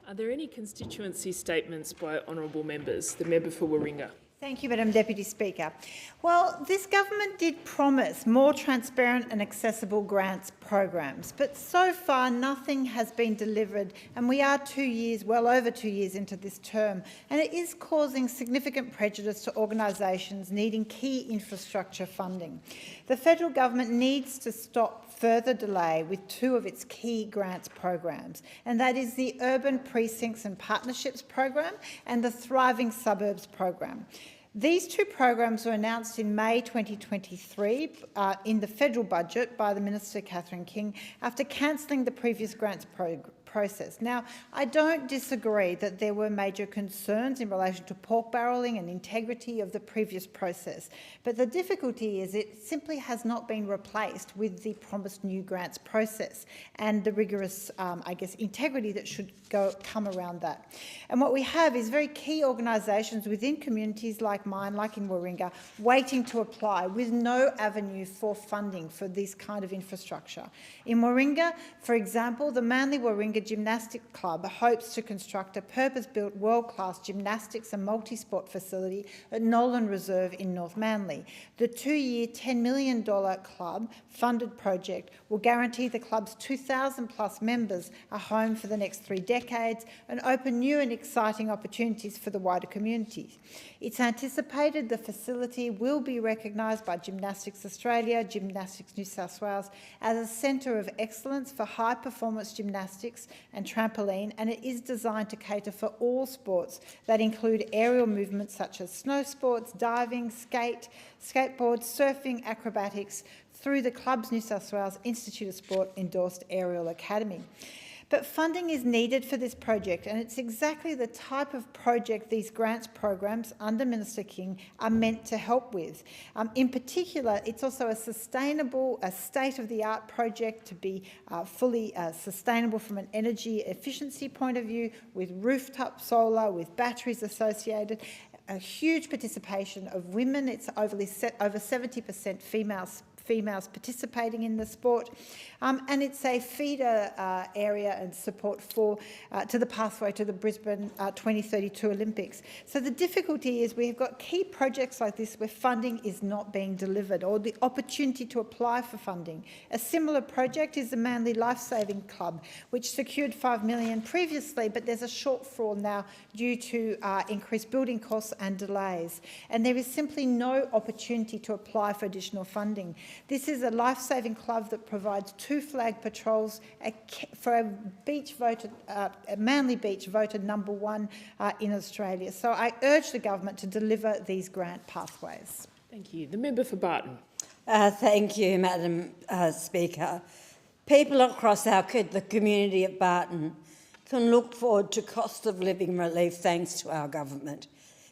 Are there any constituency statements by honourable members? The member for Warringah. Thank you, Madam Deputy Speaker. Well, this government did promise more transparent and accessible grants programs, but so far nothing has been delivered, and we are 2 years, well over 2 years into this term, and it is causing significant prejudice to organisations needing key infrastructure funding. The federal government needs to stop further delay with two of its key grants programs, and that is the Urban Precincts and Partnerships program and the Thriving Suburbs program. These two programs were announced in May 2023 in the federal budget by the Minister Catherine King after cancelling the previous grants process. Now, I don't disagree that there were major concerns in relation to pork barrelling and integrity of the previous process, but the difficulty is it simply has not been replaced with the promised new grants process and the rigorous, integrity that should come around that. And what we have is very key organisations within communities like mine, like in Warringah, waiting to apply with no avenue for funding for this kind of infrastructure. In Warringah, for example, the Manly Warringah Gymnastic Club hopes to construct a purpose-built world-class gymnastics and multi-sport facility at Nolan Reserve in North Manly. The 2-year $10 million club-funded project will guarantee the club's 2,000 plus members a home for the next 3 decades and open new and exciting opportunities for the wider community. It's anticipated the facility will be recognised by Gymnastics Australia, Gymnastics New South Wales as a centre of excellence for high-performance gymnastics and trampoline, and it is designed to cater for all sports that include aerial movements such as snow sports, diving, skateboard, surfing, acrobatics through the Clubs New South Wales Institute of Sport endorsed Aerial Academy. But funding is needed for this project, and it's exactly the type of project these grants programs under Minister King are meant to help with. In particular, it's also a sustainable, state-of-the-art project to be fully sustainable from an energy efficiency point of view, with rooftop solar, with batteries associated, a huge participation of women. It's over 70% females participating in the sport, and it's a feeder area and support for to the pathway to the Brisbane 2032 Olympics. So the difficulty is we've got key projects like this where funding is not being delivered or the opportunity to apply for funding. A similar project is the Manly Lifesaving Club, which secured $5 million previously, but there's a shortfall now due to increased building costs and delays, and there is simply no opportunity to apply for additional funding. This is a life-saving club that provides 2 flag patrols for a Manly Beach voted #1 in Australia. So I urge the government to deliver these grant pathways. Thank you. The member for Barton. Thank you, Madam Speaker. People across the community of Barton can look forward to cost of living relief thanks to our government.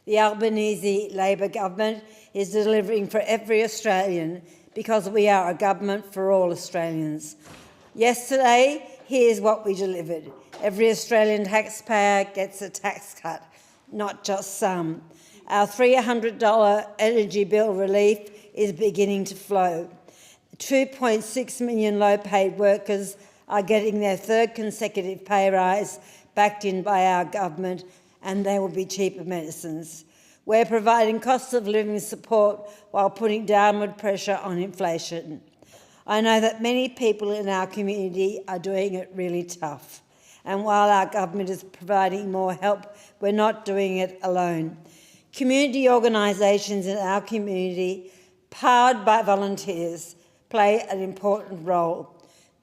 The Albanese Labor government is delivering for every Australian because we are a government for all Australians. Yesterday, here's what we delivered. Every Australian taxpayer gets a tax cut, not just some. Our $300 energy bill relief is beginning to flow. 2.6 million low-paid workers are getting their 3rd consecutive pay rise backed in by our government, and there will be cheaper medicines. We're providing cost of living support while putting downward pressure on inflation. I know that many people in our community are doing it really tough. And while our government is providing more help, we're not doing it alone. Community organisations in our community, powered by volunteers, play an important role.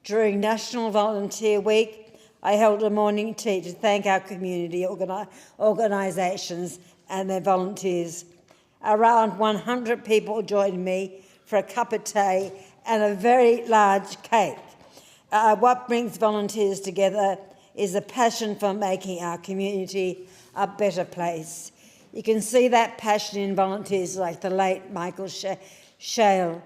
During National Volunteer Week, I held a morning tea to thank our community organisations and their volunteers. Around 100 people joined me for a cup of tea and a very large cake. What brings volunteers together is a passion for making our community a better place. You can see that passion in volunteers like the late Michael Shale,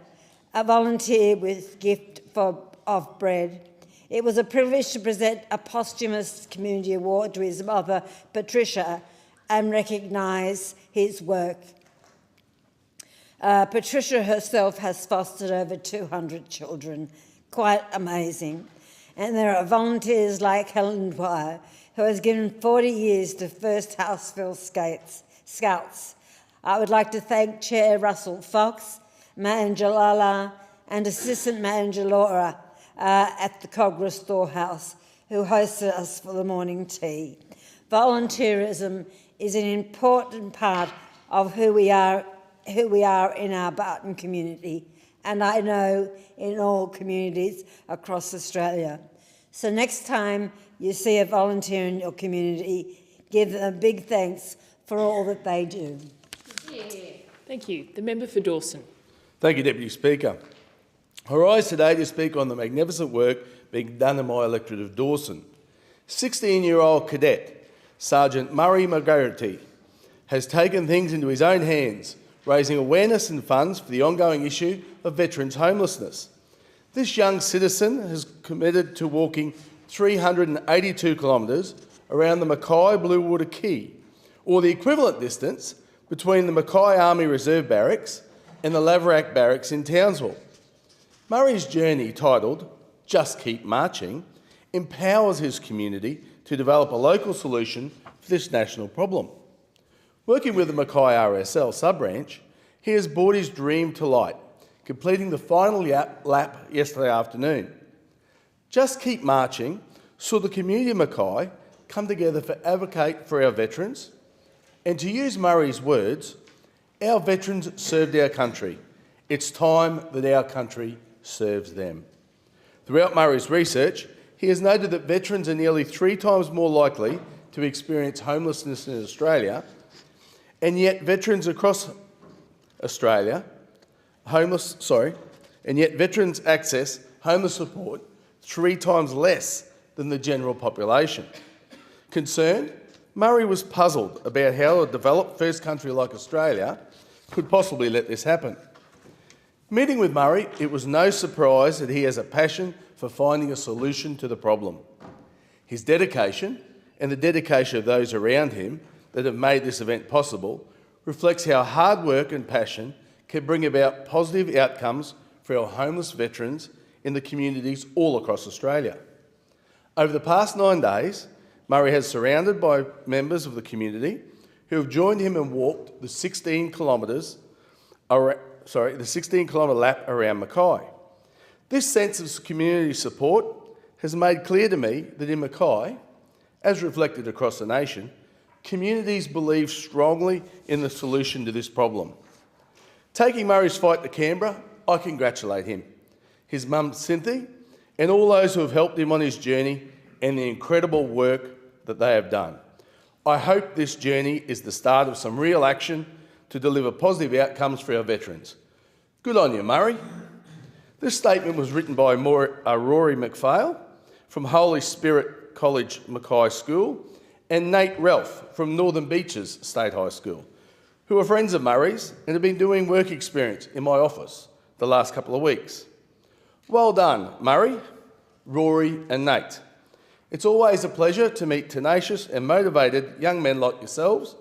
a volunteer with gift of bread. It was a privilege to present a posthumous community award to his mother, Patricia, and recognise his work. Patricia herself has fostered over 200 children. Quite amazing. And there are volunteers like Helen Dwyer who has given 40 years to First Houseville Scouts. I would like to thank Chair Russell Fox, Manager Lala and Assistant Manager Laura at the Cogra Storehouse, who hosted us for the morning tea. Volunteerism is an important part of who we are in our Barton community, and I know in all communities across Australia. So next time you see a volunteer in your community, give them a big thanks for all that they do. Thank you. The member for Dawson. Thank you, Deputy Speaker. I rise today to speak on the magnificent work being done in my electorate of Dawson. 16-year-old cadet Sergeant Murray McGarity has taken things into his own hands, raising awareness and funds for the ongoing issue of veterans' homelessness. This young citizen has committed to walking 382 kilometres around the Mackay Bluewater Quay, or the equivalent distance between the Mackay Army Reserve Barracks and the Laverack Barracks in Townsville. Murray's journey, titled Just Keep Marching, empowers his community to develop a local solution for this national problem. Working with the Mackay RSL sub-branch, he has brought his dream to light, completing the final lap yesterday afternoon. Just Keep Marching saw the community of Mackay come together to advocate for our veterans, and to use Murray's words, our veterans served our country. It's time that our country serves them. Throughout Murray's research, he has noted that veterans are nearly 3 times more likely to experience homelessness in Australia, and yet veterans across Australia, veterans access homeless support 3 times less than the general population. Concerned, Murray was puzzled about how a developed first country like Australia could possibly let this happen. Meeting with Murray, it was no surprise that he has a passion for finding a solution to the problem. His dedication, and the dedication of those around him that have made this event possible, reflects how hard work and passion can bring about positive outcomes for our homeless veterans in the communities all across Australia. Over the past 9 days, Murray has surrounded by members of the community who have joined him and walked the 16-kilometre lap around Mackay. This sense of community support has made clear to me that in Mackay, as reflected across the nation, communities believe strongly in the solution to this problem. Taking Murray's fight to Canberra, I congratulate him, his mum Cynthia, and all those who have helped him on his journey and the incredible work that they have done. I hope this journey is the start of some real action to deliver positive outcomes for our veterans. Good on you, Murray. This statement was written by Rory McPhail from Holy Spirit College Mackay School and Nate Ralph from Northern Beaches State High School, who are friends of Murray's and have been doing work experience in my office the last couple of weeks. Well done, Murray, Rory and Nate. It's always a pleasure to meet tenacious and motivated young men like yourselves,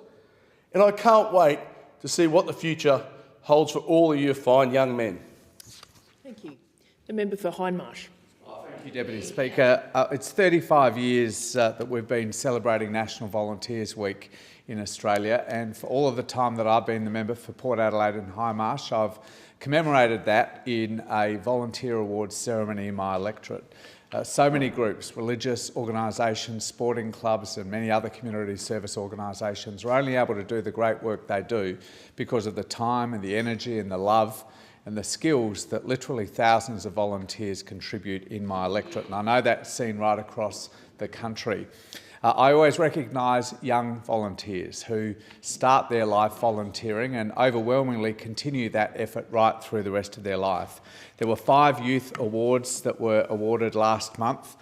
and I can't wait to see what the future holds for all of you fine young men. Thank you. The member for Hindmarsh. Thank you, Deputy Speaker. It's 35 years that we've been celebrating National Volunteers Week in Australia, and for all of the time that I've been the member for Port Adelaide and Hindmarsh, I've commemorated that in a volunteer awards ceremony in my electorate. So many groups, religious organisations, sporting clubs and many other community service organisations are only able to do the great work they do because of the time and the energy and the love and the skills that literally thousands of volunteers contribute in my electorate. And I know that's seen right across the country. I always recognise young volunteers who start their life volunteering and overwhelmingly continue that effort right through the rest of their life. There were 5 youth awards that were awarded last month.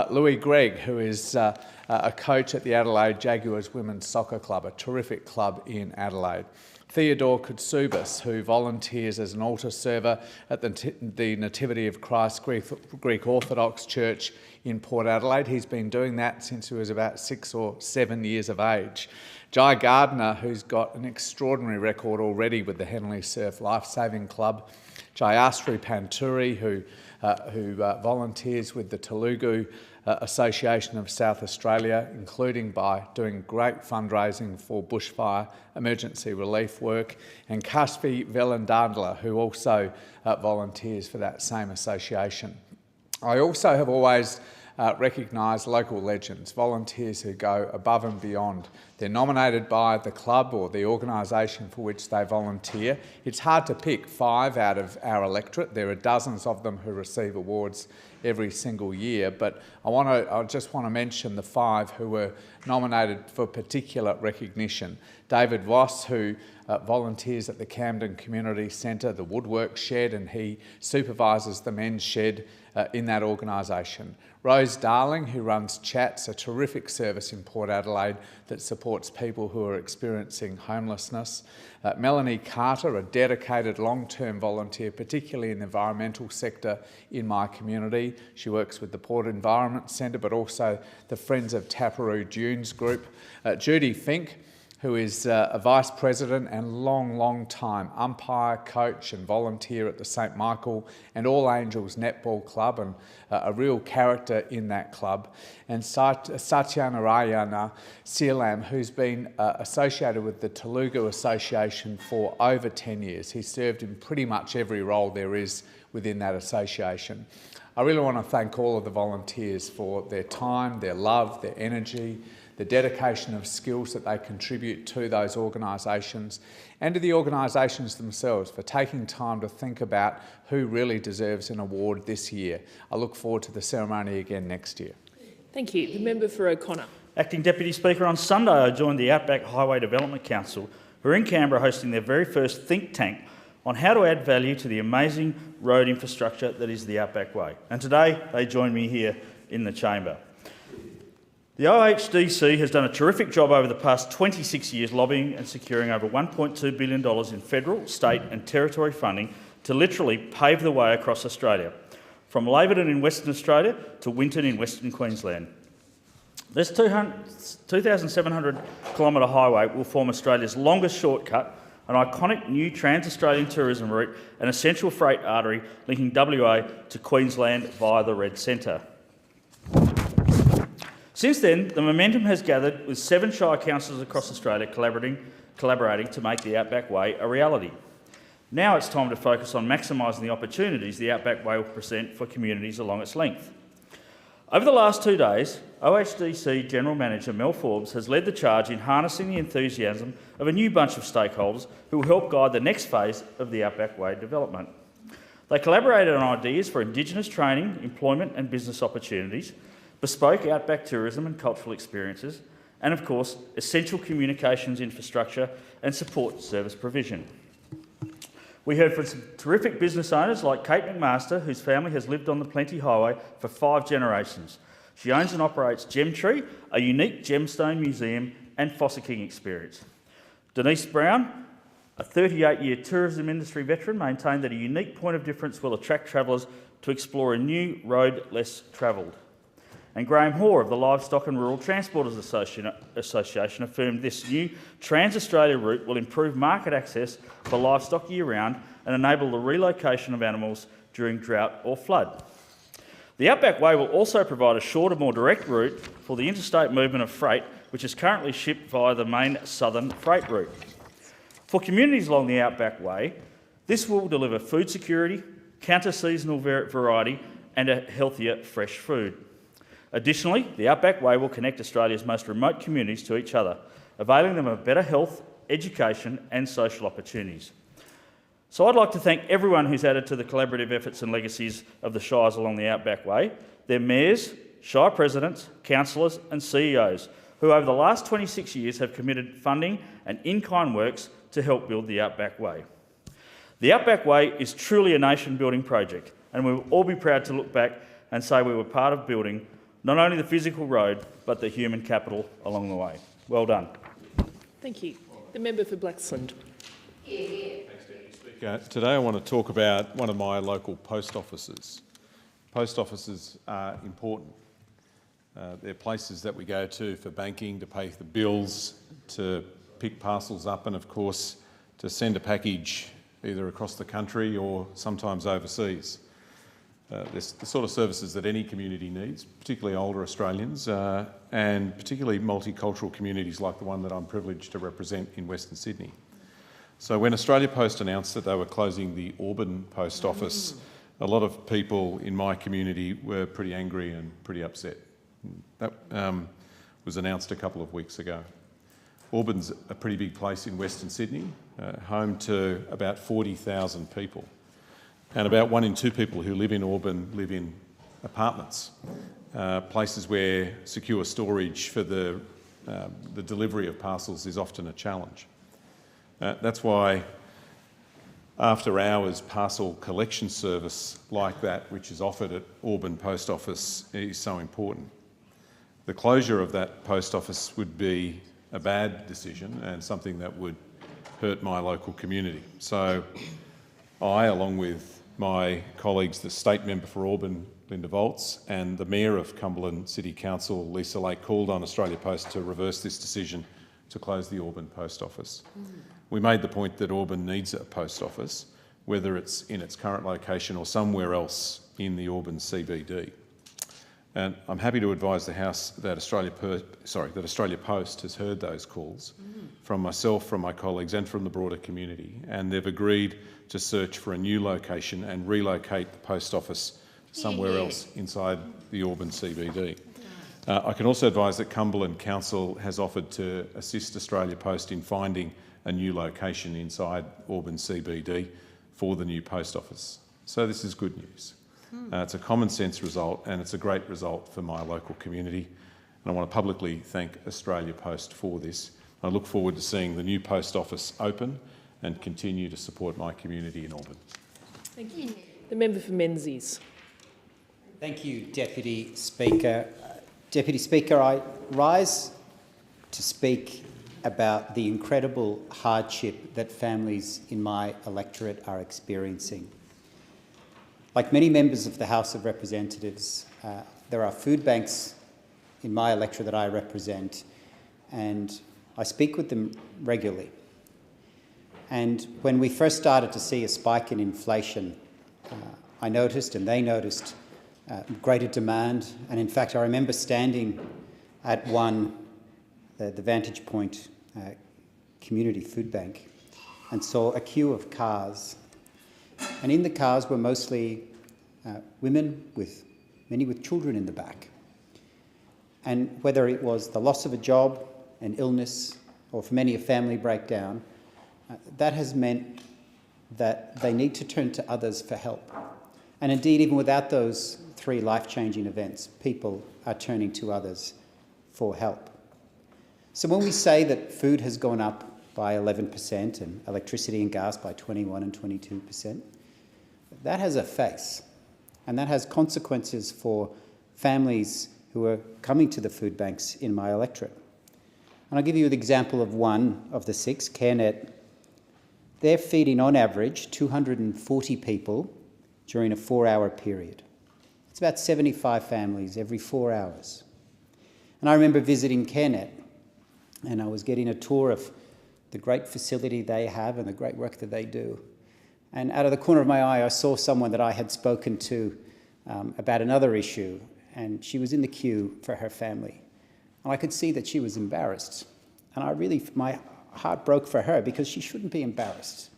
Louis Gregg, who is a coach at the Adelaide Jaguars Women's Soccer Club, a terrific club in Adelaide. Theodore Kutsubis, who volunteers as an altar server at the Nativity of Christ Greek Orthodox Church in Port Adelaide. He's been doing that since he was about 6 or 7 years of age. Jai Gardner, who's got an extraordinary record already with the Henley Surf Lifesaving Club. Jayastri Panturi, who volunteers with the Telugu Association of South Australia, including by doing great fundraising for bushfire emergency relief work, and Kashfi Vellandandla, who also volunteers for that same association. I also have always recognise local legends, volunteers who go above and beyond. They're nominated by the club or the organisation for which they volunteer. It's hard to pick 5 out of our electorate. There are dozens of them who receive awards every single year, but I just want to mention the 5 who were nominated for particular recognition. David Voss, who volunteers at the Camden Community Centre, the Woodwork Shed, and he supervises the men's shed in that organisation. Rose Darling, who runs Chats, a terrific service in Port Adelaide that supports people who are experiencing homelessness. Melanie Carter, a dedicated long-term volunteer, particularly in the environmental sector in my community. She works with the Port Environment Centre, but also the Friends of Taparoo Dunes group. Judy Fink, who is a Vice President and long time umpire, coach and volunteer at the St Michael and All Angels Netball Club, and a real character in that club. And Satyanarayana Sealam, who's been associated with the Telugu Association for over 10 years. He served in pretty much every role there is within that association. I really want to thank all of the volunteers for their time, their love, their energy, the dedication of skills that they contribute to those organisations, and to the organisations themselves for taking time to think about who really deserves an award this year. I look forward to the ceremony again next year. Thank you. The member for O'Connor. Acting Deputy Speaker, on Sunday I joined the Outback Highway Development Council, who are in Canberra hosting their very first think tank on how to add value to the amazing road infrastructure that is the Outback Way. And today they join me here in the chamber. The OHDC has done a terrific job over the past 26 years lobbying and securing over $1.2 billion in federal, state and territory funding to literally pave the way across Australia, from Laverton in Western Australia to Winton in Western Queensland. This 2,700 kilometre highway will form Australia's longest shortcut, an iconic new trans-Australian tourism route and essential freight artery linking WA to Queensland via the Red Centre. Since then, the momentum has gathered, with 7 Shire councils across Australia collaborating to make the Outback Way a reality. Now it's time to focus on maximising the opportunities the Outback Way will present for communities along its length. Over the last 2 days, OHDC General Manager Mel Forbes has led the charge in harnessing the enthusiasm of a new bunch of stakeholders who will help guide the next phase of the Outback Way development. They collaborated on ideas for Indigenous training, employment and business opportunities, bespoke outback tourism and cultural experiences, and of course, essential communications infrastructure and support service provision. We heard from some terrific business owners like Kate McMaster, whose family has lived on the Plenty Highway for 5 generations. She owns and operates Gem Tree, a unique gemstone museum and fossicking experience. Denise Brown, a 38-year tourism industry veteran, maintained that a unique point of difference will attract travellers to explore a new road less travelled. And Graham Hoare of the Livestock and Rural Transporters Association affirmed this new Trans-Australia route will improve market access for livestock year-round and enable the relocation of animals during drought or flood. The Outback Way will also provide a shorter, more direct route for the interstate movement of freight, which is currently shipped via the main southern freight route. For communities along the Outback Way, this will deliver food security, counter-seasonal variety and a healthier fresh food. Additionally, the Outback Way will connect Australia's most remote communities to each other, availing them of better health, education and social opportunities. So I'd like to thank everyone who's added to the collaborative efforts and legacies of the Shires along the Outback Way, their mayors, Shire presidents, councillors and CEOs, who over the last 26 years have committed funding and in-kind works to help build the Outback Way. The Outback Way is truly a nation-building project, and we will all be proud to look back and say we were part of building not only the physical road, but the human capital along the way. Well done. Thank you. The member for Blaxland. Thanks, Deputy Speaker. Today I want to talk about one of my local post offices. Post offices are important. They're places that we go to for banking, to pay the bills, to pick parcels up and, of course, to send a package either across the country or sometimes overseas. There's the sort of services that any community needs, particularly older Australians, and particularly multicultural communities like the one that I'm privileged to represent in Western Sydney. So when Australia Post announced that they were closing the Auburn Post Office, a lot of people in my community were pretty angry and pretty upset. That was announced a couple of weeks ago. Auburn's a pretty big place in Western Sydney, home to about 40,000 people. And about 1 in 2 people who live in Auburn live in apartments, places where secure storage for the delivery of parcels is often a challenge. That's why after hours parcel collection service like that, which is offered at Auburn Post Office, is so important. The closure of that post office would be a bad decision and something that would hurt my local community. So I, along with my colleagues, the State Member for Auburn, Linda Volz, and the Mayor of Cumberland City Council, Lisa Lake, called on Australia Post to reverse this decision to close the Auburn Post Office. We made the point that Auburn needs a post office, whether it's in its current location or somewhere else in the Auburn CBD. And I'm happy to advise the House that Australia Post has heard those calls from myself, from my colleagues and from the broader community, and they've agreed to search for a new location and relocate the post office somewhere else inside the Auburn CBD. I can also advise that Cumberland Council has offered to assist Australia Post in finding a new location inside Auburn CBD for the new post office. So this is good news. It's a common sense result and it's a great result for my local community. And I want to publicly thank Australia Post for this. I look forward to seeing the new post office open and continue to support my community in Auburn. Thank you. The member for Menzies. Thank you, Deputy Speaker. Deputy Speaker, I rise to speak about the incredible hardship that families in my electorate are experiencing. Like many members of the House of Representatives, there are food banks in my electorate that I represent, and I speak with them regularly. And when we first started to see a spike in inflation, I noticed and they noticed greater demand. And in fact, I remember standing at the Vantage Point Community Food Bank, and saw a queue of cars. And in the cars were mostly women, many with children in the back. And whether it was the loss of a job, an illness, or for many a family breakdown, that has meant that they need to turn to others for help. And indeed, even without those 3 life-changing events, people are turning to others for help. So when we say that food has gone up by 11% and electricity and gas by 21 and 22%, that has a face, and that has consequences for families who are coming to the food banks in my electorate. And I'll give you an example of one of the 6, CareNet. They're feeding on average 240 people during a 4-hour period. It's about 75 families every 4 hours. And I remember visiting CareNet, and I was getting a tour of the great facility they have and the great work that they do. And out of the corner of my eye, I saw someone that I had spoken to about another issue, and she was in the queue for her family. And I could see that she was embarrassed. And my heart broke for her, because she shouldn't be embarrassed.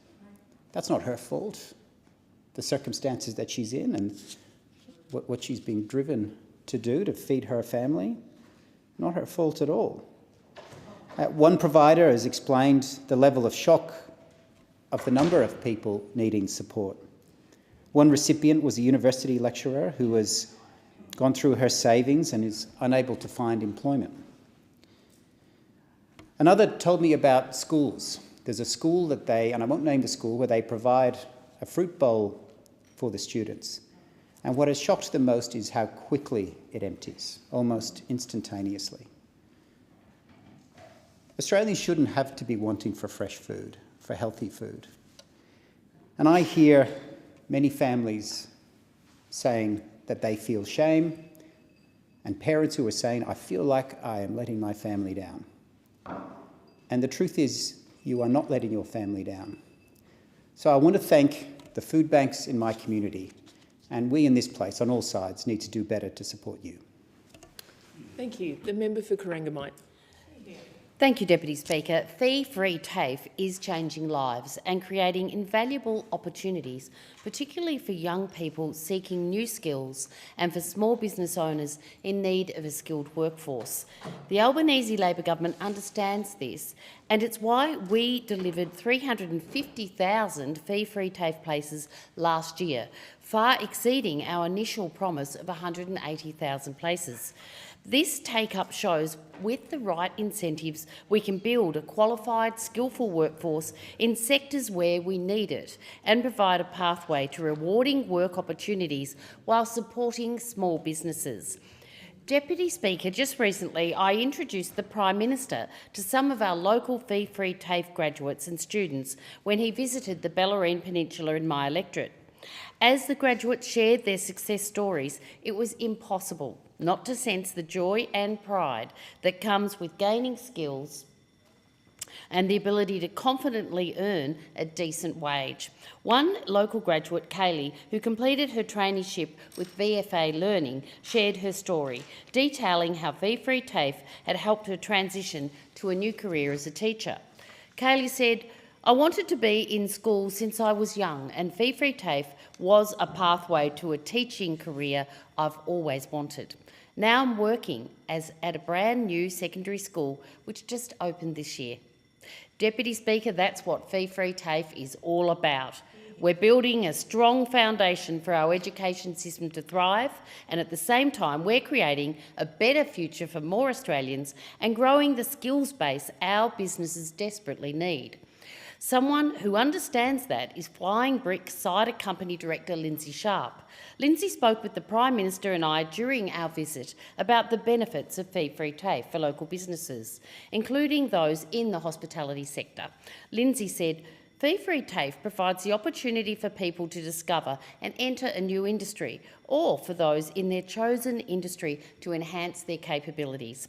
That's not her fault, the circumstances that she's in and what she's being driven to do to feed her family. Not her fault at all. One provider has explained the level of shock of the number of people needing support. One recipient was a university lecturer who has gone through her savings and is unable to find employment. Another told me about schools. There's a school that and I won't name the school, where they provide a fruit bowl for the students. And what has shocked them most is how quickly it empties, almost instantaneously. Australians shouldn't have to be wanting for fresh food, for healthy food. And I hear many families saying that they feel shame, and parents who are saying, I feel like I am letting my family down. And the truth is, you are not letting your family down. So I want to thank the food banks in my community And we in this place, on all sides, need to do better to support you. Thank you. The member for Corangamite. Thank you, Deputy Speaker. Fee-free TAFE is changing lives and creating invaluable opportunities, particularly for young people seeking new skills and for small business owners in need of a skilled workforce. The Albanese Labor government understands this, and it's why we delivered 350,000 fee-free TAFE places last year, far exceeding our initial promise of 180,000 places. This take-up shows with the right incentives we can build a qualified, skillful workforce in sectors where we need it and provide a pathway to rewarding work opportunities while supporting small businesses. Deputy Speaker, just recently I introduced the Prime Minister to some of our local fee-free TAFE graduates and students when he visited the Bellarine Peninsula in my electorate. As the graduates shared their success stories, it was impossible not to sense the joy and pride that comes with gaining skills and the ability to confidently earn a decent wage. One local graduate, Kaylee, who completed her traineeship with VFA Learning, shared her story, detailing how fee-free TAFE had helped her transition to a new career as a teacher. Kaylee said, "I wanted to be in school since I was young, and fee-free TAFE was a pathway to a teaching career I've always wanted. Now I'm working at a brand new secondary school which just opened this year." Deputy Speaker, that's what fee-free TAFE is all about. We're building a strong foundation for our education system to thrive, and at the same time we're creating a better future for more Australians and growing the skills base our businesses desperately need. Someone who understands that is Flying Brick Cider Company Director Lindsay Sharp. Lindsay spoke with the Prime Minister and I during our visit about the benefits of fee-free TAFE for local businesses, including those in the hospitality sector. Lindsay said, "Fee-free TAFE provides the opportunity for people to discover and enter a new industry, or for those in their chosen industry to enhance their capabilities."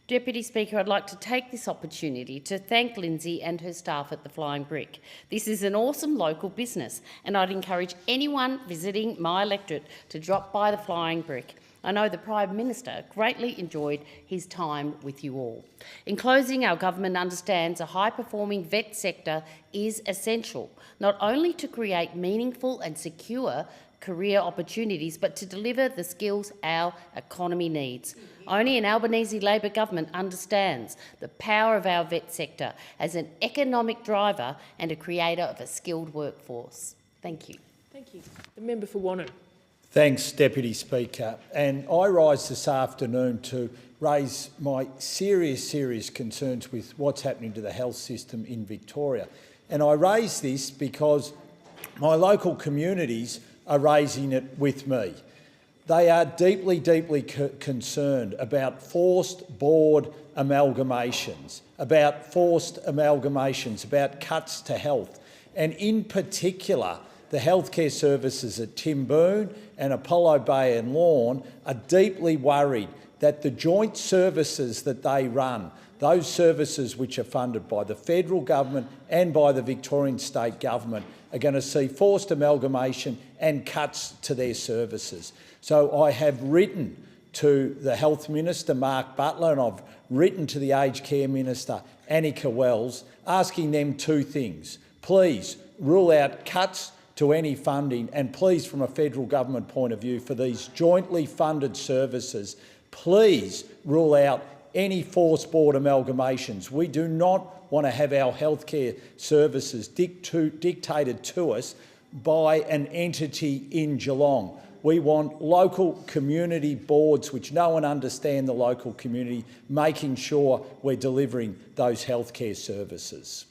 Deputy Speaker, I'd like to take this opportunity to thank Lindsay and her staff at the Flying Brick. This is an awesome local business, and I'd encourage anyone visiting my electorate to drop by the Flying Brick. I know the Prime Minister greatly enjoyed his time with you all. In closing, our government understands a high-performing vet sector is essential, not only to create meaningful and secure career opportunities, but to deliver the skills our economy needs. Only an Albanese Labor government understands the power of our vet sector as an economic driver and a creator of a skilled workforce. Thank you. Thank you. The member for Wannon. Thanks, Deputy Speaker. And I rise this afternoon to raise my serious concerns with what's happening to the health system in Victoria. And I raise this because my local communities are raising it with me. They are deeply concerned about forced board amalgamations, about cuts to health, and in particular, the healthcare services at Timboon and Apollo Bay and Lorne are deeply worried that the joint services that they run, those services which are funded by the federal government and by the Victorian state government, are going to see forced amalgamation and cuts to their services. So I have written to the Health Minister, Mark Butler, and I've written to the Aged Care Minister, Annika Wells, asking them two things. Please rule out cuts to any funding, and please, from a federal government point of view, for these jointly funded services, please rule out any forced board amalgamations. We do not want to have our healthcare services dictated to us by an entity in Geelong. We want local community boards which know and understand the local community, making sure we're delivering those healthcare services.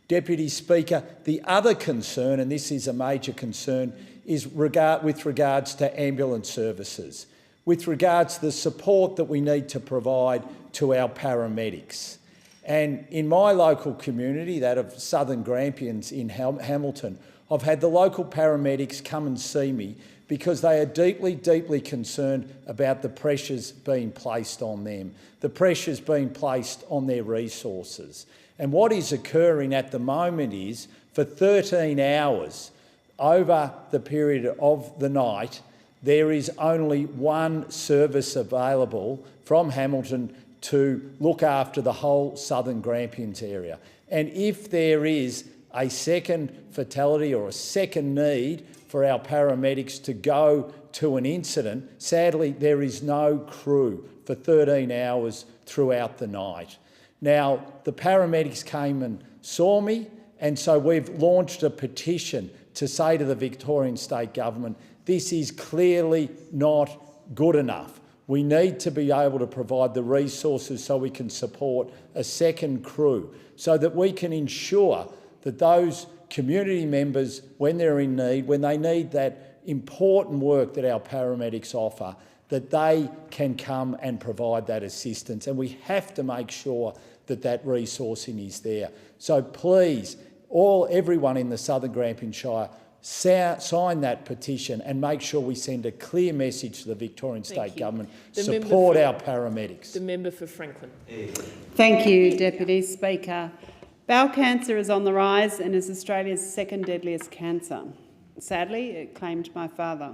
Deputy Speaker, the other concern, and this is a major concern, is with regards to ambulance services, with regards to the support that we need to provide to our paramedics. And in my local community, that of Southern Grampians in Hamilton, I've had the local paramedics come and see me because they are deeply concerned about the pressures being placed on them, the pressures being placed on their resources. And what is occurring at the moment is, for 13 hours, over the period of the night, there is only one service available from Hamilton to look after the whole southern Grampians area. And if there is a second fatality or a second need for our paramedics to go to an incident, sadly there is no crew for 13 hours throughout the night. Now, the paramedics came and saw me, and so we've launched a petition to say to the Victorian State Government, this is clearly not good enough. We need to be able to provide the resources so we can support a second crew, so that we can ensure that those community members, when they're in need, when they need that important work that our paramedics offer, that they can come and provide that assistance. And we have to make sure that that resourcing is there. So please, everyone in the Southern Grampians Shire, sign that petition and make sure we send a clear message to the Victorian State Government. Support our paramedics. The member for Franklin. Thank you, Deputy Speaker. Bowel cancer is on the rise and is Australia's second deadliest cancer. Sadly, it claimed my father.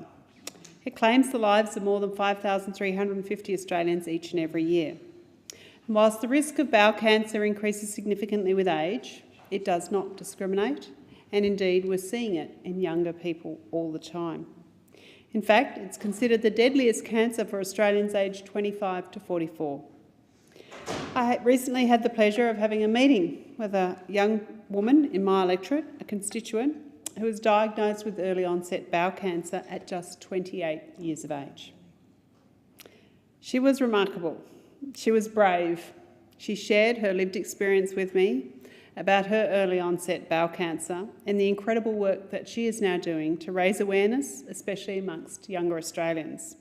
It claims the lives of more than 5,350 Australians each and every year. And whilst the risk of bowel cancer increases significantly with age, it does not discriminate, and indeed we're seeing it in younger people all the time. In fact, it's considered the deadliest cancer for Australians aged 25 to 44. I recently had the pleasure of having a meeting with a young woman in my electorate, a constituent, who was diagnosed with early onset bowel cancer at just 28 years of age. She was remarkable. She was brave. She shared her lived experience with me about her early onset bowel cancer and the incredible work that she is now doing to raise awareness, especially amongst younger Australians.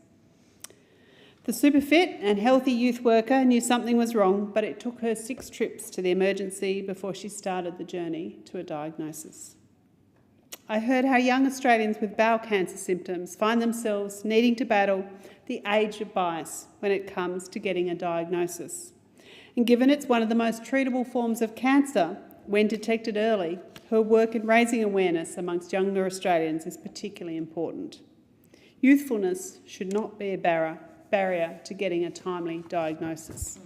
The super fit and healthy youth worker knew something was wrong, but it took her 6 trips to the emergency before she started the journey to a diagnosis. I heard how young Australians with bowel cancer symptoms find themselves needing to battle the age of bias when it comes to getting a diagnosis. And given it's one of the most treatable forms of cancer, when detected early, her work in raising awareness amongst younger Australians is particularly important. Youthfulness should not be a barrier to getting a timely diagnosis.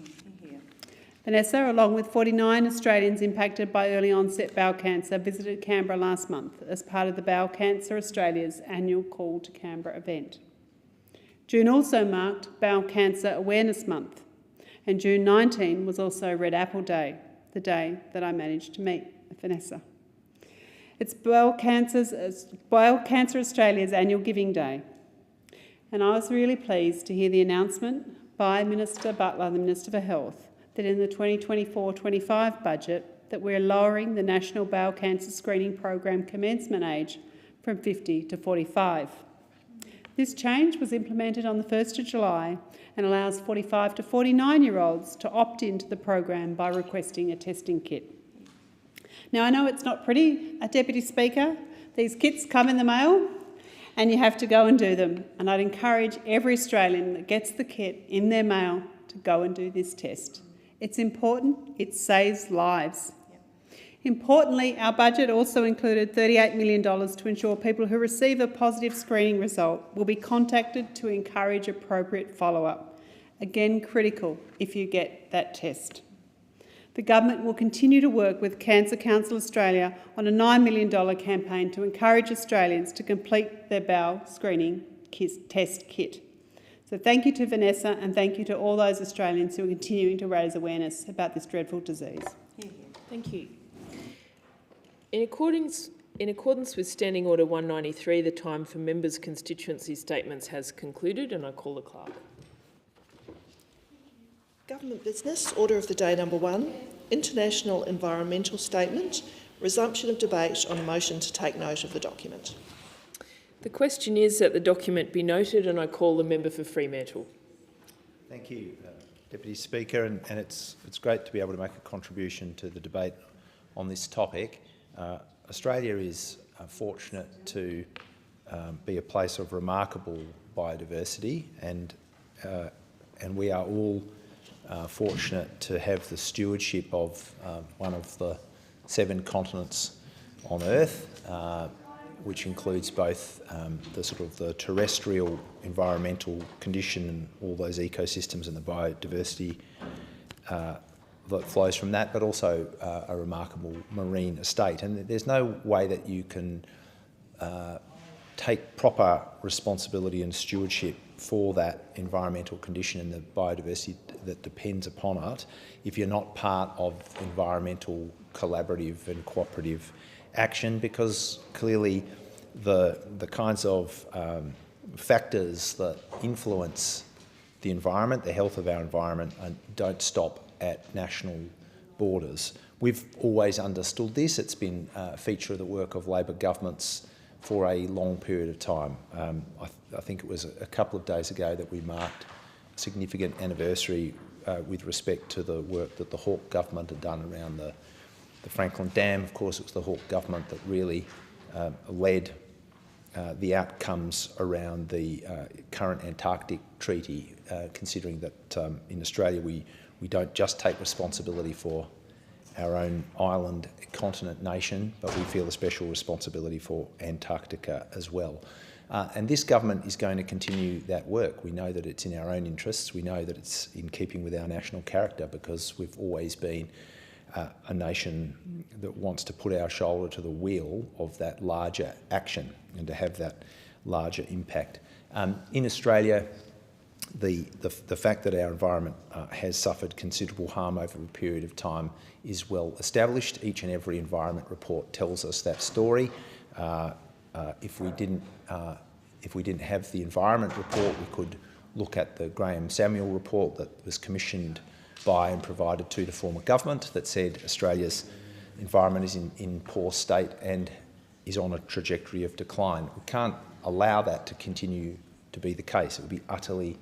Vanessa, along with 49 Australians impacted by early onset bowel cancer, visited Canberra last month as part of the Bowel Cancer Australia's annual Call to Canberra event. June also marked Bowel Cancer Awareness Month, and June 19 was also Red Apple Day, the day that I managed to meet with Vanessa. It's Bowel Cancer Australia's annual Giving Day, and I was really pleased to hear the announcement by Minister Butler, the Minister for Health, that in the 2024-25 budget that we're lowering the National Bowel Cancer Screening Program commencement age from 50 to 45. This change was implemented on the 1st of July and allows 45 to 49-year-olds to opt into the program by requesting a testing kit. Now, I know it's not pretty, Deputy Speaker. These kits come in the mail and you have to go and do them. And I'd encourage every Australian that gets the kit in their mail to go and do this test. It's important, it saves lives. Importantly, our budget also included $38 million to ensure people who receive a positive screening result will be contacted to encourage appropriate follow-up. Again, critical if you get that test. The government will continue to work with Cancer Council Australia on a $9 million campaign to encourage Australians to complete their bowel screening test kit. So thank you to Vanessa and thank you to all those Australians who are continuing to raise awareness about this dreadful disease. Thank you. In accordance with Standing Order 193, the time for members' constituency statements has concluded, and I call the clerk. Government business, order of the day number 1, international environmental statement, resumption of debate on a motion to take note of the document. The question is that the document be noted, and I call the member for Fremantle. Thank you, Deputy Speaker, and it's great to be able to make a contribution to the debate on this topic. Australia is fortunate to be a place of remarkable biodiversity, and we are all fortunate to have the stewardship of one of the 7 continents on Earth. which includes both the sort of the terrestrial environmental condition and all those ecosystems and the biodiversity that flows from that, but also a remarkable marine estate. And there's no way that you can take proper responsibility and stewardship for that environmental condition and the biodiversity that depends upon it if you're not part of environmental collaborative and cooperative action, because clearly the kinds of factors that influence the environment, the health of our environment, don't stop at national borders. We've always understood this. It's been a feature of the work of Labor governments for a long period of time. I think it was a couple of days ago that we marked a significant anniversary with respect to the work that the Hawke government had done around the Franklin Dam. Of course, it was the Hawke government that really led the outcomes around the current Antarctic Treaty, considering that in Australia we don't just take responsibility for our own island continent nation, but we feel a special responsibility for Antarctica as well. And this government is going to continue that work. We know that it's in our own interests. We know that it's in keeping with our national character, because we've always been a nation that wants to put our shoulder to the wheel of that larger action and to have that larger impact. In Australia, the fact that our environment has suffered considerable harm over a period of time is well established. Each and every environment report tells us that story. If we didn't have the environment report, we could look at the Graham Samuel report that was commissioned by and provided to the former government that said Australia's environment is in poor state and is on a trajectory of decline. We can't allow that to continue to be the case. It would be utterly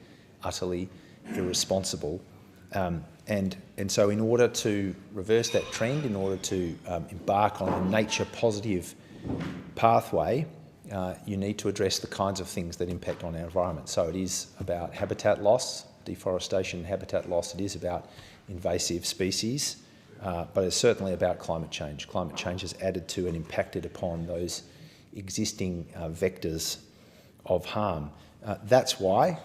irresponsible. And so in order to reverse that trend, in order to embark on a nature positive pathway, you need to address the kinds of things that impact on our environment. So it is about habitat loss, deforestation, habitat loss. It is about invasive species, but it's certainly about climate change. Climate change has added to and impacted upon those existing vectors of harm. That's why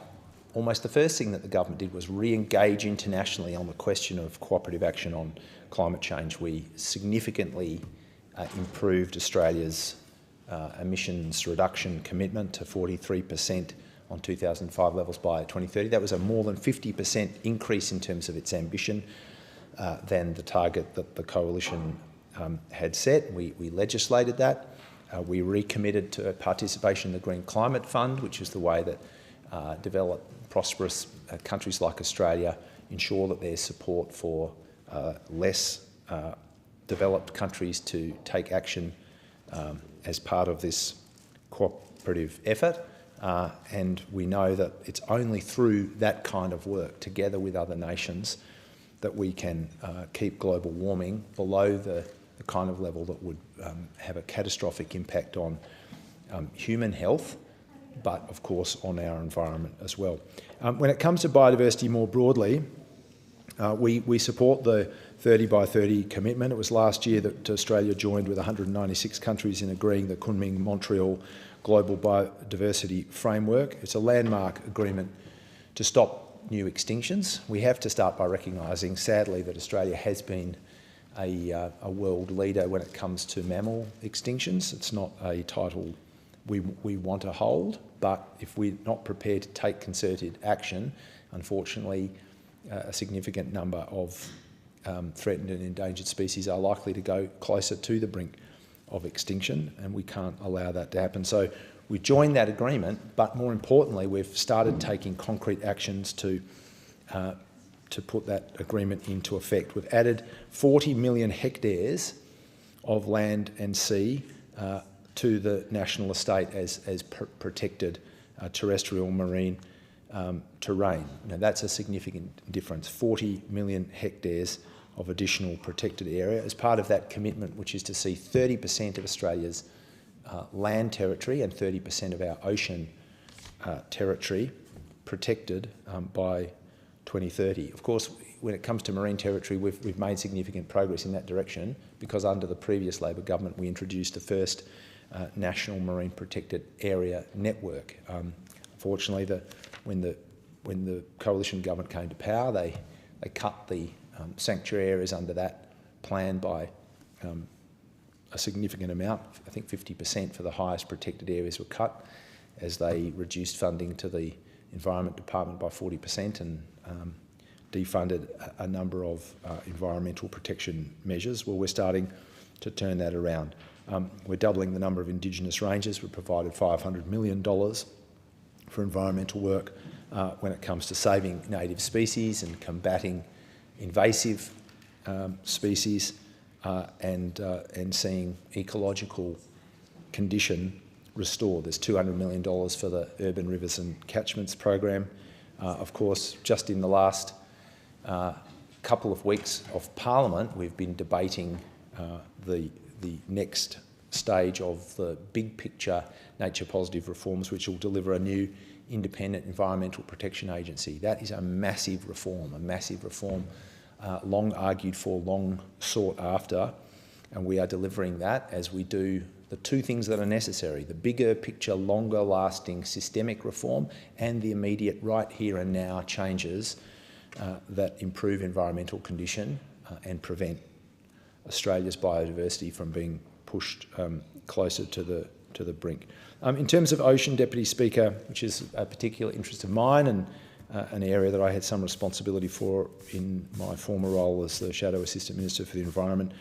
almost the first thing that the government did was re-engage internationally on the question of cooperative action on climate change. We significantly improved Australia's emissions reduction commitment to 43% on 2005 levels by 2030. That was a more than 50% increase in terms of its ambition than the target that the coalition had set. We legislated that. We recommitted to participation in the Green Climate Fund, which is the way that developed prosperous countries like Australia ensure that there's support for less developed countries to take action as part of this cooperative effort. And we know that it's only through that kind of work, together with other nations, that we can keep global warming below the kind of level that would have a catastrophic impact on human health, but of course on our environment as well. When it comes to biodiversity more broadly, we support the 30 by 30 commitment. It was last year that Australia joined with 196 countries in agreeing the Kunming-Montreal Global Biodiversity Framework. It's a landmark agreement to stop new extinctions. We have to start by recognising, sadly, that Australia has been a world leader when it comes to mammal extinctions. It's not a title we want to hold, but if we're not prepared to take concerted action, unfortunately, a significant number of threatened and endangered species are likely to go closer to the brink of extinction, and we can't allow that to happen. So we joined that agreement, but more importantly, we've started taking concrete actions to put that agreement into effect. We've added 40 million hectares of land and sea to the national estate as protected terrestrial marine terrain. Now that's a significant difference, 40 million hectares of additional protected area as part of that commitment, which is to see 30% of Australia's land territory and 30% of our ocean territory protected by 2030. Of course, when it comes to marine territory, we've made significant progress in that direction because under the previous Labor government we introduced the first national marine protected area network. Unfortunately, when the coalition government came to power, they cut the sanctuary areas under that plan by a significant amount. I think 50% for the highest protected areas were cut, as they reduced funding to the Environment Department by 40% and defunded a number of environmental protection measures. Well, we're starting to turn that around. We're doubling the number of Indigenous rangers. We've provided $500 million for environmental work when it comes to saving native species and combating invasive species and seeing ecological condition restored. There's $200 million for the Urban Rivers and Catchments program. Of course, just in the last couple of weeks of Parliament, we've been debating the next stage of the big picture nature positive reforms, which will deliver a new independent environmental protection agency. That is a massive reform, long argued for, long sought after, and we are delivering that as we do the two things that are necessary: the bigger picture, longer lasting systemic reform and the immediate right here and now changes that improve environmental condition and prevent Australia's biodiversity from being pushed closer to the brink. In terms of ocean, Deputy Speaker, which is a particular interest of mine and an area that I had some responsibility for in my former role as the Shadow Assistant Minister for the Environment,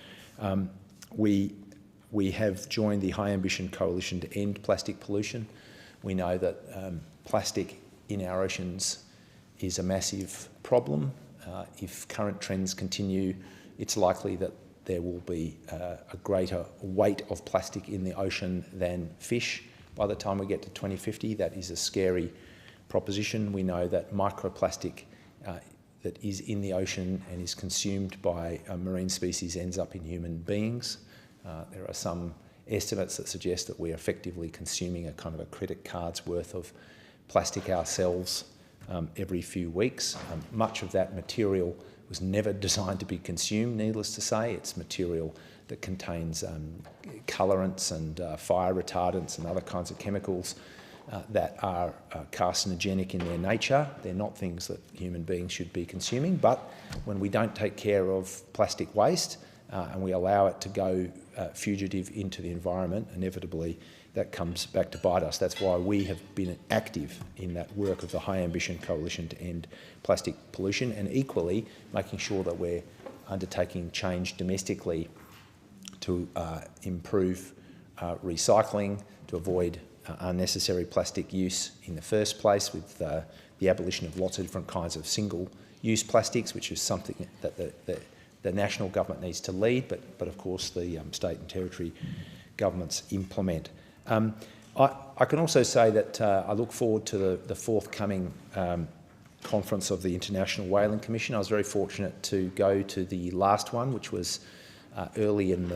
we have joined the High Ambition Coalition to end plastic pollution. We know that plastic in our oceans is a massive problem. If current trends continue, it's likely that there will be a greater weight of plastic in the ocean than fish by the time we get to 2050. That is a scary proposition. We know that microplastic that is in the ocean and is consumed by marine species ends up in human beings. There are some estimates that suggest that we're effectively consuming a kind of a credit card's worth of plastic ourselves every few weeks. Much of that material was never designed to be consumed, needless to say. It's material that contains colourants and fire retardants and other kinds of chemicals that are carcinogenic in their nature. They're not things that human beings should be consuming, but when we don't take care of plastic waste and we allow it to go fugitive into the environment, inevitably that comes back to bite us. That's why we have been active in that work of the High Ambition Coalition to end plastic pollution, and equally making sure that we're undertaking change domestically to improve recycling, to avoid unnecessary plastic use in the first place, with the abolition of lots of different kinds of single-use plastics, which is something that the national government needs to lead, but of course the state and territory governments implement. I can also say that I look forward to the forthcoming conference of the International Whaling Commission. I was very fortunate to go to the last one, which was early in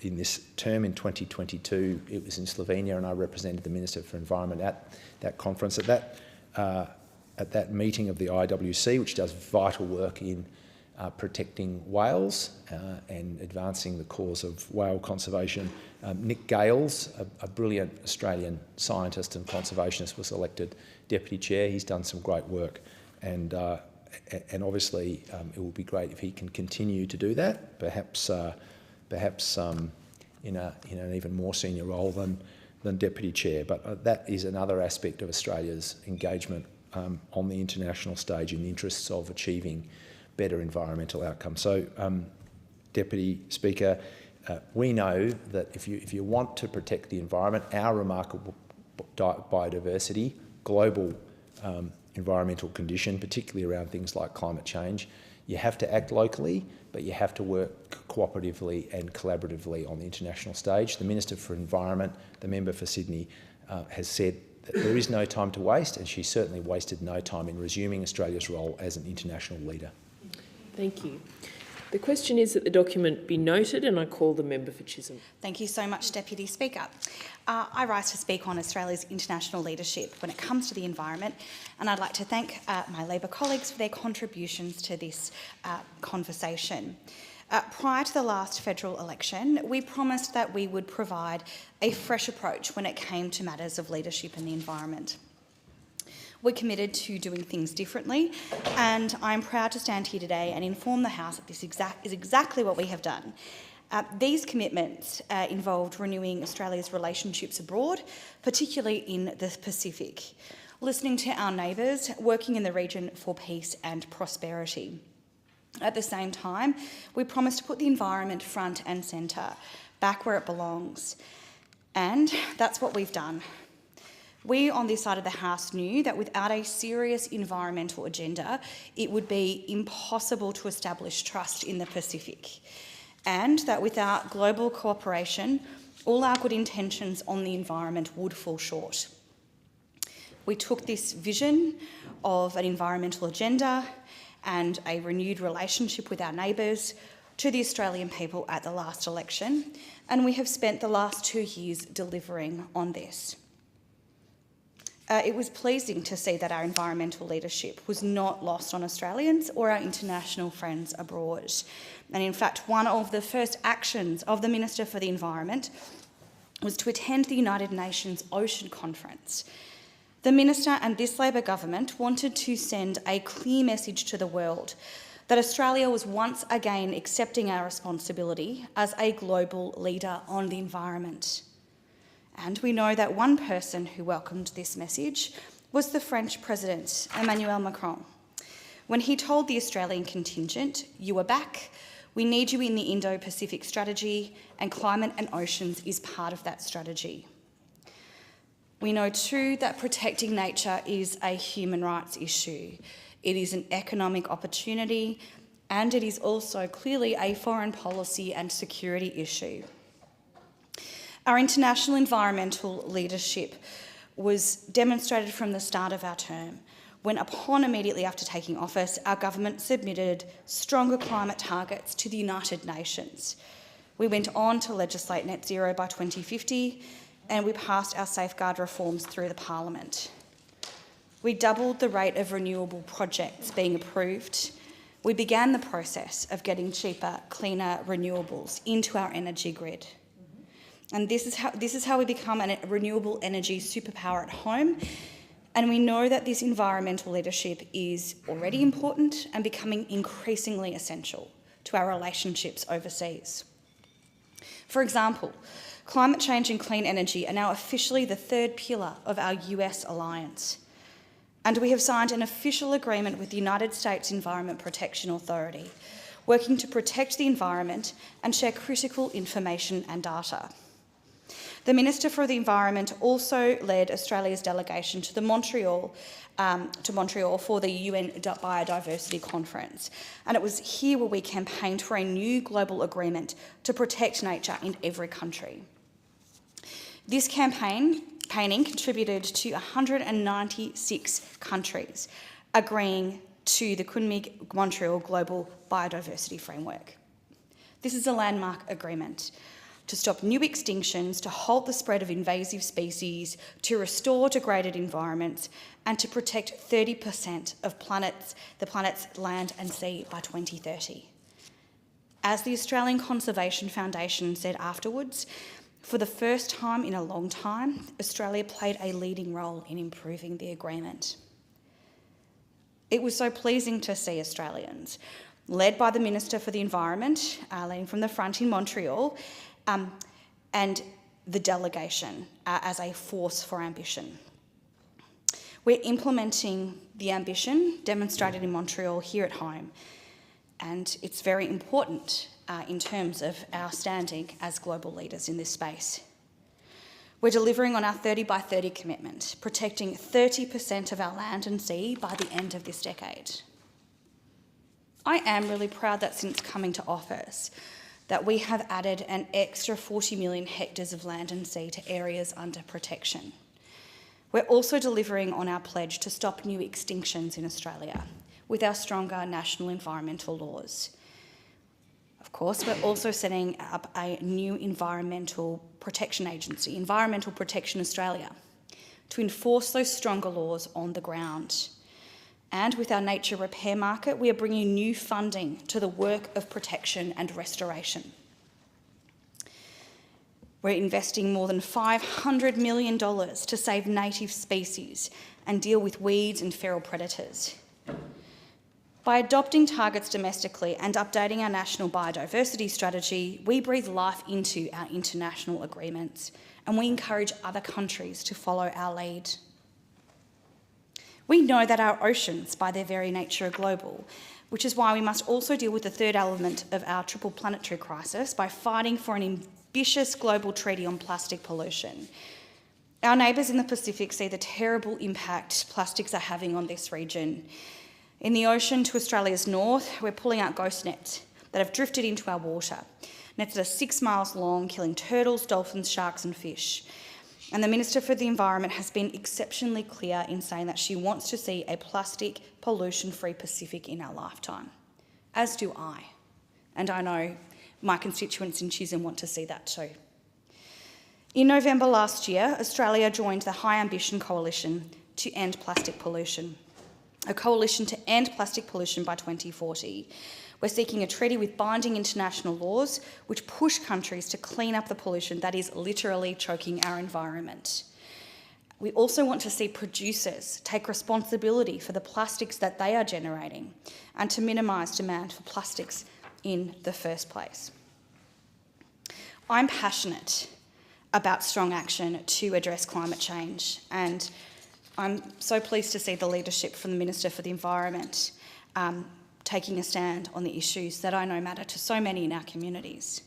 this term in 2022. It was in Slovenia, and I represented the Minister for Environment at that conference. At that meeting of the IWC, which does vital work in protecting whales and advancing the cause of whale conservation, Nick Gales, a brilliant Australian scientist and conservationist, was elected Deputy Chair. He's done some great work, and obviously it will be great if he can continue to do that, perhaps in an even more senior role than Deputy Chair. But that is another aspect of Australia's engagement on the international stage in the interests of achieving better environmental outcomes. So, Deputy Speaker, we know that if you want to protect the environment, our remarkable biodiversity, global environmental condition, particularly around things like climate change, you have to act locally, but you have to work cooperatively and collaboratively on the international stage. The Minister for Environment, the member for Sydney, has said that there is no time to waste, and she certainly wasted no time in resuming Australia's role as an international leader. Thank you. The question is that the document be noted, and I call the member for Chisholm. Thank you so much, Deputy Speaker. I rise to speak on Australia's international leadership when it comes to the environment, and I'd like to thank my Labor colleagues for their contributions to this conversation. Prior to the last federal election, we promised that we would provide a fresh approach when it came to matters of leadership in the environment. We're committed to doing things differently, and I'm proud to stand here today and inform the House that this is exactly what we have done. These commitments involved renewing Australia's relationships abroad, particularly in the Pacific, listening to our neighbours, working in the region for peace and prosperity. At the same time, we promised to put the environment front and centre, back where it belongs. And that's what we've done. We on this side of the House knew that without a serious environmental agenda, it would be impossible to establish trust in the Pacific, and that without global cooperation, all our good intentions on the environment would fall short. We took this vision of an environmental agenda and a renewed relationship with our neighbours to the Australian people at the last election, and we have spent the last 2 years delivering on this. It was pleasing to see that our environmental leadership was not lost on Australians or our international friends abroad. And in fact, one of the first actions of the Minister for the Environment was to attend the United Nations Ocean Conference. The Minister and this Labor government wanted to send a clear message to the world that Australia was once again accepting our responsibility as a global leader on the environment. And we know that one person who welcomed this message was the French President, Emmanuel Macron. When he told the Australian contingent, "You are back, we need you in the Indo-Pacific strategy, and climate and oceans is part of that strategy." We know too that protecting nature is a human rights issue. It is an economic opportunity, and it is also clearly a foreign policy and security issue. Our international environmental leadership was demonstrated from the start of our term, when immediately after taking office, our government submitted stronger climate targets to the United Nations. We went on to legislate net zero by 2050, and we passed our safeguard reforms through the Parliament. We doubled the rate of renewable projects being approved. We began the process of getting cheaper, cleaner renewables into our energy grid. And this is how we become a renewable energy superpower at home. And we know that this environmental leadership is already important and becoming increasingly essential to our relationships overseas. For example, climate change and clean energy are now officially the third pillar of our US alliance. And we have signed an official agreement with the United States Environment Protection Authority, working to protect the environment and share critical information and data. The Minister for the Environment also led Australia's delegation to Montreal for the UN Biodiversity Conference, and it was here where we campaigned for a new global agreement to protect nature in every country. This campaigning contributed to 196 countries agreeing to the Kunming-Montreal Global Biodiversity Framework. This is a landmark agreement to stop new extinctions, to halt the spread of invasive species, to restore degraded environments, and to protect 30% of the planet's land and sea by 2030. As the Australian Conservation Foundation said afterwards, for the first time in a long time, Australia played a leading role in improving the agreement. It was so pleasing to see Australians, led by the Minister for the Environment, leading from the front in Montreal, and the delegation as a force for ambition. We're implementing the ambition demonstrated in Montreal here at home, and it's very important in terms of our standing as global leaders in this space. We're delivering on our 30 by 30 commitment, protecting 30% of our land and sea by the end of this decade. I am really proud that since coming to office, that we have added an extra 40 million hectares of land and sea to areas under protection. We're also delivering on our pledge to stop new extinctions in Australia with our stronger national environmental laws. Of course, we're also setting up a new environmental protection agency, Environmental Protection Australia, to enforce those stronger laws on the ground. And with our nature repair market, we are bringing new funding to the work of protection and restoration. We're investing more than $500 million to save native species and deal with weeds and feral predators. By adopting targets domestically and updating our national biodiversity strategy, we breathe life into our international agreements, and we encourage other countries to follow our lead. We know that our oceans, by their very nature, are global, which is why we must also deal with the third element of our triple planetary crisis by fighting for an ambitious global treaty on plastic pollution. Our neighbours in the Pacific see the terrible impact plastics are having on this region. In the ocean to Australia's north, we're pulling out ghost nets that have drifted into our water. Nets that are 6 miles long, killing turtles, dolphins, sharks and fish. And the Minister for the Environment has been exceptionally clear in saying that she wants to see a plastic pollution-free Pacific in our lifetime, as do I. And I know my constituents in Chisholm want to see that too. In November last year, Australia joined the High Ambition Coalition to End Plastic Pollution, a coalition to end plastic pollution by 2040. We're seeking a treaty with binding international laws which push countries to clean up the pollution that is literally choking our environment. We also want to see producers take responsibility for the plastics that they are generating and to minimise demand for plastics in the first place. I'm passionate about strong action to address climate change, and I'm so pleased to see the leadership from the Minister for the Environment taking a stand on the issues that I know matter to so many in our communities.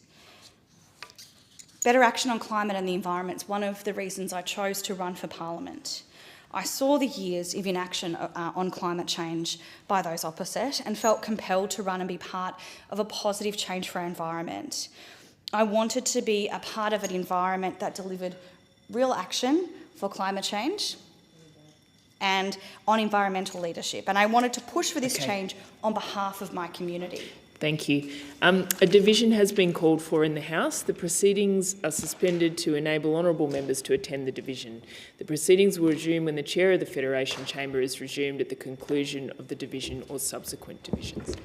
Better action on climate and the environment is one of the reasons I chose to run for Parliament. I saw the years of inaction on climate change by those opposite and felt compelled to run and be part of a positive change for our environment. I wanted to be a part of an environment that delivered real action for climate change and on environmental leadership. And I wanted to push for this change on behalf of my community. Thank you. A division has been called for in the House. The proceedings are suspended to enable honourable members to attend the division. The proceedings will resume when the Chair of the Federation Chamber is resumed at the conclusion of the division or subsequent divisions.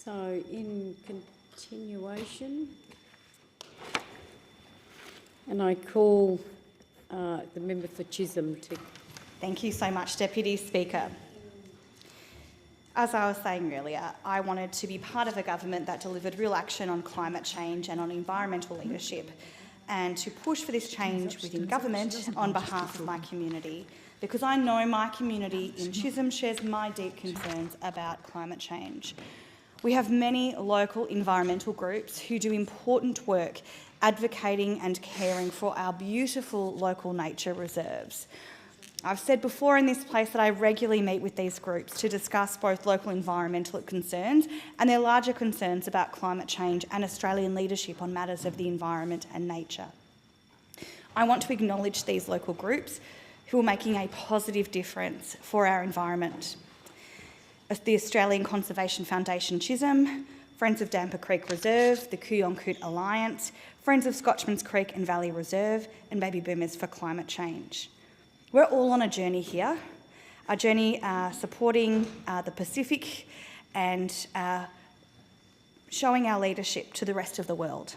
So, in continuation, and I call the member for Chisholm to... Thank you so much, Deputy Speaker. As I was saying earlier, I wanted to be part of a government that delivered real action on climate change and on environmental leadership, and to push for this change within government on behalf of my community, because I know my community in Chisholm shares my deep concerns about climate change. We have many local environmental groups who do important work advocating and caring for our beautiful local nature reserves. I've said before in this place that I regularly meet with these groups to discuss both local environmental concerns and their larger concerns about climate change and Australian leadership on matters of the environment and nature. I want to acknowledge these local groups who are making a positive difference for our environment. The Australian Conservation Foundation Chisholm, Friends of Damper Creek Reserve, the Kooyonkut Alliance, Friends of Scotchman's Creek and Valley Reserve, and Baby Boomers for Climate Change. We're all on a journey here, a journey supporting the Pacific and showing our leadership to the rest of the world,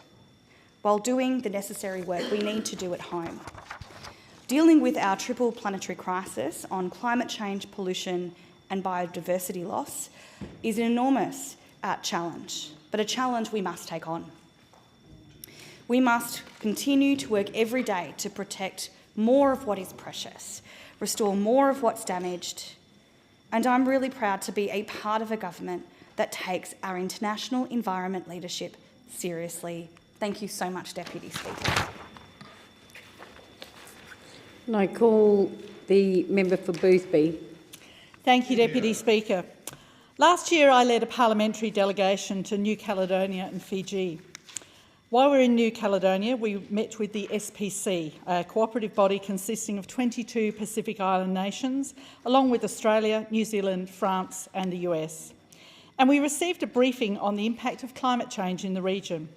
while doing the necessary work we need to do at home. Dealing with our triple planetary crisis on climate change, pollution and biodiversity loss is an enormous challenge, but a challenge we must take on. We must continue to work every day to protect more of what is precious, restore more of what's damaged, and I'm really proud to be a part of a government that takes our international environment leadership seriously. Thank you so much, Deputy Speaker. And I call the member for Boothby. Thank you, Deputy Speaker. Last year I led a parliamentary delegation to New Caledonia and Fiji. While we were in New Caledonia, we met with the SPC, a cooperative body consisting of 22 Pacific Island nations, along with Australia, New Zealand, France and the US. And we received a briefing on the impact of climate change in the region.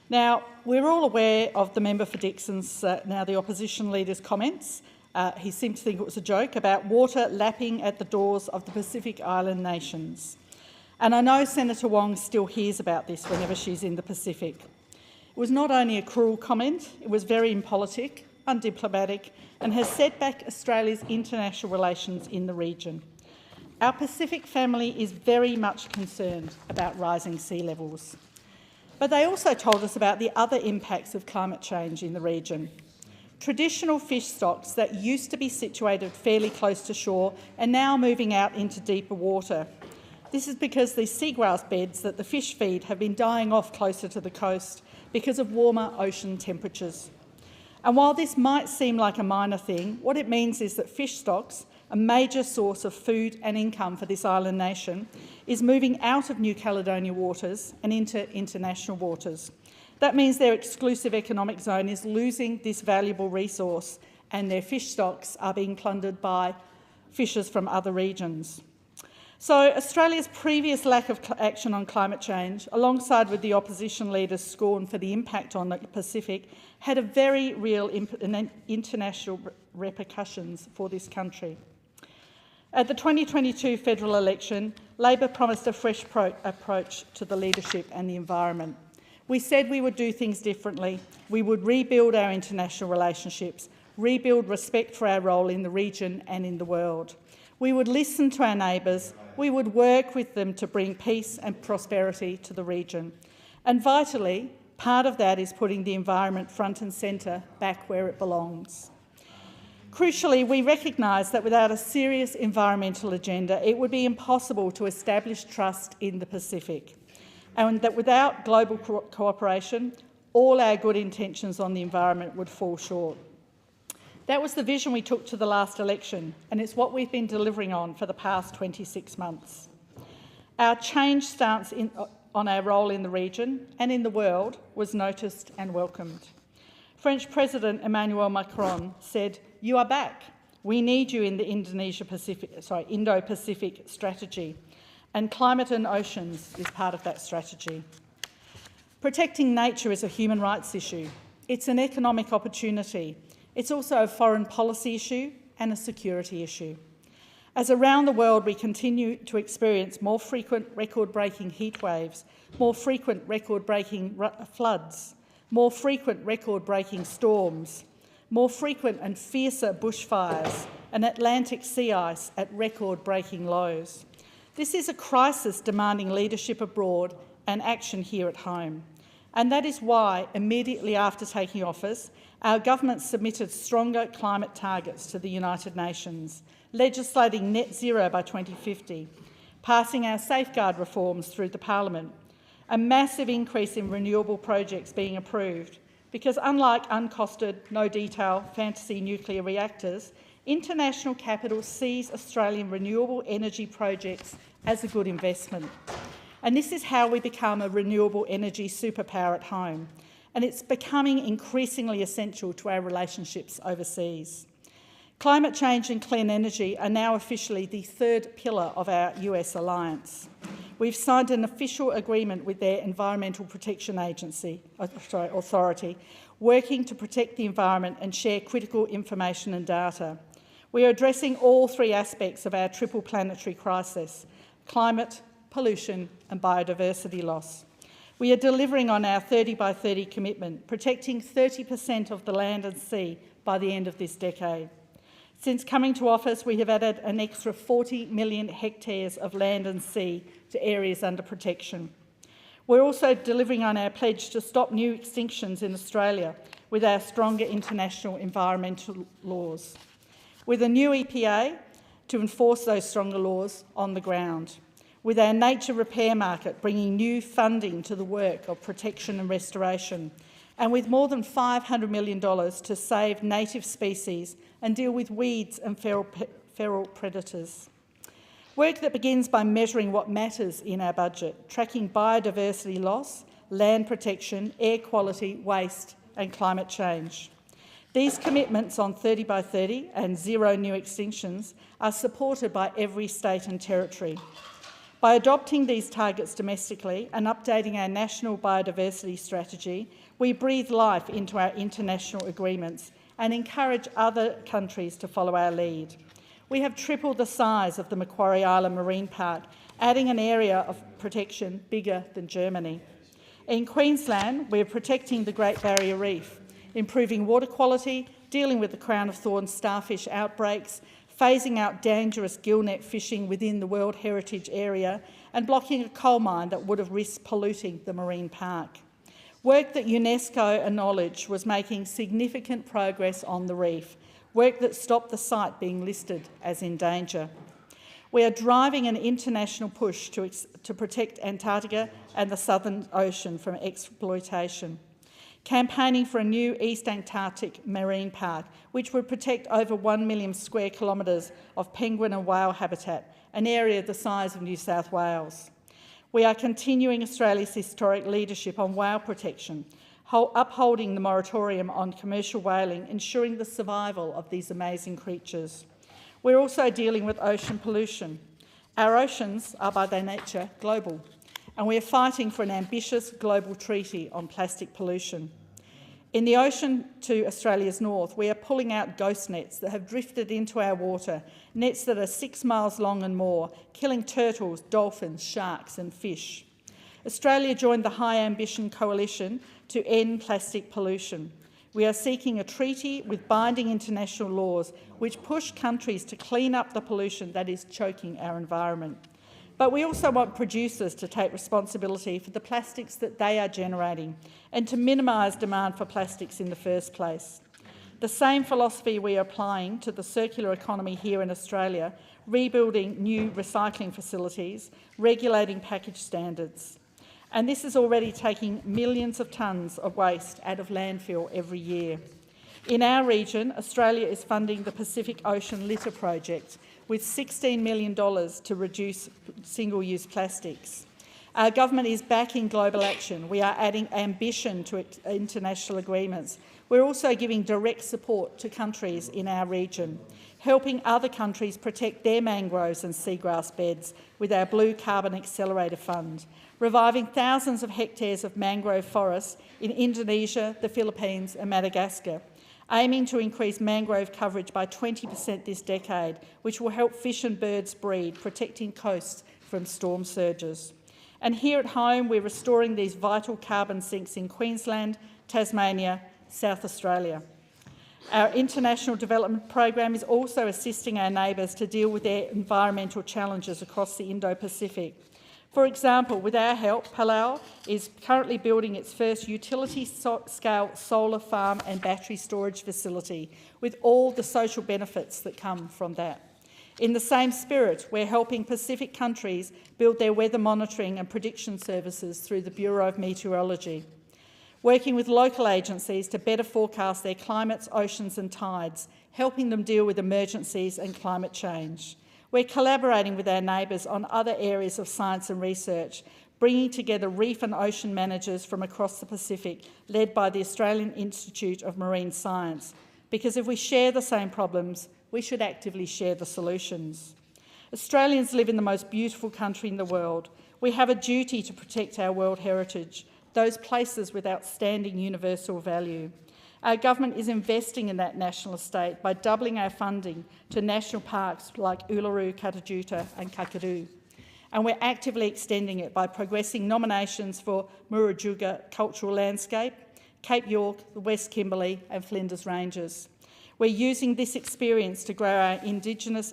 Now, we're all aware of the member for Dixon's, now the opposition leader's comments. He seemed to think it was a joke about water lapping at the doors of the Pacific Island nations. And I know Senator Wong still hears about this whenever she's in the Pacific. It was not only a cruel comment, it was very impolitic, undiplomatic, and has set back Australia's international relations in the region. Our Pacific family is very much concerned about rising sea levels. But they also told us about the other impacts of climate change in the region. Traditional fish stocks that used to be situated fairly close to shore are now moving out into deeper water. This is because the seagrass beds that the fish feed have been dying off closer to the coast because of warmer ocean temperatures. And while this might seem like a minor thing, what it means is that fish stocks, a major source of food and income for this island nation, is moving out of New Caledonia waters and into international waters. That means their exclusive economic zone is losing this valuable resource and their fish stocks are being plundered by fishers from other regions. So Australia's previous lack of action on climate change, alongside with the opposition leader's scorn for the impact on the Pacific, had a very real international repercussions for this country. At the 2022 federal election, Labor promised a fresh approach to the leadership and the environment. We said we would do things differently. We would rebuild our international relationships, rebuild respect for our role in the region and in the world. We would listen to our neighbours. We would work with them to bring peace and prosperity to the region. And vitally, part of that is putting the environment front and centre, back where it belongs. Crucially, we recognise that without a serious environmental agenda, it would be impossible to establish trust in the Pacific, and that without global cooperation, all our good intentions on the environment would fall short. That was the vision we took to the last election, and it's what we've been delivering on for the past 26 months. Our changed stance on our role in the region and in the world was noticed and welcomed. French President Emmanuel Macron said, "You are back. We need you in the Indo-Pacific strategy, and climate and oceans is part of that strategy." Protecting nature is a human rights issue. It's an economic opportunity. It's also a foreign policy issue and a security issue. As around the world we continue to experience more frequent record-breaking heat waves, more frequent record-breaking floods, more frequent record-breaking storms, more frequent and fiercer bushfires, and Atlantic sea ice at record-breaking lows. This is a crisis demanding leadership abroad and action here at home. And that is why, immediately after taking office, our government submitted stronger climate targets to the United Nations, legislating net zero by 2050, passing our safeguard reforms through the Parliament, a massive increase in renewable projects being approved, because unlike uncosted, no-detail fantasy nuclear reactors, international capital sees Australian renewable energy projects as a good investment. And this is how we become a renewable energy superpower at home, and it's becoming increasingly essential to our relationships overseas. Climate change and clean energy are now officially the third pillar of our US alliance. We've signed an official agreement with their Environmental Protection Authority, working to protect the environment and share critical information and data. We are addressing all three aspects of our triple planetary crisis: climate, pollution and biodiversity loss. We are delivering on our 30 by 30 commitment, protecting 30% of the land and sea by the end of this decade. Since coming to office, we have added an extra 40 million hectares of land and sea to areas under protection. We're also delivering on our pledge to stop new extinctions in Australia with our stronger international environmental laws, with a new EPA to enforce those stronger laws on the ground, with our nature repair market bringing new funding to the work of protection and restoration, and with more than $500 million to save native species and deal with weeds and feral predators. Work that begins by measuring what matters in our budget, tracking biodiversity loss, land protection, air quality, waste and climate change. These commitments on 30 by 30 and zero new extinctions are supported by every state and territory. By adopting these targets domestically and updating our national biodiversity strategy, we breathe life into our international agreements and encourage other countries to follow our lead. We have tripled the size of the Macquarie Island Marine Park, adding an area of protection bigger than Germany. In Queensland, we are protecting the Great Barrier Reef, improving water quality, dealing with the Crown of Thorns starfish outbreaks, phasing out dangerous gillnet fishing within the World Heritage Area and blocking a coal mine that would have risked polluting the marine park. Work that UNESCO acknowledged was making significant progress on the reef, work that stopped the site being listed as in danger. We are driving an international push to protect Antarctica and the Southern Ocean from exploitation, campaigning for a new East Antarctic Marine Park, which would protect over 1 million square kilometres of penguin and whale habitat, an area the size of New South Wales. We are continuing Australia's historic leadership on whale protection, upholding the moratorium on commercial whaling, ensuring the survival of these amazing creatures. We're also dealing with ocean pollution. Our oceans are by their nature global, and we are fighting for an ambitious global treaty on plastic pollution. In the ocean to Australia's north, we are pulling out ghost nets that have drifted into our water, nets that are 6 miles long and more, killing turtles, dolphins, sharks and fish. Australia joined the High Ambition Coalition to end plastic pollution. We are seeking a treaty with binding international laws which push countries to clean up the pollution that is choking our environment. But we also want producers to take responsibility for the plastics that they are generating and to minimise demand for plastics in the first place. The same philosophy we are applying to the circular economy here in Australia, rebuilding new recycling facilities, regulating package standards. And this is already taking millions of tonnes of waste out of landfill every year. In our region, Australia is funding the Pacific Ocean Litter Project with $16 million to reduce single-use plastics. Our government is backing global action. We are adding ambition to international agreements. We're also giving direct support to countries in our region, helping other countries protect their mangroves and seagrass beds with our Blue Carbon Accelerator Fund, reviving thousands of hectares of mangrove forests in Indonesia, the Philippines and Madagascar, aiming to increase mangrove coverage by 20% this decade, which will help fish and birds breed, protecting coasts from storm surges. And here at home, we're restoring these vital carbon sinks in Queensland, Tasmania, South Australia. Our international development program is also assisting our neighbours to deal with their environmental challenges across the Indo-Pacific. For example, with our help, Palau is currently building its first utility-scale solar farm and battery storage facility, with all the social benefits that come from that. In the same spirit, we're helping Pacific countries build their weather monitoring and prediction services through the Bureau of Meteorology, working with local agencies to better forecast their climates, oceans and tides, helping them deal with emergencies and climate change. We're collaborating with our neighbours on other areas of science and research, bringing together reef and ocean managers from across the Pacific, led by the Australian Institute of Marine Science. Because if we share the same problems, we should actively share the solutions. Australians live in the most beautiful country in the world. We have a duty to protect our world heritage, those places with outstanding universal value. Our government is investing in that national estate by doubling our funding to national parks like Uluru, Katajuta and Kakadu. And we're actively extending it by progressing nominations for Murujuga Cultural Landscape, Cape York, the West Kimberley and Flinders Ranges. We're using this experience to grow our Indigenous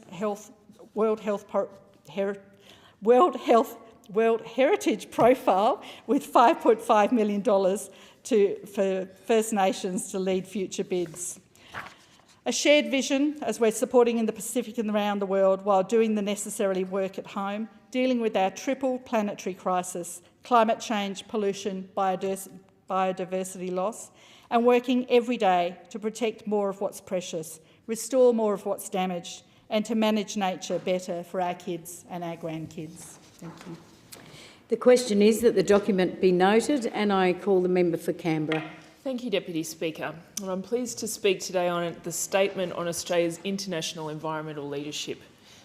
World Heritage profile with $5.5 million for First Nations to lead future bids. A shared vision as we're supporting in the Pacific and around the world while doing the necessary work at home, dealing with our triple planetary crisis, climate change, pollution, biodiversity loss, and working every day to protect more of what's precious, restore more of what's damaged, and to manage nature better for our kids and our grandkids. Thank you. The question is that the document be noted, and I call the member for Canberra. Thank you, Deputy Speaker. And I'm pleased to speak today on the statement on Australia's international environmental leadership,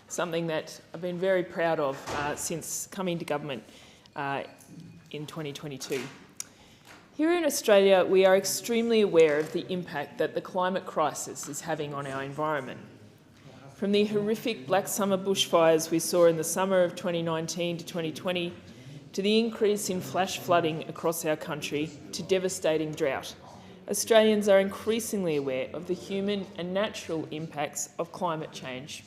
something that I've been very proud of since coming to government in 2022. Here in Australia, we are extremely aware of the impact that the climate crisis is having on our environment. From the horrific Black Summer bushfires we saw in the summer of 2019 to 2020, to the increase in flash flooding across our country, to devastating drought, Australians are increasingly aware of the human and natural impacts of climate change.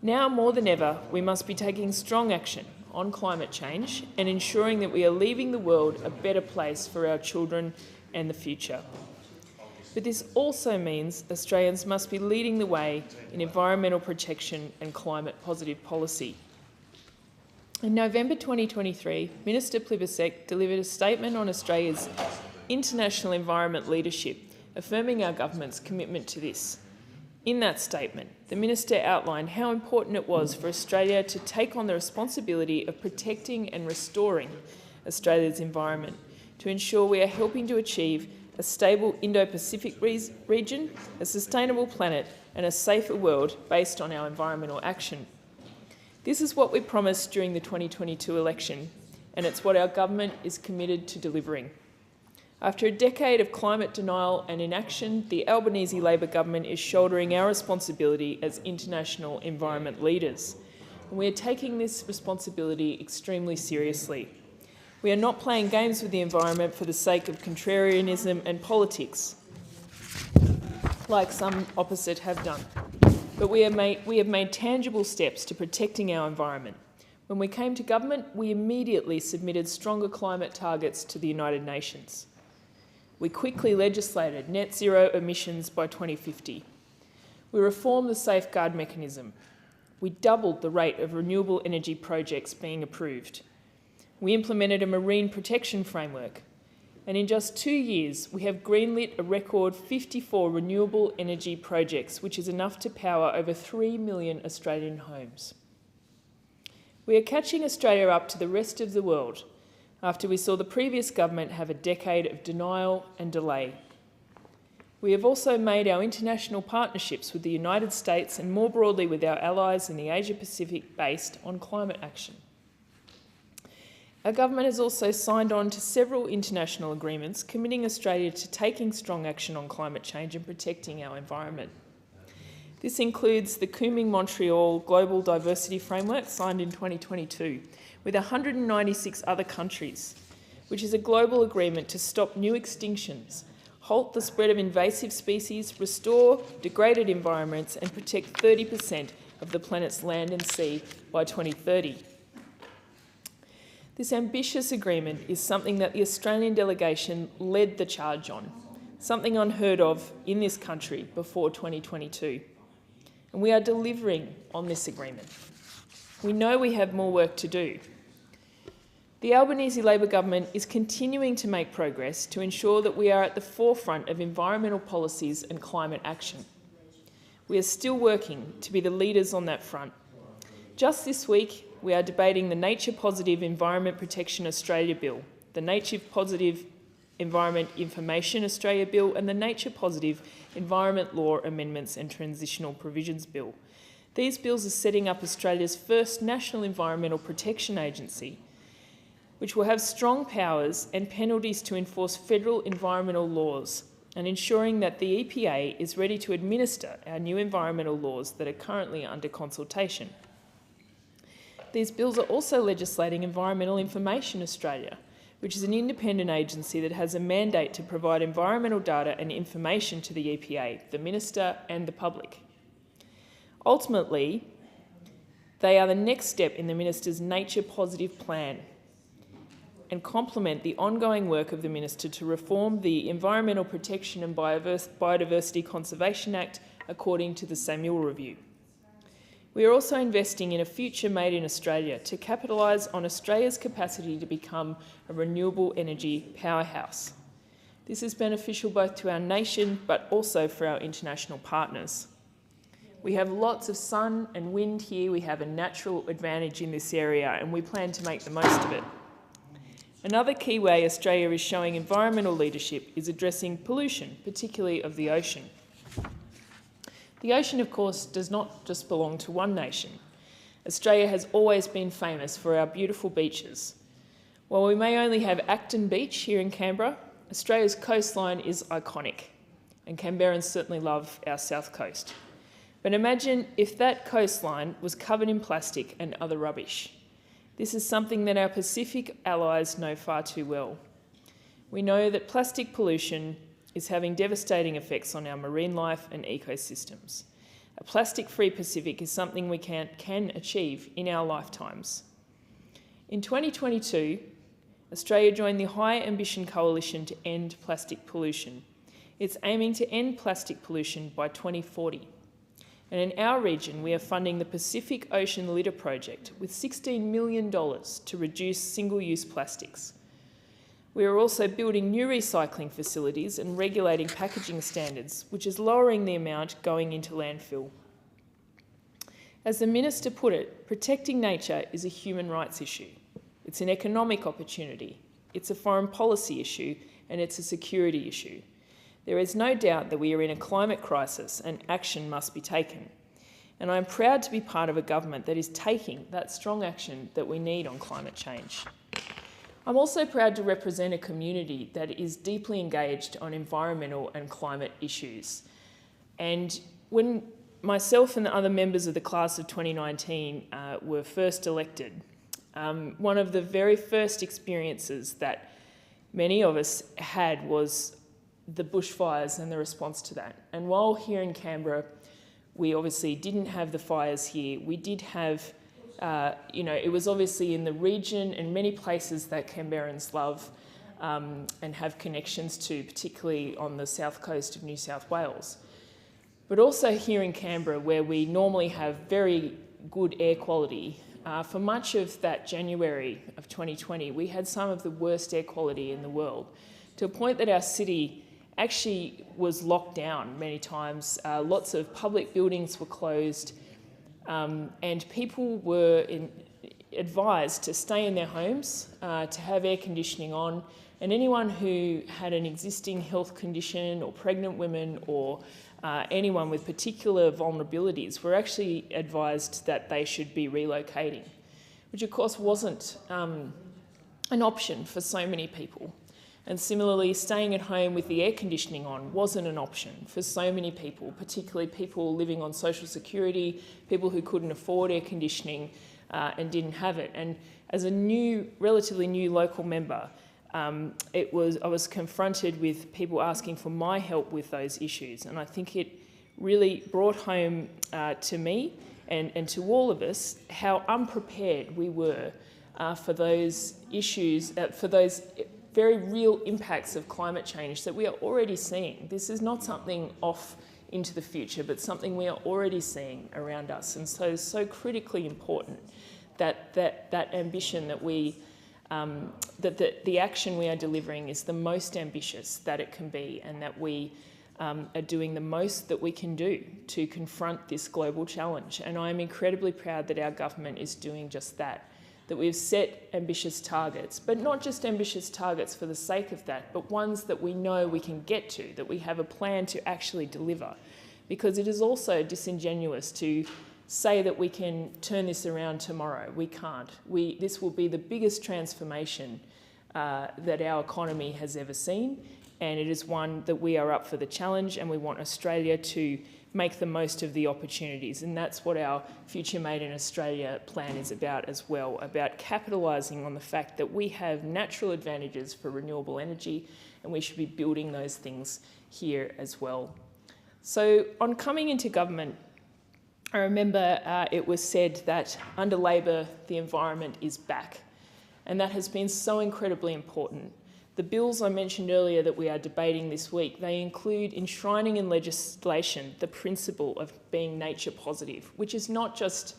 Now more than ever, we must be taking strong action on climate change and ensuring that we are leaving the world a better place for our children and the future. But this also means Australians must be leading the way in environmental protection and climate-positive policy. In November 2023, Minister Plibersek delivered a statement on Australia's international environment leadership, affirming our government's commitment to this. In that statement, the Minister outlined how important it was for Australia to take on the responsibility of protecting and restoring Australia's environment to ensure we are helping to achieve a stable Indo-Pacific region, a sustainable planet and a safer world based on our environmental action. This is what we promised during the 2022 election, and it's what our government is committed to delivering. After a decade of climate denial and inaction, the Albanese Labor government is shouldering our responsibility as international environment leaders. And we are taking this responsibility extremely seriously. We are not playing games with the environment for the sake of contrarianism and politics, like some opposite have done. But we have made tangible steps to protecting our environment. When we came to government, we immediately submitted stronger climate targets to the United Nations. We quickly legislated net zero emissions by 2050. We reformed the safeguard mechanism. We doubled the rate of renewable energy projects being approved. We implemented a marine protection framework. And in just 2 years, we have greenlit a record 54 renewable energy projects, which is enough to power over 3 million Australian homes. We are catching Australia up to the rest of the world after we saw the previous government have a decade of denial and delay. We have also made our international partnerships with the United States and more broadly with our allies in the Asia-Pacific based on climate action. Our government has also signed on to several international agreements committing Australia to taking strong action on climate change and protecting our environment. This includes the Kunming-Montreal Global Diversity Framework signed in 2022 with 196 other countries, which is a global agreement to stop new extinctions, halt the spread of invasive species, restore degraded environments and protect 30% of the planet's land and sea by 2030. This ambitious agreement is something that the Australian delegation led the charge on, something unheard of in this country before 2022. And we are delivering on this agreement. We know we have more work to do. The Albanese Labor government is continuing to make progress to ensure that we are at the forefront of environmental policies and climate action. We are still working to be the leaders on that front. Just this week, we are debating the Nature Positive Environment Protection Australia Bill, the Nature Positive Environment Information Australia Bill and the Nature Positive Environment Law Amendments and Transitional Provisions Bill. These bills are setting up Australia's first National Environmental Protection Agency, which will have strong powers and penalties to enforce federal environmental laws and ensuring that the EPA is ready to administer our new environmental laws that are currently under consultation. These bills are also legislating Environmental Information Australia, which is an independent agency that has a mandate to provide environmental data and information to the EPA, the Minister and the public. Ultimately, they are the next step in the Minister's Nature Positive plan and complement the ongoing work of the Minister to reform the Environmental Protection and Biodiversity Conservation Act according to the Samuel Review. We are also investing in a future made in Australia to capitalise on Australia's capacity to become a renewable energy powerhouse. This is beneficial both to our nation but also for our international partners. We have lots of sun and wind here. We have a natural advantage in this area and we plan to make the most of it. Another key way Australia is showing environmental leadership is addressing pollution, particularly of the ocean. The ocean, of course, does not just belong to one nation. Australia has always been famous for our beautiful beaches. While we may only have Acton Beach here in Canberra, Australia's coastline is iconic, and Canberrans certainly love our south coast. But imagine if that coastline was covered in plastic and other rubbish. This is something that our Pacific allies know far too well. We know that plastic pollution is having devastating effects on our marine life and ecosystems. A plastic-free Pacific is something we can achieve in our lifetimes. In 2022, Australia joined the High Ambition Coalition to End Plastic Pollution. It's aiming to end plastic pollution by 2040. And in our region, we are funding the Pacific Ocean Litter Project with $16 million to reduce single-use plastics. We are also building new recycling facilities and regulating packaging standards, which is lowering the amount going into landfill. As the Minister put it, protecting nature is a human rights issue. It's an economic opportunity, it's a foreign policy issue, and it's a security issue. There is no doubt that we are in a climate crisis and action must be taken. And I am proud to be part of a government that is taking that strong action that we need on climate change. I'm also proud to represent a community that is deeply engaged on environmental and climate issues. And when myself and the other members of the class of 2019 were first elected, one of the very first experiences that many of us had was the bushfires and the response to that. And while here in Canberra, we obviously didn't have the fires here, we did have it was obviously in the region and many places that Canberrans love and have connections to, particularly on the south coast of New South Wales. But also here in Canberra, where we normally have very good air quality, for much of that January of 2020, we had some of the worst air quality in the world, to a point that our city actually was locked down many times. Lots of public buildings were closed. And people were advised to stay in their homes, to have air conditioning on, and anyone who had an existing health condition or pregnant women or anyone with particular vulnerabilities were actually advised that they should be relocating, which of course wasn't an option for so many people. And similarly, staying at home with the air conditioning on wasn't an option for so many people, particularly people living on social security, people who couldn't afford air conditioning and didn't have it. And as a relatively new local member, I was confronted with people asking for my help with those issues. And I think it really brought home to me and to all of us how unprepared we were for those issues, for those very real impacts of climate change that we are already seeing. This is not something off into the future, but something we are already seeing around us. And so it's so critically important that ambition that we, that the action we are delivering is the most ambitious that it can be, and that we are doing the most that we can do to confront this global challenge. And I am incredibly proud that our government is doing just that we've set ambitious targets, but not just ambitious targets for the sake of that, but ones that we know we can get to, that we have a plan to actually deliver. Because it is also disingenuous to say that we can turn this around tomorrow. We can't. This will be the biggest transformation that our economy has ever seen, and it is one that we are up for the challenge, and we want Australia to make the most of the opportunities. And that's what our Future Made in Australia plan is about as well, about capitalising on the fact that we have natural advantages for renewable energy, and we should be building those things here as well. So on coming into government, I remember it was said that under Labor, the environment is back. And that has been so incredibly important. The bills I mentioned earlier that we are debating this week, they include enshrining in legislation the principle of being nature positive, which is not just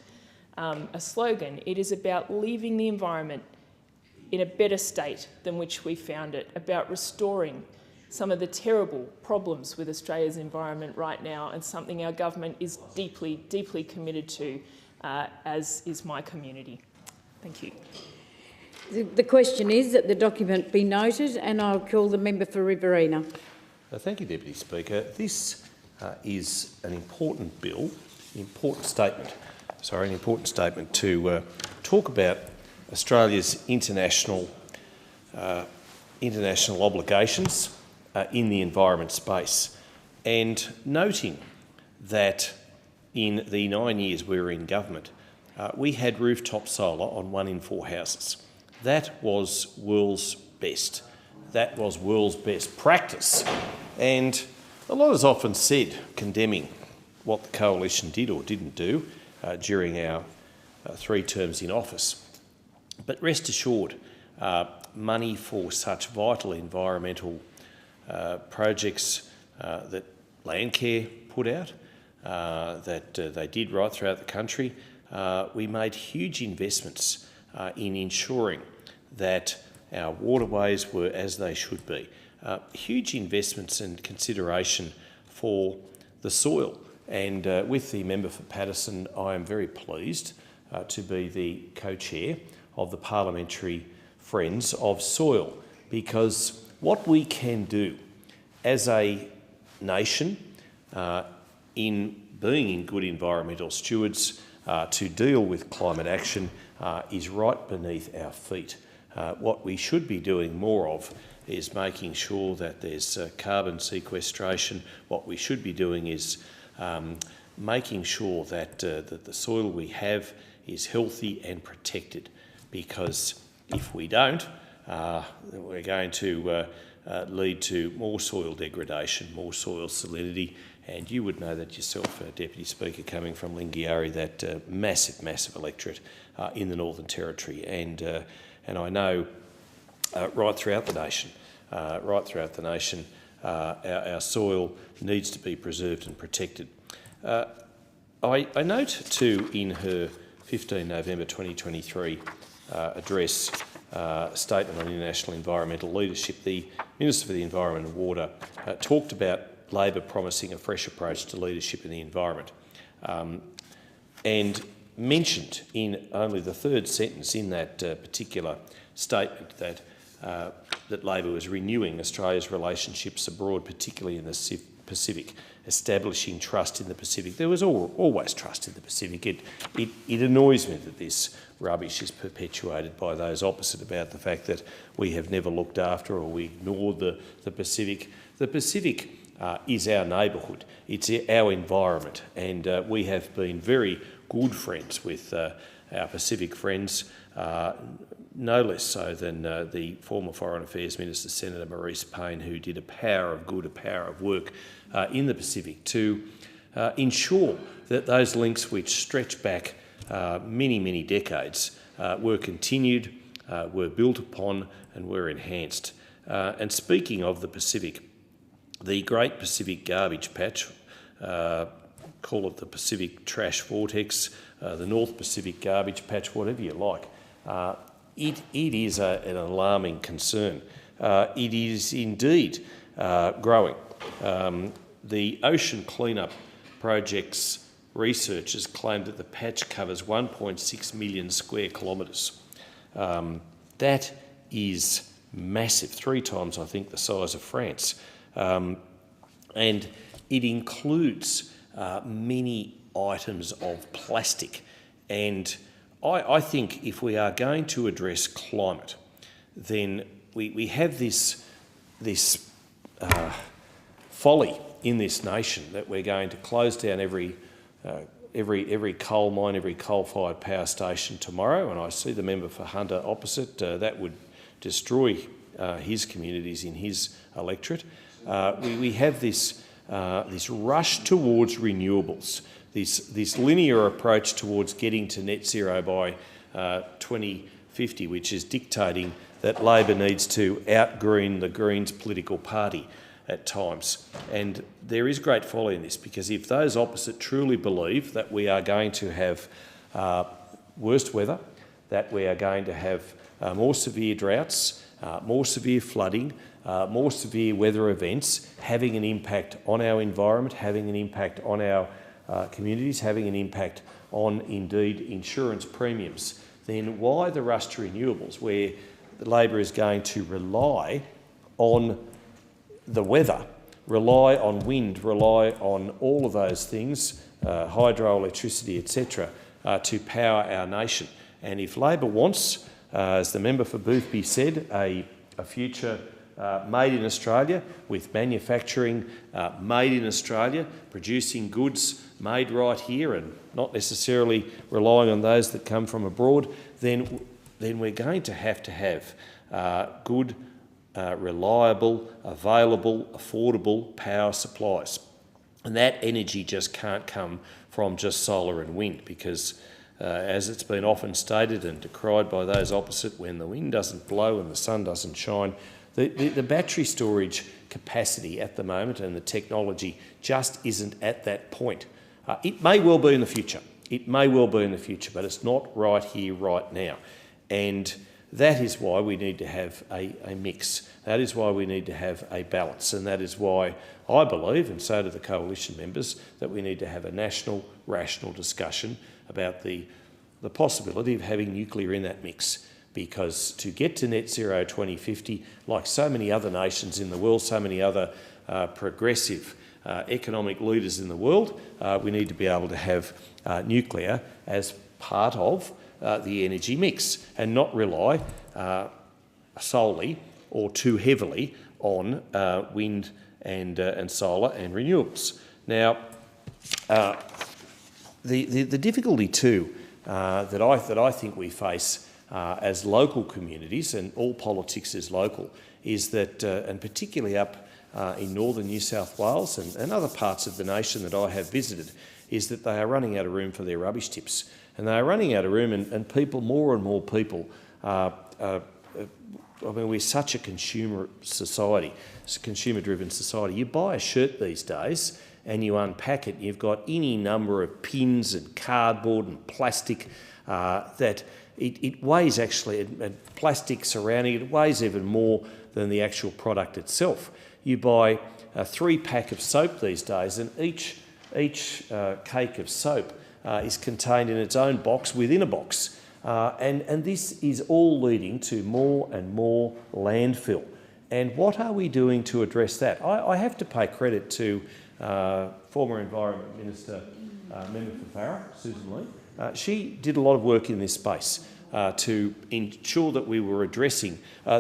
a slogan. It is about leaving the environment in a better state than which we found it, about restoring some of the terrible problems with Australia's environment right now, and something our government is deeply, deeply committed to, as is my community. Thank you. The question is that the document be noted, and I'll call the member for Riverina. Thank you, Deputy Speaker. This is an important bill, an important statement to talk about Australia's international obligations in the environment space, and noting that in the 9 years we were in government, we had rooftop solar on 1 in 4 houses. That was world's best. That was world's best practice. And a lot is often said condemning what the coalition did or didn't do during our 3 terms in office. But rest assured, money for such vital environmental projects that Landcare put out, that they did right throughout the country, we made huge investments in ensuring that our waterways were as they should be. Huge investments and consideration for the soil. And with the member for Paterson, I am very pleased to be the co-chair of the Parliamentary Friends of Soil, because what we can do as a nation in being good environmental stewards to deal with climate action is right beneath our feet. What we should be doing more of is making sure that there's carbon sequestration. What we should be doing is making sure that that the soil we have is healthy and protected, because if we don't, we're going to lead to more soil degradation, more soil salinity, and you would know that yourself, Deputy Speaker, coming from Lingiari, that massive electorate in the Northern Territory, and I know right throughout the nation, our soil needs to be preserved and protected. I note too in her 15 November 2023 address, statement on international environmental leadership, the Minister for the Environment and Water talked about Labor promising a fresh approach to leadership in the environment, and mentioned in only the 3rd sentence in that particular statement that that Labor was renewing Australia's relationships abroad, particularly in the Pacific, establishing trust in the Pacific. There was always trust in the Pacific. It annoys me that this rubbish is perpetuated by those opposite about the fact that we have never looked after or we ignored the Pacific. The Pacific is our neighbourhood, it's our environment, and we have been very good friends with our Pacific friends, no less so than the former Foreign Affairs Minister, Senator Maurice Payne, who did a power of good, a power of work in the Pacific to ensure that those links which stretch back many, many decades were continued, were built upon and were enhanced. And speaking of the Pacific, the Great Pacific Garbage Patch, call it the Pacific Trash Vortex, the North Pacific Garbage Patch, whatever you like, it is an alarming concern. It is indeed growing. The Ocean Cleanup Project's researchers claim that the patch covers 1.6 million square kilometres. That is massive, 3 times, I think, the size of France. And it includes many items of plastic. And I think if we are going to address climate, then we have this folly in this nation that we're going to close down every coal mine, every coal-fired power station tomorrow, and I see the member for Hunter opposite. That would destroy his communities in his electorate. We have this rush towards renewables, this linear approach towards getting to net zero by 2050, which is dictating that Labor needs to out-green the Greens political party at times. And there is great folly in this, because if those opposite truly believe that we are going to have worse weather, that we are going to have more severe droughts, more severe flooding, more severe weather events, having an impact on our environment, having an impact on our communities, having an impact on, indeed, insurance premiums, then why the rush to renewables, where Labor is going to rely on the weather, rely on wind, rely on all of those things, hydroelectricity, etc., to power our nation. And if Labor wants, as the member for Boothby said, a future made in Australia, with manufacturing made in Australia, producing goods made right here and not necessarily relying on those that come from abroad, then we're going to have good, reliable, available, affordable power supplies. And that energy just can't come from just solar and wind, because as it's been often stated and decried by those opposite, when the wind doesn't blow and the sun doesn't shine, the battery storage capacity at the moment and the technology just isn't at that point. It may well be in the future. It may well be in the future, but it's not right here, right now. And that is why we need to have a mix. That is why we need to have a balance. And that is why I believe, and so do the coalition members, that we need to have a national, rational discussion about the possibility of having nuclear in that mix. Because to get to net zero 2050, like so many other nations in the world, so many other progressive economic leaders in the world, we need to be able to have nuclear as part of the energy mix and not rely solely or too heavily on wind and solar and renewables. Now, the difficulty too that I think we face as local communities, and all politics is local, is that, and particularly up in northern New South Wales and other parts of the nation that I have visited, is that they are running out of room for their rubbish tips. And they are running out of room, and people, more and more people, I mean, we're such a consumer society, it's a consumer-driven society. You buy a shirt these days and you unpack it, you've got any number of pins and cardboard and plastic that it weighs actually, and plastic surrounding it, it weighs even more than the actual product itself. You buy a 3-pack of soap these days, and each cake of soap is contained in its own box within a box. And this is all leading to more and more landfill. And what are we doing to address that? I have to pay credit to former Environment Minister, Member for Farrer, Susan Lee, she did a lot of work in this space to ensure that we were addressing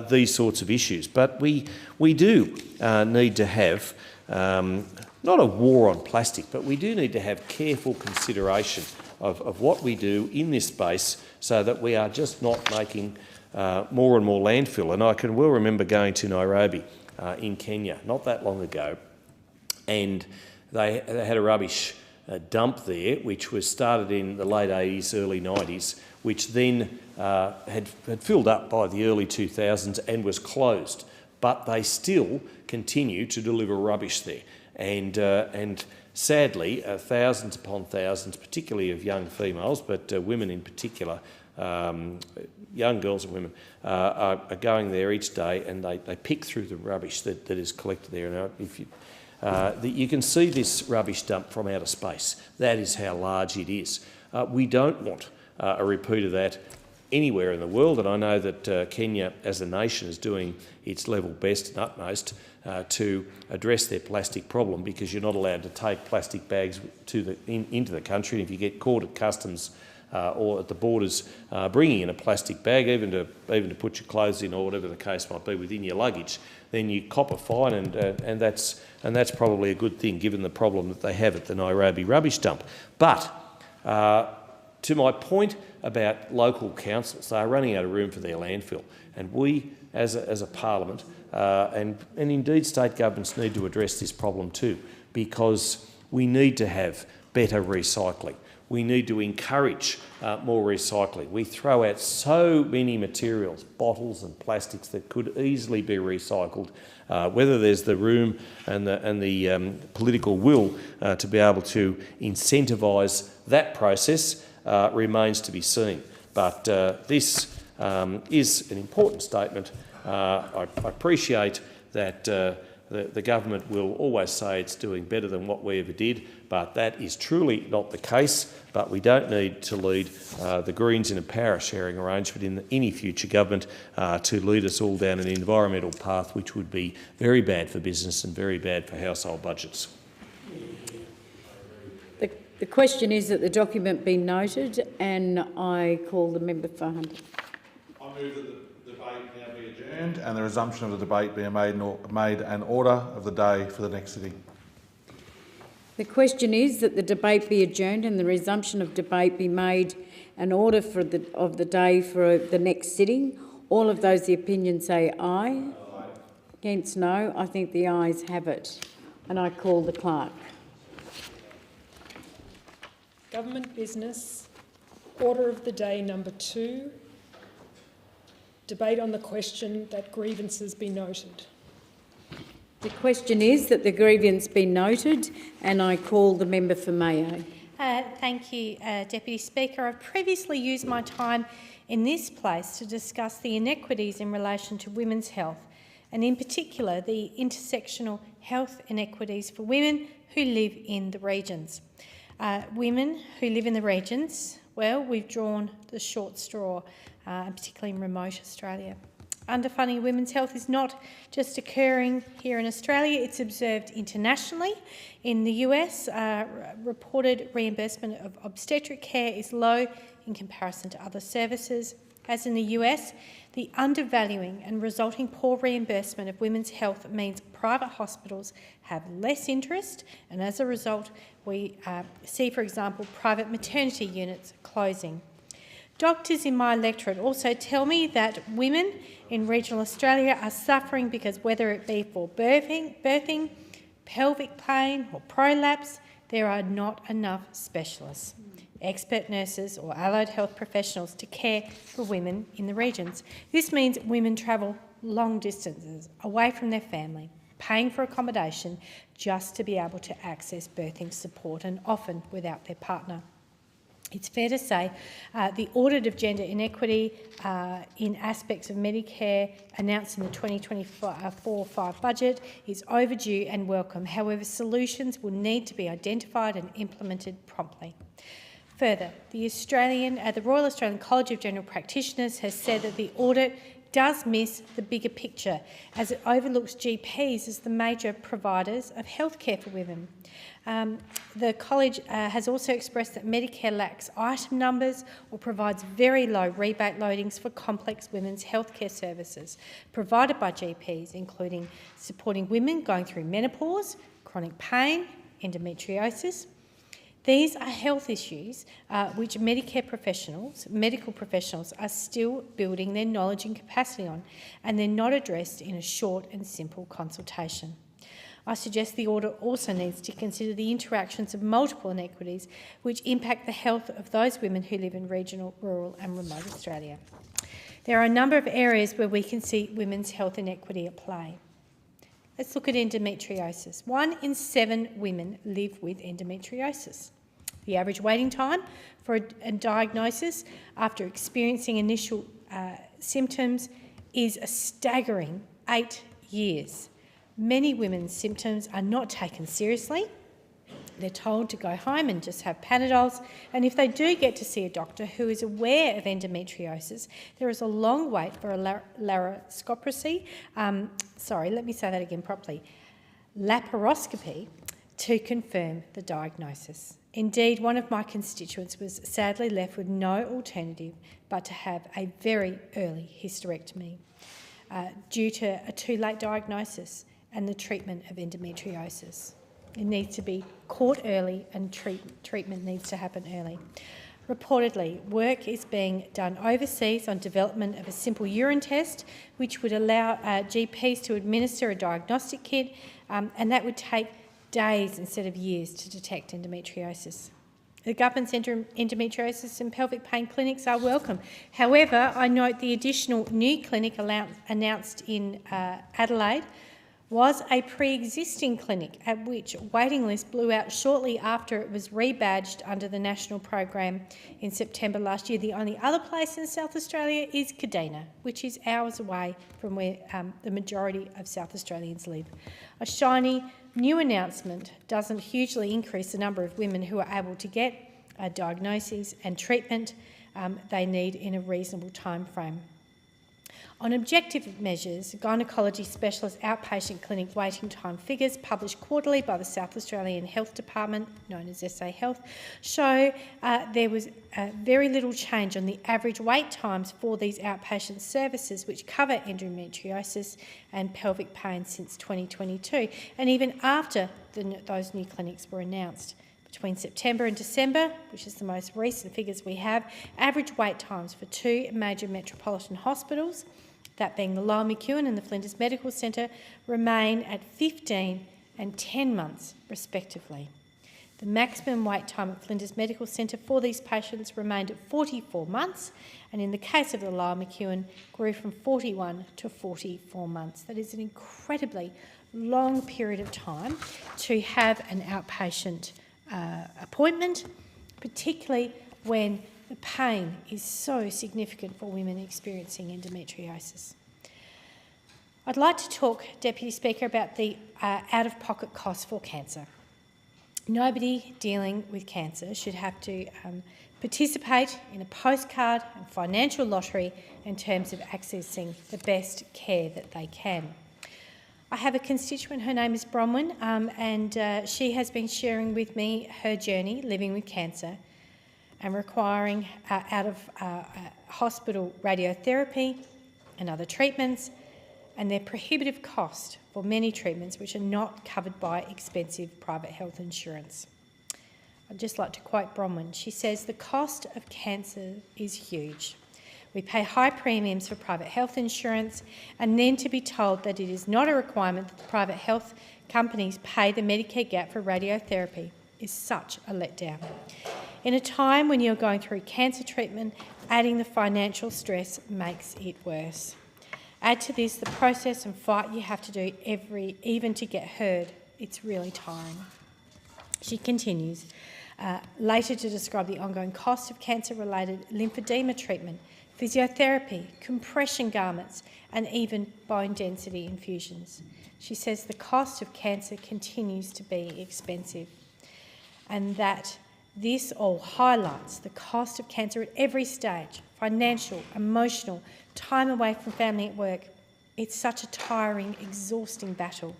these sorts of issues. But we do need to have not a war on plastic, but we do need to have careful consideration of what we do in this space so that we are just not making more and more landfill. And I can well remember going to Nairobi in Kenya not that long ago, and they had a rubbish dump there, which was started in the late 80s, early 90s, which then had filled up by the early 2000s and was closed. But they still continue to deliver rubbish there. And sadly, thousands upon thousands, particularly of young females, but women in particular, young girls and women, are going there each day, and they pick through the rubbish that is collected there. And if you can see this rubbish dump from outer space. That is how large it is. We don't want a repeat of that anywhere in the world, and I know that Kenya as a nation is doing its level best and utmost to address their plastic problem, because you're not allowed to take plastic bags into the country. And if you get caught at customs or at the borders bringing in a plastic bag, even to put your clothes in or whatever the case might be within your luggage, then you cop a fine, and that's probably a good thing given the problem that they have at the Nairobi rubbish dump. But to my point about local councils, they are running out of room for their landfill, and we as a parliament and indeed state governments need to address this problem too, because we need to have better recycling. We need to encourage more recycling. We throw out so many materials, bottles and plastics, that could easily be recycled. Whether there's the room and the political will to be able to incentivise that process remains to be seen. But this is an important statement. I appreciate that the government will always say it's doing better than what we ever did, but that is truly not the case. But we don't need to lead the Greens in a power sharing arrangement in any future government to lead us all down an environmental path which would be very bad for business and very bad for household budgets. The question is that the document be noted, and I call the member for Hunter. I move that the debate now be adjourned and the resumption of the debate be made an order of the day for the next sitting. The question is that the debate be adjourned and the resumption of debate be made an order of the day for the next sitting. All of those the opinion say aye. Aye. Against no. I think the ayes have it. And I call the clerk. Government business, order of the day number 2, debate on the question that grievances be noted. The question is that the grievance be noted, and I call the member for Mayo. Thank you, Deputy Speaker. I've previously used my time in this place to discuss the inequities in relation to women's health, and in particular the intersectional health inequities for women who live in the regions. Women who live in the regions, well, we've drawn the short straw, particularly in remote Australia. Underfunding of women's health is not just occurring here in Australia, it's observed internationally. In the US, reported reimbursement of obstetric care is low in comparison to other services. As in the US, the undervaluing and resulting poor reimbursement of women's health means private hospitals have less interest, and as a result, we see, for example, private maternity units closing. Doctors in my electorate also tell me that women in regional Australia are suffering because whether it be for birthing, pelvic pain or prolapse, there are not enough specialists, expert nurses or allied health professionals to care for women in the regions. This means women travel long distances away from their family, paying for accommodation just to be able to access birthing support, and often without their partner. It's fair to say the audit of gender inequity in aspects of Medicare announced in the 2024-5 budget is overdue and welcome. However, solutions will need to be identified and implemented promptly. Further, the Royal Australian College of General Practitioners has said that the audit does miss the bigger picture as it overlooks GPs as the major providers of healthcare for women. The college has also expressed that Medicare lacks item numbers or provides very low rebate loadings for complex women's healthcare services provided by GPs, including supporting women going through menopause, chronic pain, endometriosis. These are health issues which medical professionals are still building their knowledge and capacity on, and they're not addressed in a short and simple consultation. I suggest the order also needs to consider the interactions of multiple inequities which impact the health of those women who live in regional, rural and remote Australia. There are a number of areas where we can see women's health inequity at play. Let's look at endometriosis. 1 in 7 women live with endometriosis. The average waiting time for a diagnosis after experiencing initial symptoms is a staggering 8 years. Many women's symptoms are not taken seriously. They're told to go home and just have Panadols, and if they do get to see a doctor who is aware of endometriosis, there is a long wait for a laparoscopy, laparoscopy to confirm the diagnosis. Indeed, one of my constituents was sadly left with no alternative but to have a very early hysterectomy due to a too late diagnosis and the treatment of endometriosis. It needs to be caught early and treatment needs to happen early. Reportedly, work is being done overseas on development of a simple urine test which would allow GPs to administer a diagnostic kit, and that would take days instead of years to detect endometriosis. The government's endometriosis and pelvic pain clinics are welcome. However, I note the additional new clinic announced in Adelaide was a pre-existing clinic at which waiting list blew out shortly after it was rebadged under the national program in September last year. The only other place in South Australia is Kadina, which is hours away from where the majority of South Australians live. A shiny new announcement doesn't hugely increase the number of women who are able to get diagnoses and treatment they need in a reasonable time frame. On objective measures, gynaecology specialist outpatient clinic waiting time figures published quarterly by the South Australian Health Department, known as SA Health, show there was very little change on the average wait times for these outpatient services which cover endometriosis and pelvic pain since 2022, and even after those new clinics were announced. Between September and December, which is the most recent figures we have, average wait times for 2 major metropolitan hospitals, that being the Lower McEwen and the Flinders Medical Centre, remain at 15 and 10 months respectively. The maximum wait time at Flinders Medical Centre for these patients remained at 44 months, and in the case of the Lower McEwen, grew from 41 to 44 months. That is an incredibly long period of time to have an outpatient appointment, particularly when the pain is so significant for women experiencing endometriosis. I'd like to talk, Deputy Speaker, about the out-of-pocket costs for cancer. Nobody dealing with cancer should have to participate in a postcard and financial lottery in terms of accessing the best care that they can. I have a constituent, her name is Bronwyn, and she has been sharing with me her journey living with cancer and requiring out-of-hospital radiotherapy and other treatments, and their prohibitive cost for many treatments which are not covered by expensive private health insurance. I'd just like to quote Bronwyn. She says, "The cost of cancer is huge. We pay high premiums for private health insurance, and then to be told that it is not a requirement that the private health companies pay the Medicare gap for radiotherapy is such a letdown. In a time when you're going through cancer treatment, adding the financial stress makes it worse. Add to this the process and fight you have to do even to get heard. It's really tiring." She continues later to describe the ongoing cost of cancer-related lymphedema treatment, physiotherapy, compression garments, and even bone density infusions. She says the cost of cancer continues to be expensive, and that this all highlights the cost of cancer at every stage, financial, emotional, time away from family at work. It's such a tiring, exhausting battle.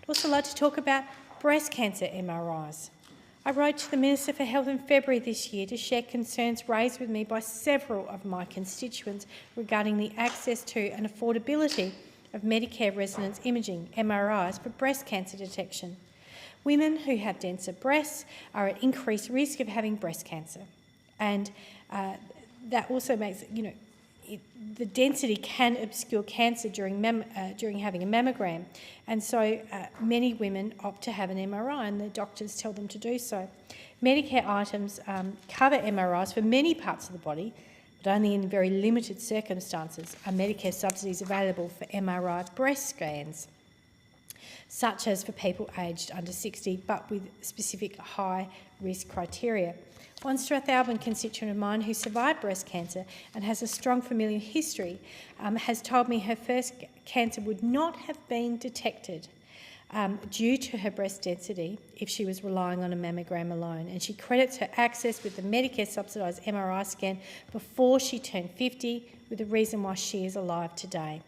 I'd also like to talk about breast cancer MRIs. I wrote to the Minister for Health in February this year to share concerns raised with me by several of my constituents regarding the access to and affordability of Medicare resonance imaging, MRIs, for breast cancer detection. Women who have denser breasts are at increased risk of having breast cancer. And that also makes, the density can obscure cancer during having a mammogram. And so many women opt to have an MRI and the doctors tell them to do so. Medicare items cover MRIs for many parts of the body, but only in very limited circumstances are Medicare subsidies available for MRI breast scans, such as for people aged under 60, but with specific high-risk criteria. One Strathalbyn constituent of mine who survived breast cancer and has a strong familial history has told me her first cancer would not have been detected due to her breast density if she was relying on a mammogram alone. And she credits her access with the Medicare subsidised MRI scan before she turned 50 with the reason why she is alive today.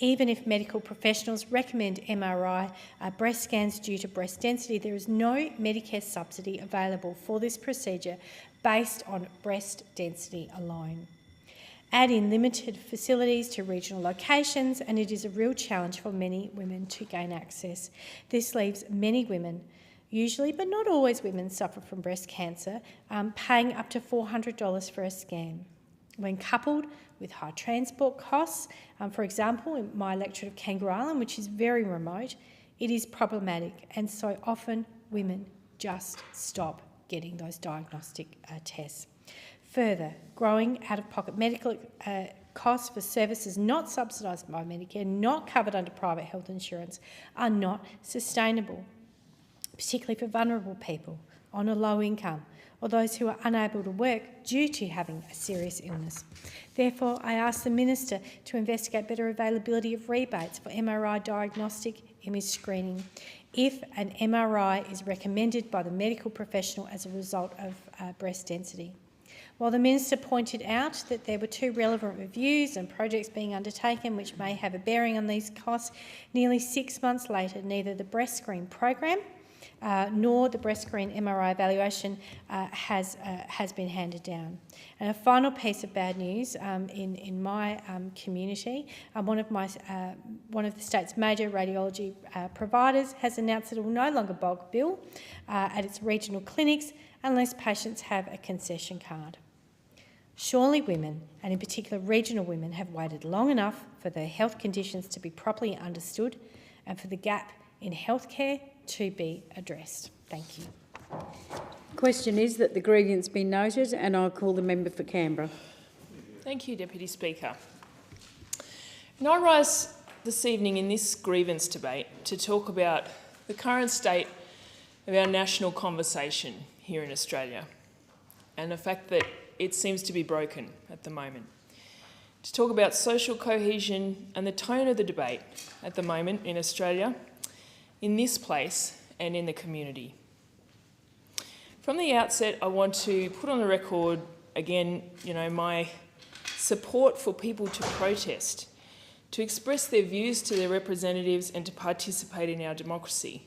Even if medical professionals recommend MRI breast scans due to breast density, there is no Medicare subsidy available for this procedure based on breast density alone. Add in limited facilities to regional locations and it is a real challenge for many women to gain access. This leaves many women, usually but not always women suffer from breast cancer, paying up to $400 for a scan. When coupled with high transport costs, for example, in my electorate of Kangaroo Island, which is very remote, it is problematic, and so often women just stop getting those diagnostic tests. Further, growing out-of-pocket medical costs for services not subsidised by Medicare, not covered under private health insurance, are not sustainable, particularly for vulnerable people on a low income or those who are unable to work due to having a serious illness. Therefore, I ask the Minister to investigate better availability of rebates for MRI diagnostic image screening if an MRI is recommended by the medical professional as a result of breast density. While the Minister pointed out that there were 2 relevant reviews and projects being undertaken which may have a bearing on these costs, nearly 6 months later, neither the breast screen program nor the breast screen MRI evaluation has been handed down. And a final piece of bad news in my community, one of the state's major radiology providers has announced that it will no longer bulk bill at its regional clinics unless patients have a concession card. Surely women, and in particular regional women, have waited long enough for their health conditions to be properly understood and for the gap in healthcare to be addressed. Thank you. Question is that the grievance be noted, and I'll call the member for Canberra. Thank you, Deputy Speaker. And I rise this evening in this grievance debate to talk about the current state of our national conversation here in Australia and the fact that it seems to be broken at the moment. To talk about social cohesion and the tone of the debate at the moment in Australia, in this place and in the community. From the outset, I want to put on the record again, my support for people to protest, to express their views to their representatives and to participate in our democracy.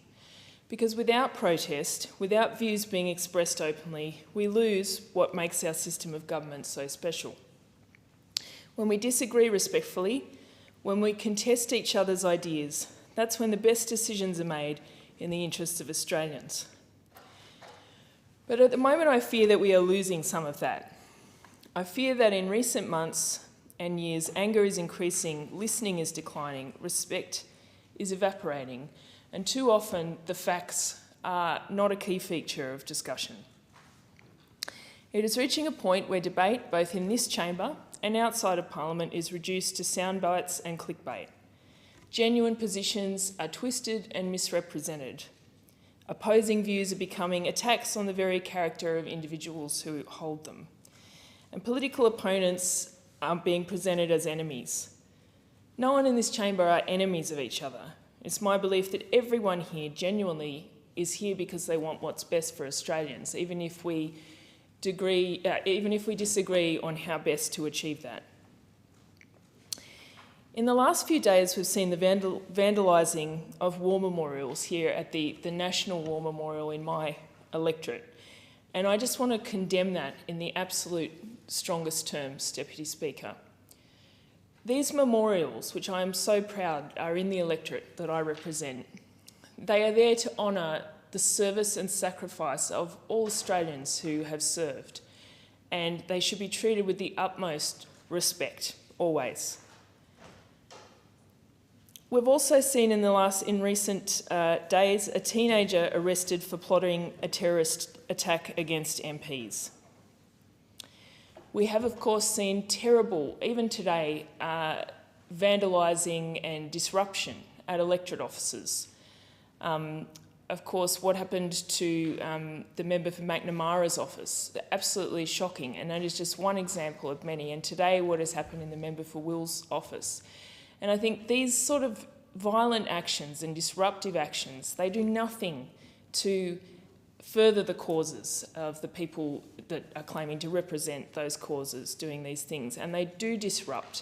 Because without protest, without views being expressed openly, we lose what makes our system of government so special. When we disagree respectfully, when we contest each other's ideas, that's when the best decisions are made in the interests of Australians. But at the moment, I fear that we are losing some of that. I fear that in recent months and years, anger is increasing, listening is declining, respect is evaporating, and too often the facts are not a key feature of discussion. It is reaching a point where debate, both in this chamber and outside of Parliament, is reduced to sound bites and clickbait. Genuine positions are twisted and misrepresented. Opposing views are becoming attacks on the very character of individuals who hold them. And political opponents are being presented as enemies. No one in this chamber are enemies of each other. It's my belief that everyone here genuinely is here because they want what's best for Australians, even if we even if we disagree on how best to achieve that. In the last few days, we've seen the vandalising of war memorials here at the National War Memorial in my electorate. And I just want to condemn that in the absolute strongest terms, Deputy Speaker. These memorials, which I am so proud are in the electorate that I represent, they are there to honour the service and sacrifice of all Australians who have served, and they should be treated with the utmost respect, always. We've also seen in recent days a teenager arrested for plotting a terrorist attack against MPs. We have, of course, seen terrible, even today, vandalising and disruption at electorate offices. Of course, what happened to the member for McNamara's office, absolutely shocking, and that is just one example of many. And today, what has happened in the member for Will's office. And I think these sort of violent actions and disruptive actions, they do nothing to further the causes of the people that are claiming to represent those causes doing these things. And they do disrupt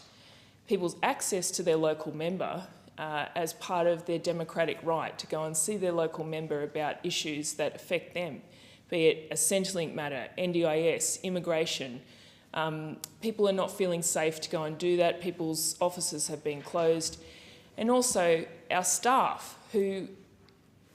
people's access to their local member as part of their democratic right to go and see their local member about issues that affect them, be it a Centrelink matter, NDIS, immigration. People are not feeling safe to go and do that. People's offices have been closed. And also our staff who,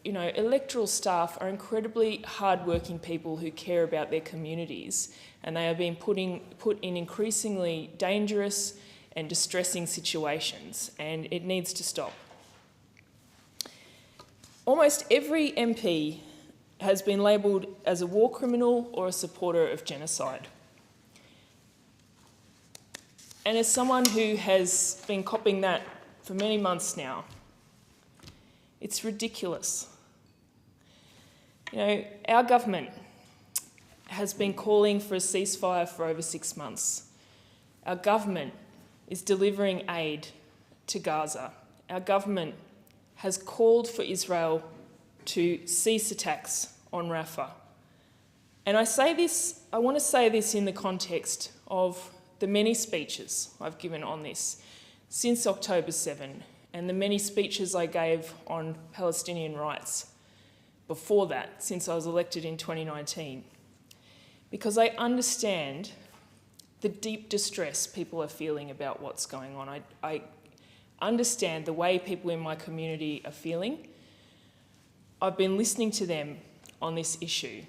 electoral staff are incredibly hard-working people who care about their communities, and they are being put in increasingly dangerous and distressing situations, and it needs to stop. Almost every MP has been labelled as a war criminal or a supporter of genocide. And as someone who has been copping that for many months now, it's ridiculous. Our government has been calling for a ceasefire for over 6 months. Our government is delivering aid to Gaza. Our government has called for Israel to cease attacks on Rafah. And I want to say this in the context of the many speeches I've given on this since October 7 and the many speeches I gave on Palestinian rights before that, since I was elected in 2019, because I understand the deep distress people are feeling about what's going on. I understand the way people in my community are feeling. I've been listening to them on this issue.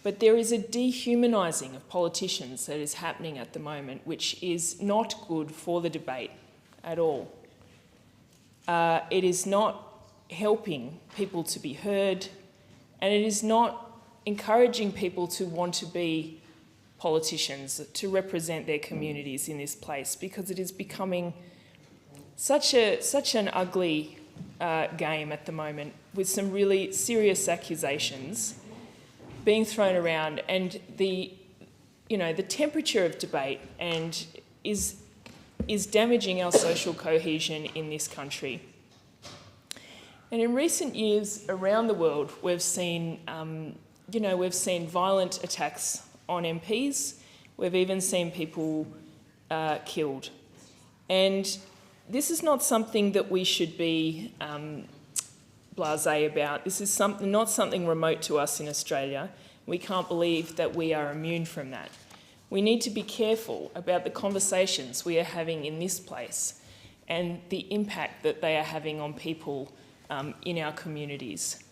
But there is a dehumanising of politicians that is happening at the moment, which is not good for the debate at all. It is not helping people to be heard, and it is not encouraging people to want to be politicians, to represent their communities in this place, because it is becoming such an ugly game at the moment, with some really serious accusations being thrown around, and the temperature of debate is damaging our social cohesion in this country. And in recent years around the world, we've seen violent attacks on MPs. We've even seen people killed. And this is not something that we should be blasé about. This is not something remote to us in Australia. We can't believe that we are immune from that. We need to be careful about the conversations we are having in this place and the impact that they are having on people in our communities.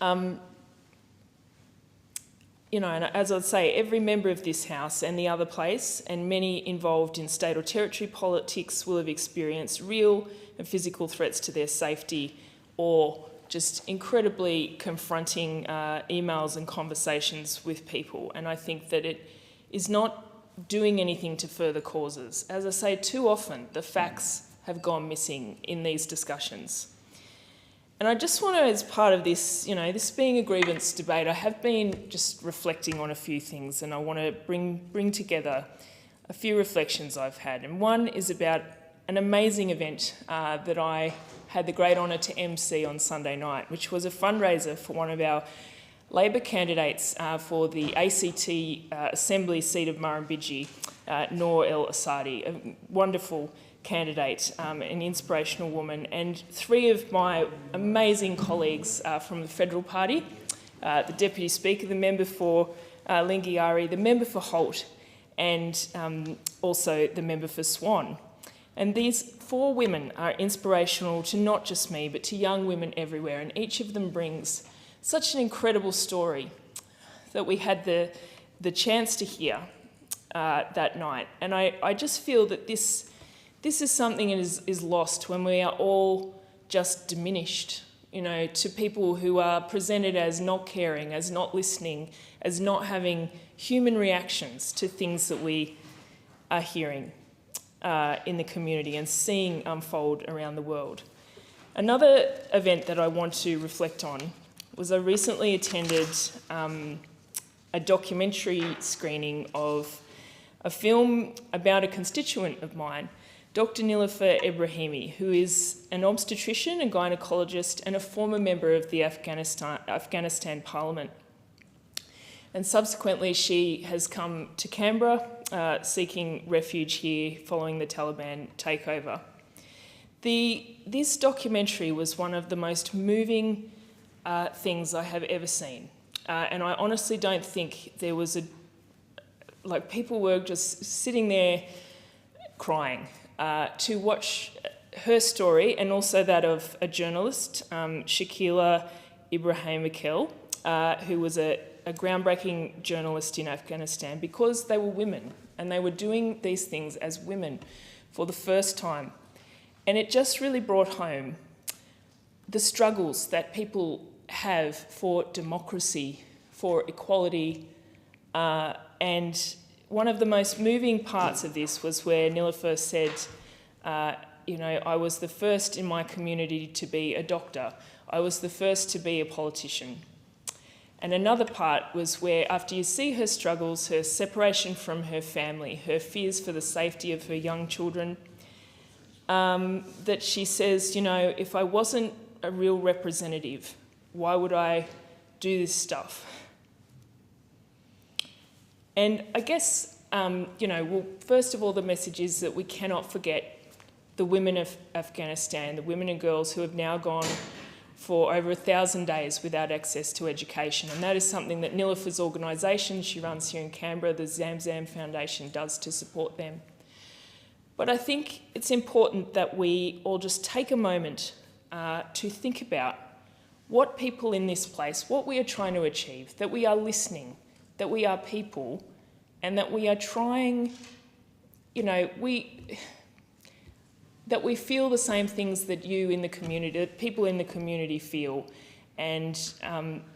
And as I'd say, every member of this House and the other place, and many involved in state or territory politics, will have experienced real and physical threats to their safety, or just incredibly confronting emails and conversations with people. And I think that it is not doing anything to further causes. As I say, too often the facts have gone missing in these discussions. And I just want to, as part of this, this being a grievance debate, I have been just reflecting on a few things, and I want to bring together a few reflections I've had. And one is about an amazing event that I had the great honour to MC on Sunday night, which was a fundraiser for one of our Labor candidates for the ACT Assembly seat of Murrumbidgee, Noor El Asadi, a wonderful candidate, an inspirational woman, and 3 of my amazing colleagues from the Federal Party, the Deputy Speaker, the member for Lingiari, the member for Holt, and also the member for Swan. And these 4 women are inspirational to not just me, but to young women everywhere, and each of them brings such an incredible story that we had the chance to hear that night. And I just feel that this is something that is lost when we are all just diminished, you know, to people who are presented as not caring, as not listening, as not having human reactions to things that we are hearing in the community and seeing unfold around the world. Another event that I want to reflect on was I recently attended a documentary screening of a film about a constituent of mine, Dr. Niloufar Ebrahimi, who is an obstetrician, a gynecologist, and a former member of the Afghanistan Parliament. And subsequently, she has come to Canberra, seeking refuge here following the Taliban takeover. This documentary was one of the most moving things I have ever seen. And I honestly don't think there was people were just sitting there crying to watch her story, and also that of a journalist, Shakila Ibrahim Akel, who was a groundbreaking journalist in Afghanistan, because they were women and they were doing these things as women for the first time. And it just really brought home the struggles that people have for democracy, for equality, and one of the most moving parts of this was where Niloufar said, I was the first in my community to be a doctor. I was the first to be a politician. And another part was where, after you see her struggles, her separation from her family, her fears for the safety of her young children, that she says, if I wasn't a real representative, why would I do this stuff? And I guess, first of all, the message is that we cannot forget the women of Afghanistan, the women and girls who have now gone for over 1,000 days without access to education. And that is something that Niloufar's organisation, she runs here in Canberra, the Zamzam Foundation, does to support them. But I think it's important that we all just take a moment to think about what people in this place, what we are trying to achieve, that we are listening, that we are people, and that we are trying, that we feel the same things that you in the community, that people in the community feel, and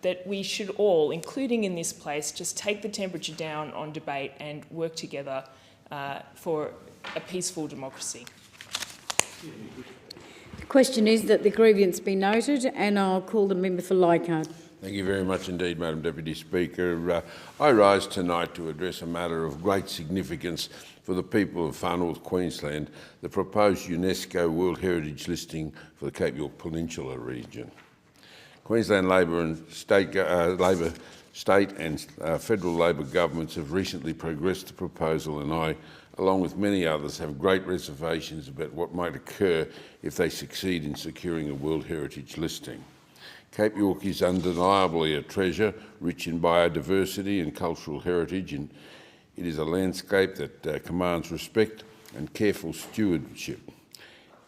that we should all, including in this place, just take the temperature down on debate and work together for a peaceful democracy. The question is that the grievance be noted, and I'll call the member for Leichhardt. Thank you very much indeed, Madam Deputy Speaker. I rise tonight to address a matter of great significance for the people of Far North Queensland, the proposed UNESCO World Heritage listing for the Cape York Peninsula region. Queensland Labor and State and Federal Labor governments have recently progressed the proposal, and I, along with many others, have great reservations about what might occur if they succeed in securing a World Heritage listing. Cape York is undeniably a treasure, rich in biodiversity and cultural heritage, and it is a landscape that commands respect and careful stewardship.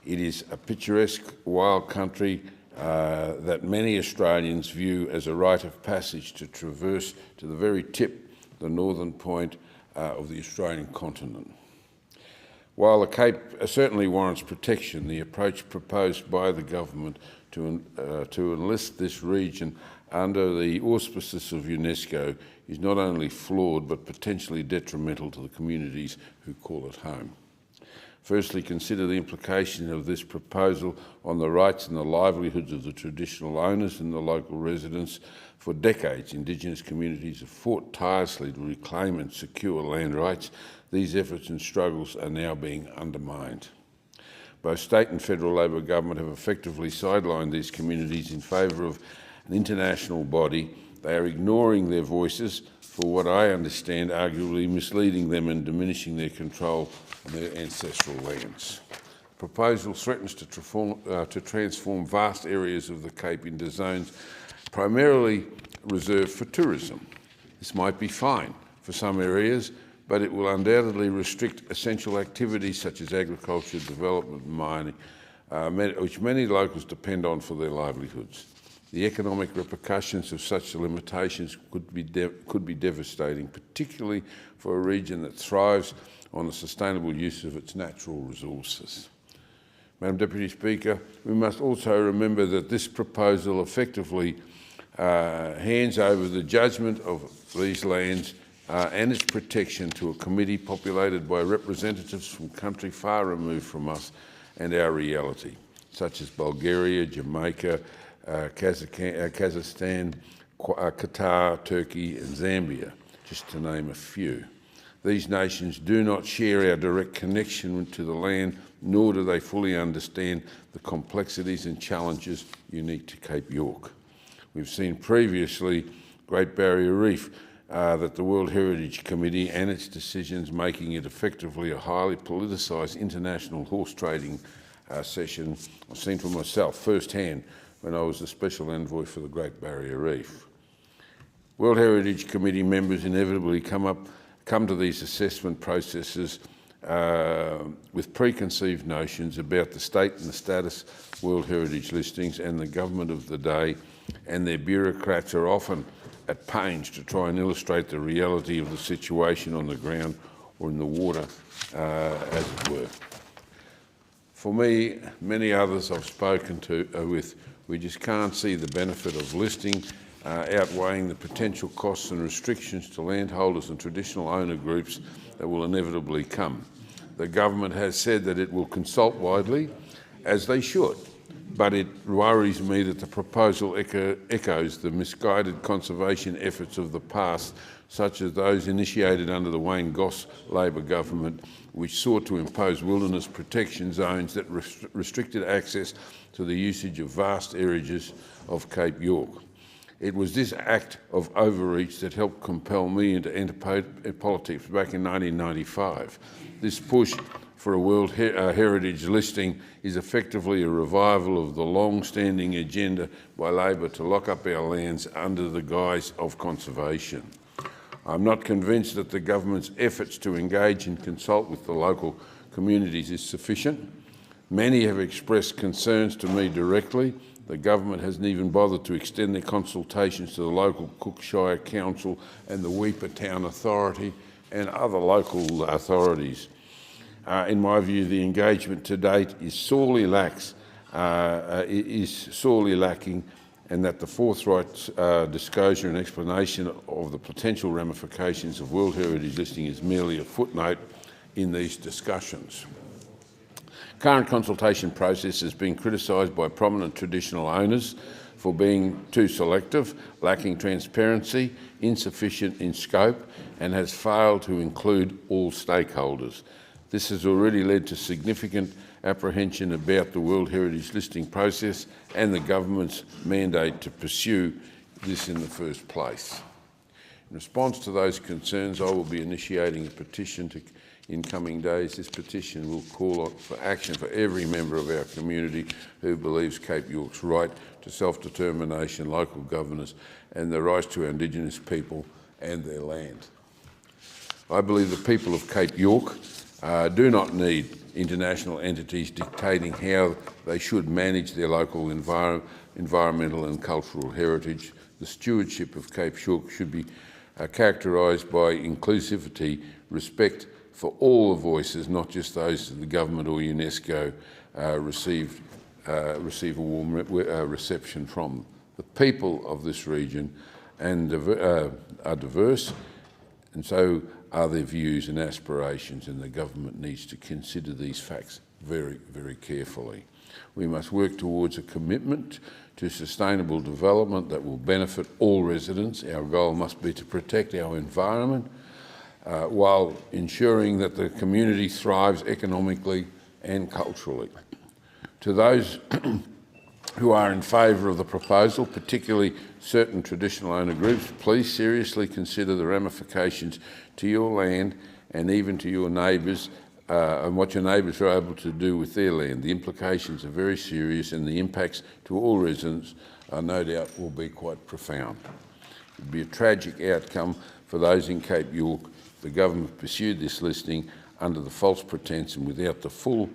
It is a picturesque wild country that many Australians view as a rite of passage to traverse to the very tip, the northern point of the Australian continent. While the Cape certainly warrants protection, the approach proposed by the government to enlist this region under the auspices of UNESCO is not only flawed but potentially detrimental to the communities who call it home. Firstly, consider the implication of this proposal on the rights and the livelihoods of the traditional owners and the local residents. For decades, Indigenous communities have fought tirelessly to reclaim and secure land rights. These efforts and struggles are now being undermined. Both state and federal Labor government have effectively sidelined these communities in favour of an international body they are ignoring their voices for what I understand arguably misleading them and diminishing their control on their ancestral lands. The proposal threatens to transform vast areas of the Cape into zones primarily reserved for tourism. This might be fine for some areas, but it will undoubtedly restrict essential activities such as agriculture, development and mining, which many locals depend on for their livelihoods. The economic repercussions of such limitations could be devastating, particularly for a region that thrives on the sustainable use of its natural resources. Madam Deputy Speaker, we must also remember that this proposal effectively hands over the judgment of these lands and its protection to a committee populated by representatives from country far removed from us and our reality, such as Bulgaria, Jamaica, Kazakhstan, Qatar, Turkey and Zambia, just to name a few. These nations do not share our direct connection to the land, nor do they fully understand the complexities and challenges unique to Cape York. We've seen previously Great Barrier Reef, that the World Heritage Committee and its decisions making it effectively a highly politicised international horse trading session I've seen for myself firsthand when I was the Special Envoy for the Great Barrier Reef. World Heritage Committee members inevitably come to these assessment processes with preconceived notions about the state and the status of World Heritage listings and the government of the day, and their bureaucrats are often at pains to try and illustrate the reality of the situation on the ground or in the water, as it were. For me, many others I've spoken to with, we just can't see the benefit of listing outweighing the potential costs and restrictions to landholders and traditional owner groups that will inevitably come. The government has said that it will consult widely, as they should, but it worries me that the proposal echoes the misguided conservation efforts of the past, such as those initiated under the Wayne Goss Labor government, which sought to impose wilderness protection zones that restricted access to the usage of vast areas of Cape York. It was this act of overreach that helped compel me into politics back in 1995. This push for a World Heritage listing is effectively a revival of the long-standing agenda by Labor to lock up our lands under the guise of conservation. I'm not convinced that the government's efforts to engage and consult with the local communities is sufficient. Many have expressed concerns to me directly. The government hasn't even bothered to extend their consultations to the local Cook Shire Council and the Weipa Town Authority and other local authorities. In my view, the engagement to date is sorely lacking, and that the forthright disclosure and explanation of the potential ramifications of World Heritage listing is merely a footnote in these discussions. Current consultation process has been criticised by prominent traditional owners for being too selective, lacking transparency, insufficient in scope, and has failed to include all stakeholders. This has already led to significant apprehension about the World Heritage listing process and the government's mandate to pursue this in the first place. In response to those concerns, I will be initiating a petition in coming days. This petition will call for action for every member of our community who believes Cape York's right to self-determination, local governance and the rights to our Indigenous people and their land. I believe the people of Cape York do not need international entities dictating how they should manage their local environmental and cultural heritage. The stewardship of Cape York should be characterised by inclusivity, respect for all the voices, not just those that the government or UNESCO receive a warm reception from. The people of this region are diverse, and so are their views and aspirations, and the government needs to consider these facts very, very carefully. We must work towards a commitment to sustainable development that will benefit all residents. Our goal must be to protect our environment while ensuring that the community thrives economically and culturally. To those who are in favour of the proposal, particularly certain traditional owner groups, please seriously consider the ramifications to your land and even to your neighbours and what your neighbours are able to do with their land. The implications are very serious and the impacts to all residents no doubt will be quite profound. It would be a tragic outcome for those in Cape York. The government pursued this listing under the false pretence and without the full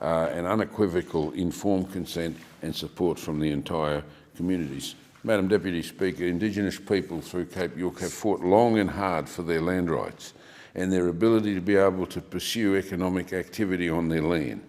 and unequivocal informed consent and support from the entire communities. Madam Deputy Speaker, Indigenous people through Cape York have fought long and hard for their land rights and their ability to be able to pursue economic activity on their land.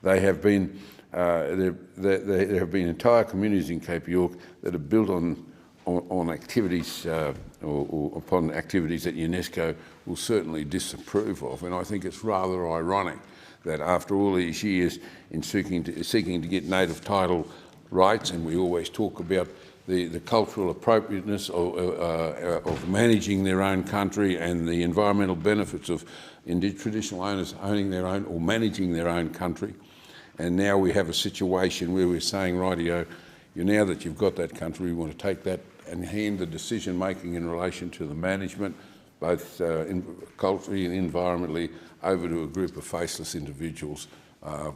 There have been entire communities in Cape York that are built on activities or upon activities that UNESCO will certainly disapprove of, and I think it's rather ironic that after all these years in seeking to get native title rights, and we always talk about the cultural appropriateness of managing their own country and the environmental benefits of traditional owners owning their own or managing their own country. And now we have a situation where we're saying, rightio, now that you've got that country, we want to take that and hand the decision making in relation to the management, both culturally and environmentally, over to a group of faceless individuals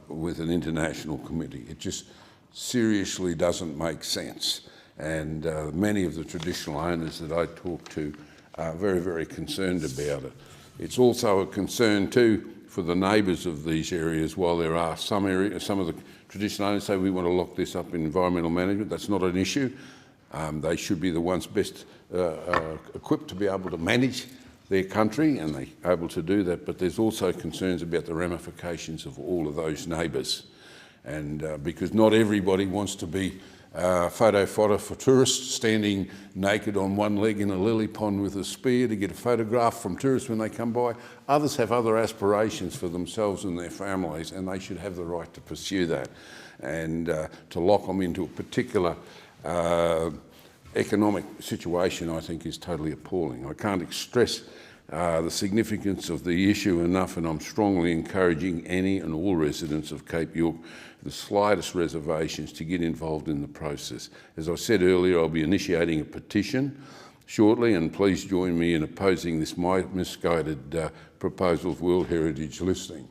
with an international committee. It just seriously doesn't make sense. And many of the traditional owners that I talk to are very, very concerned about it. It's also a concern too for the neighbours of these areas. While there are some areas, some of the traditional owners say we want to lock this up in environmental management. That's not an issue. They should be the ones best equipped to be able to manage their country, and they're able to do that. But there's also concerns about the ramifications of all of those neighbours, and because not everybody wants to be photo fodder for tourists, standing naked on one leg in a lily pond with a spear to get a photograph from tourists when they come by. Others have other aspirations for themselves and their families, and they should have the right to pursue that. And to lock them into a particular economic situation, I think, is totally appalling. I can't stress the significance of the issue enough, and I'm strongly encouraging any and all residents of Cape York the slightest reservations to get involved in the process. As I said earlier, I'll be initiating a petition shortly, and please join me in opposing this misguided proposal of World Heritage listing.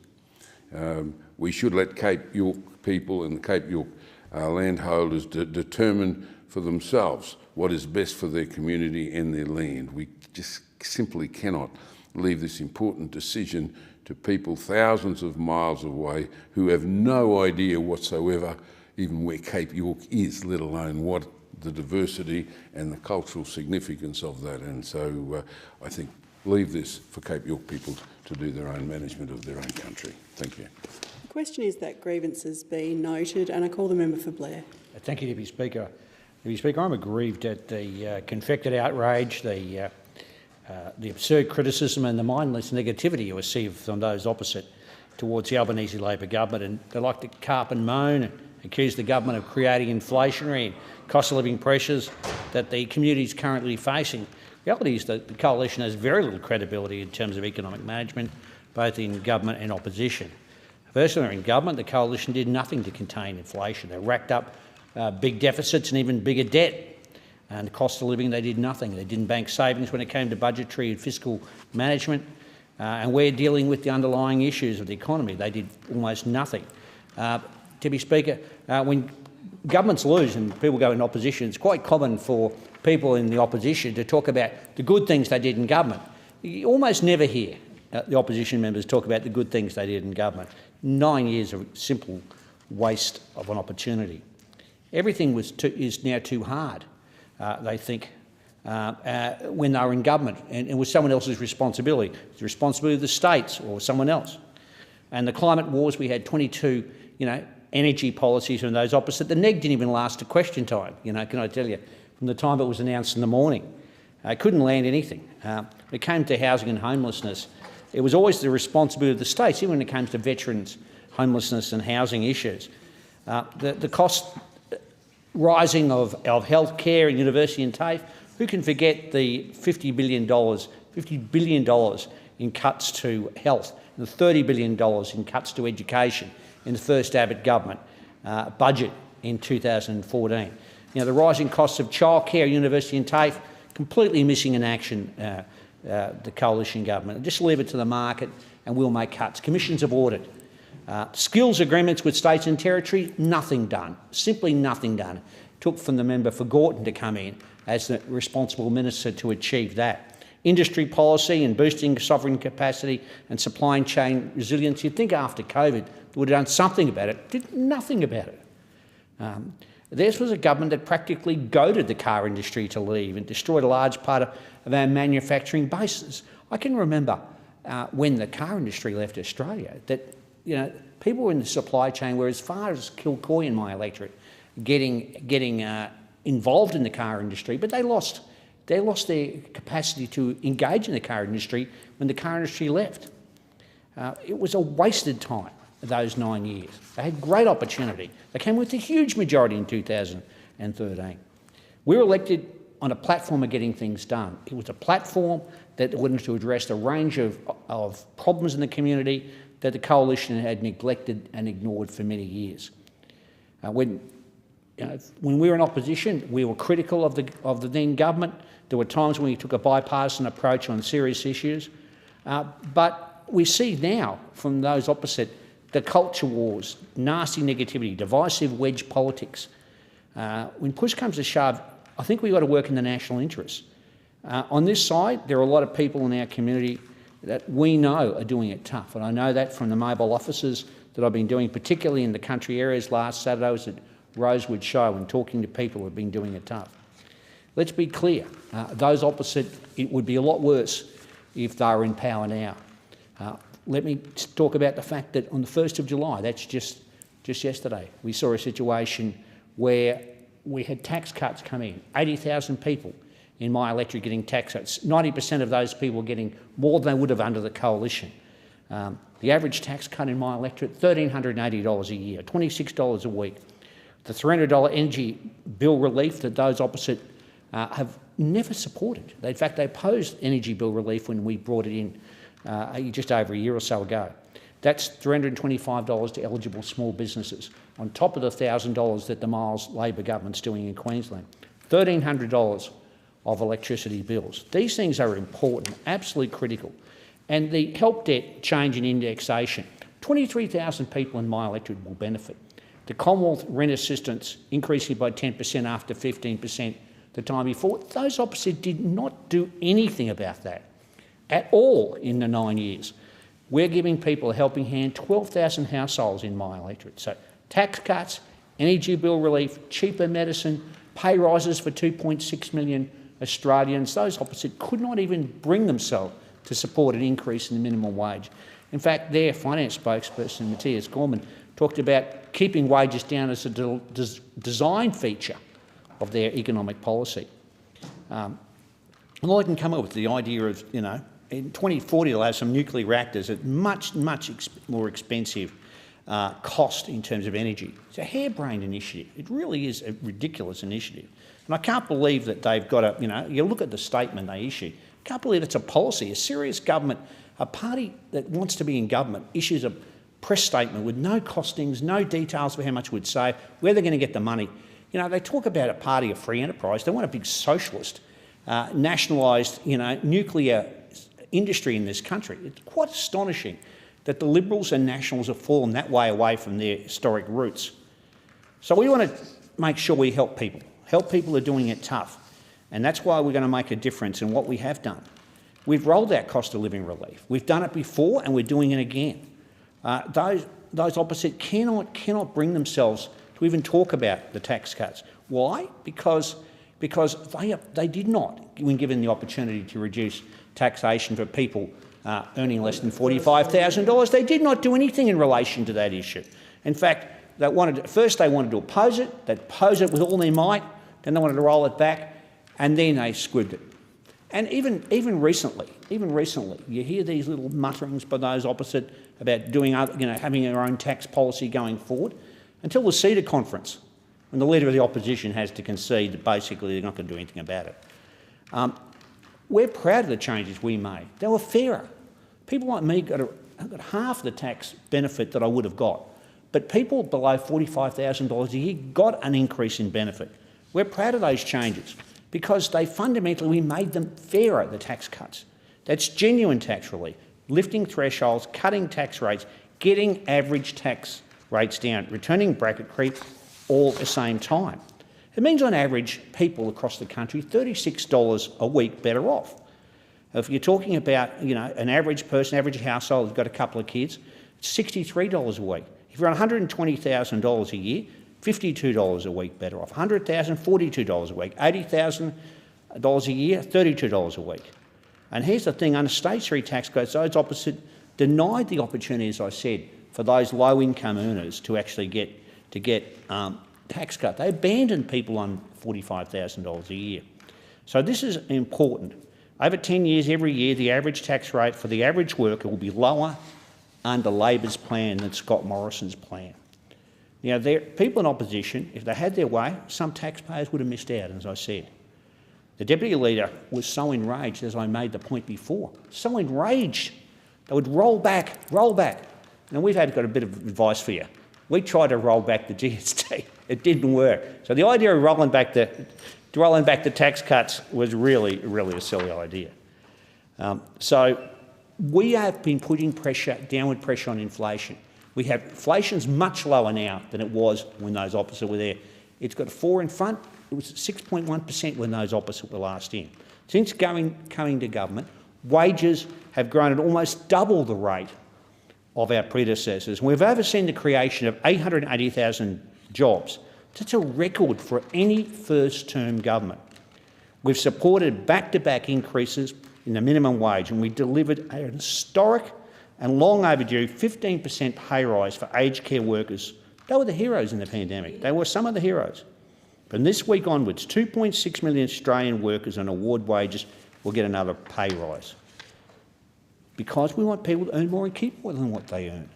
We should let Cape York people and the Cape York landholders determine for themselves what is best for their community and their land. We just simply cannot leave this important decision to people thousands of miles away who have no idea whatsoever even where Cape York is, let alone what the diversity and the cultural significance of that. And so I think leave this for Cape York people to do their own management of their own country. Thank you. The question is that grievances be noted, and I call the member for Blair. Thank you, Deputy Speaker. Deputy Speaker, I'm aggrieved at the confected outrage, the absurd criticism and the mindless negativity you receive from those opposite towards the Albanese Labor government. And they like to carp and moan and accuse the government of creating inflationary and cost of living pressures that the community is currently facing. The reality is that the coalition has very little credibility in terms of economic management, both in government and opposition. First, when they were in government, the coalition did nothing to contain inflation. They racked up big deficits and even bigger debt. And the cost of living, they did nothing. They didn't bank savings when it came to budgetary and fiscal management. And we're dealing with the underlying issues of the economy. They did almost nothing. Deputy Speaker, when governments lose and people go in opposition, it's quite common for people in the opposition to talk about the good things they did in government. You almost never hear the opposition members talk about the good things they did in government. 9 years of simple waste of an opportunity. Everything is now too hard. They think, when they were in government, and it was someone else's responsibility. It's the responsibility of the states or someone else. And the climate wars, we had 22, energy policies from those opposite. The neg didn't even last to question time, can I tell you, from the time it was announced in the morning. Couldn't land anything. When it came to housing and homelessness, it was always the responsibility of the states, even when it came to veterans, homelessness and housing issues. The cost rising of healthcare and university and TAFE. Who can forget the $50 billion in cuts to health and the $30 billion in cuts to education in the first Abbott government budget in 2014. You know, the rising costs of childcare, university and TAFE, completely missing in action, the coalition government. Just leave it to the market and we'll make cuts. Commissions of audit. Skills agreements with states and territories, nothing done, simply nothing done. Took from the member for Gorton to come in as the responsible minister to achieve that. Industry policy and boosting sovereign capacity and supply chain resilience. You'd think after COVID they would have done something about it. Did nothing about it. Theirs was a government that practically goaded the car industry to leave and destroyed a large part of our manufacturing bases. I can remember when the car industry left Australia that, you know, people in the supply chain were as far as Kilcoy in my electorate getting involved in the car industry, but they lost their capacity to engage in the car industry when the car industry left. It was a wasted time, those 9 years. They had great opportunity. They came with a huge majority in 2013. We were elected on a platform of getting things done. It was a platform that wanted to address a range of problems in the community that the coalition had neglected and ignored for many years. When we were in opposition, we were critical of the then government. There were times when we took a bipartisan approach on serious issues. But we see now from those opposite the culture wars, nasty negativity, divisive wedge politics. When push comes to shove, I think we've got to work in the national interest. On this side, there are a lot of people in our community that we know are doing it tough. And I know that from the mobile offices that I've been doing, particularly in the country areas. Last Saturday I was at Rosewood Show and talking to people who have been doing it tough. Let's be clear, those opposite, it would be a lot worse if they were in power now. Let me talk about the fact that on the 1st of July, that's just yesterday, we saw a situation where we had tax cuts come in, 80,000 people in my electorate getting tax cuts. 90% of those people getting more than they would have under the coalition. The average tax cut in my electorate, $1,380 a year, $26 a week. The $300 energy bill relief that those opposite have never supported. In fact, they opposed energy bill relief when we brought it in just over a year or so ago. That's $325 to eligible small businesses, on top of the $1,000 that the Miles Labor government's doing in Queensland. $1,300 of electricity bills. These things are important, absolutely critical. And the help debt change in indexation, 23,000 people in my electorate will benefit. The Commonwealth rent assistance increasing by 10% after 15% the time before. Those opposite did not do anything about that at all in the 9 years. We're giving people a helping hand, 12,000 households in my electorate. So tax cuts, energy bill relief, cheaper medicine, pay rises for 2.6 million Australians. Those opposite could not even bring themselves to support an increase in the minimum wage. In fact, their finance spokesperson, Matthias Gorman, talked about keeping wages down as a design feature of their economic policy. And all I can come up with the idea of, you know, in 2040 they'll have some nuclear reactors at much more expensive cost in terms of energy. It's a harebrained initiative. It really is a ridiculous initiative. And I can't believe that they've got a, you know, you look at the statement they issued, I can't believe it's a policy. A serious government, a party that wants to be in government issues a press statement with no costings, no details for how much it would save, where they're going to get the money. You know, they talk about a party of free enterprise. They want a big socialist, nationalised, you know, nuclear industry in this country. It's quite astonishing that the Liberals and Nationals have fallen that way away from their historic roots. So we want to make sure we help people. Help people who are doing it tough. And that's why we're going to make a difference in what we have done. We've rolled out cost of living relief. We've done it before and we're doing it again. Those opposite cannot bring themselves to even talk about the tax cuts. Why? Because they did not, when given the opportunity to reduce taxation for people earning less than $45,000, they did not do anything in relation to that issue. In fact, first they wanted to oppose it, they'd oppose it with all their might, then they wanted to roll it back, and then they squibbed it. And even recently, you hear these little mutterings by those opposite about doing having their own tax policy going forward, until the CETA conference, when the Leader of the Opposition has to concede that basically they're not going to do anything about it. We're proud of the changes we made. They were fairer. People like me got half the tax benefit that I would have got but people below $45,000 a year got an increase in benefit. We're proud of those changes because we made them fairer, the tax cuts. That's genuine tax relief, lifting thresholds, cutting tax rates, getting average tax rates down, returning bracket creep all at the same time. It means on average people across the country $36 a week better off. If you're talking about an average person, average household who's got a couple of kids, it's $63 a week. If you're on $120,000 a year, $52 a week better off. $100,000, $42 a week. $80,000 a year, $32 a week. And here's the thing, under stage 3 tax codes, those opposite denied the opportunity, as I said, for those low-income earners to actually get tax cut. They abandoned people on $45,000 a year. So this is important. Over 10 years, every year, the average tax rate for the average worker will be lower under Labor's plan than Scott Morrison's plan. Now, people in opposition, if they had their way, some taxpayers would have missed out, as I said. The Deputy Leader was so enraged, as I made the point before, so enraged, they would roll back. Now, we've got a bit of advice for you. We tried to roll back the GST. It didn't work. So the idea of rolling back the tax cuts was really a silly idea. So we have been putting downward pressure on inflation. Inflation's much lower now than it was when those opposite were there. It's got a 4 in front. It was 6.1% when those opposite were last in. Since coming to government, wages have grown at almost double the rate of our predecessors. We've overseen the creation of 880,000 jobs. That's a record for any first-term government. We've supported back-to-back increases in the minimum wage, and we delivered an historic and long overdue 15% pay rise for aged care workers. They were the heroes in the pandemic. They were some of the heroes. From this week onwards, 2.6 million Australian workers on award wages will get another pay rise, because we want people to earn more and keep more than what they earn.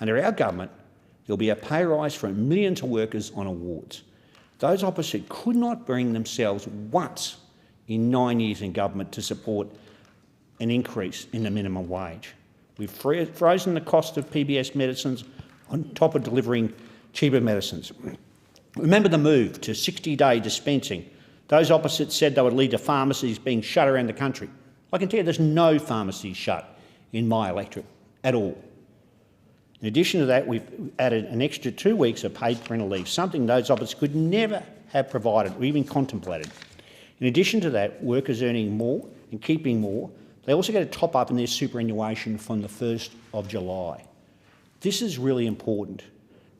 Under our government, there'll be a pay rise for millions of workers on awards. Those opposite could not bring themselves once in 9 years in government to support an increase in the minimum wage. We've frozen the cost of PBS medicines on top of delivering cheaper medicines. Remember the move to 60-day dispensing. Those opposites said they would lead to pharmacies being shut around the country. I can tell you there's no pharmacies shut in my electorate at all. In addition to that, we've added an extra 2 weeks of paid parental leave, something those opposites could never have provided or even contemplated. In addition to that, workers earning more and keeping more, they also get a top up in their superannuation from the 1st of July. This is really important.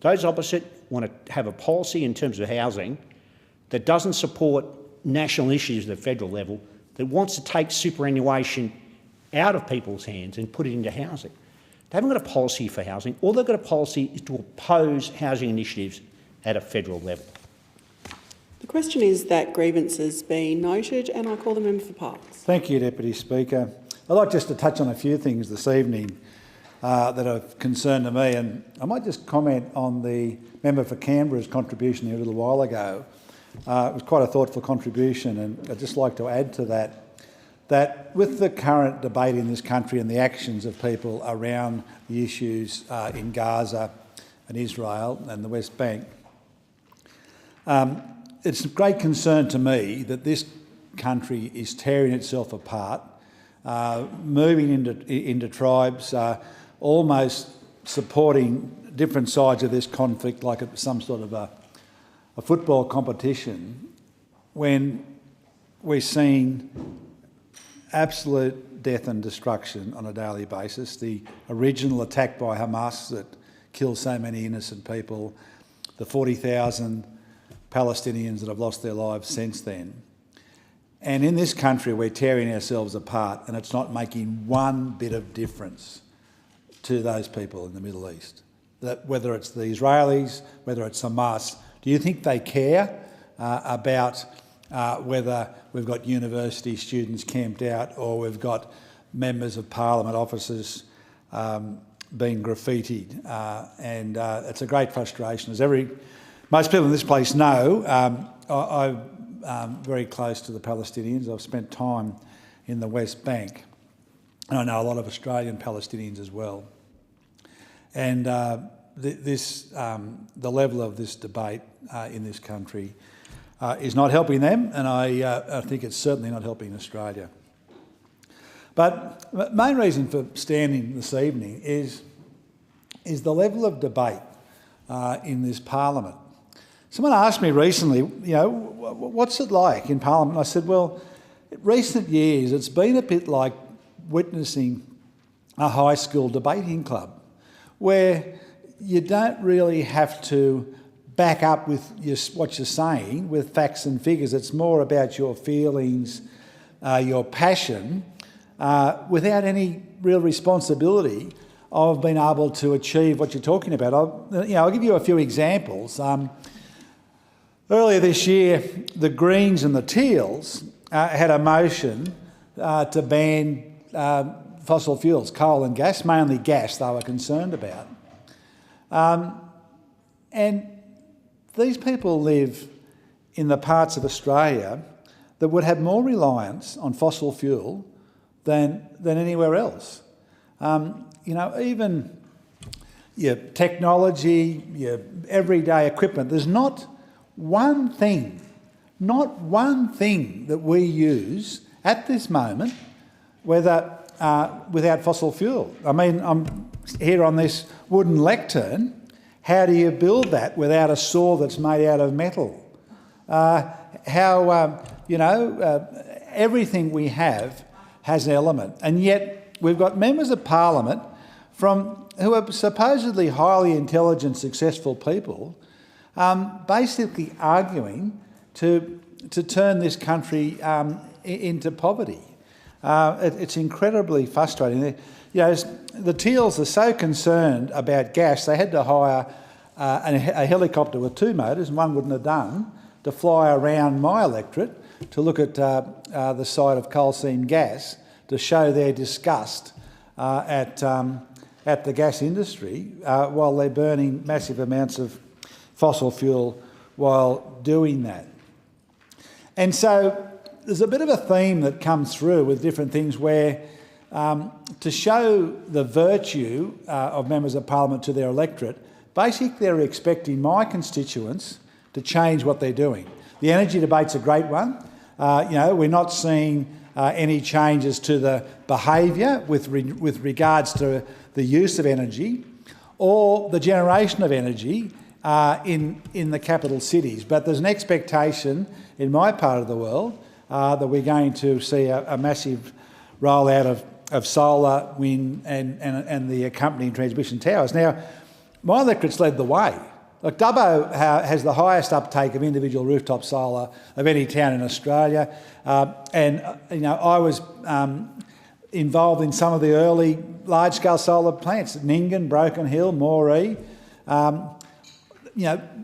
Those opposite want to have a policy in terms of housing that doesn't support national issues at the federal level, that wants to take superannuation out of people's hands and put it into housing. They haven't got a policy for housing. All they've got a policy is to oppose housing initiatives at a federal level. The question is that grievances be noted, and I call the member for Parkes. Thank you, Deputy Speaker. I'd like just to touch on a few things this evening that are of concern to me, and I might just comment on the member for Canberra's contribution here a little while ago. It was quite a thoughtful contribution, and I'd just like to add to that with the current debate in this country and the actions of people around the issues in Gaza and Israel and the West Bank, it's of great concern to me that this country is tearing itself apart, moving into tribes, almost supporting different sides of this conflict like it's some sort of a football competition, when we're seeing absolute death and destruction on a daily basis. The original attack by Hamas that killed so many innocent people, the 40,000 Palestinians that have lost their lives since then. And in this country, we're tearing ourselves apart, and it's not making one bit of difference to those people in the Middle East. That whether it's the Israelis, whether it's Hamas, do you think they care about whether we've got university students camped out or we've got members of parliament offices being graffitied? And it's a great frustration. As most people in this place know, I'm very close to the Palestinians. I've spent time in the West Bank, and I know a lot of Australian Palestinians as well. And the level of this debate in this country is not helping them, and I think it's certainly not helping Australia. But the main reason for standing this evening is the level of debate in this parliament. Someone asked me recently, what's it like in parliament? And I said, well, in recent years it's been a bit like witnessing a high school debating club where you don't really have to back up with what you're saying with facts and figures. It's more about your feelings, your passion, without any real responsibility of being able to achieve what you're talking about. I'll give you a few examples. Earlier this year, the Greens and the Teals had a motion to ban fossil fuels, coal and gas, mainly gas they were concerned about. And these people live in the parts of Australia that would have more reliance on fossil fuel than anywhere else. Even your technology, your everyday equipment, there's not one thing that we use at this moment without fossil fuel. I mean, I'm here on this wooden lectern. How do you build that without a saw that's made out of metal? Everything we have has an element, and yet we've got members of parliament who are supposedly highly intelligent, successful people, basically arguing to turn this country into poverty. It's incredibly frustrating. The Teals are so concerned about gas, they had to hire a helicopter with 2 motors, and one wouldn't have done, to fly around my electorate to look at the site of coal seam gas to show their disgust at the gas industry while they're burning massive amounts of fossil fuel while doing that. And so there's a bit of a theme that comes through with different things where to show the virtue of members of parliament to their electorate, basically they're expecting my constituents to change what they're doing. The energy debate's a great one. We're not seeing any changes to the behaviour with regards to the use of energy or the generation of energy in the capital cities. But there's an expectation in my part of the world that we're going to see a massive rollout of solar, wind and the accompanying transmission towers. Now, my electorate's led the way. Look, Dubbo has the highest uptake of individual rooftop solar of any town in Australia. I was involved in some of the early large-scale solar plants at Nyngan, Broken Hill, Moree.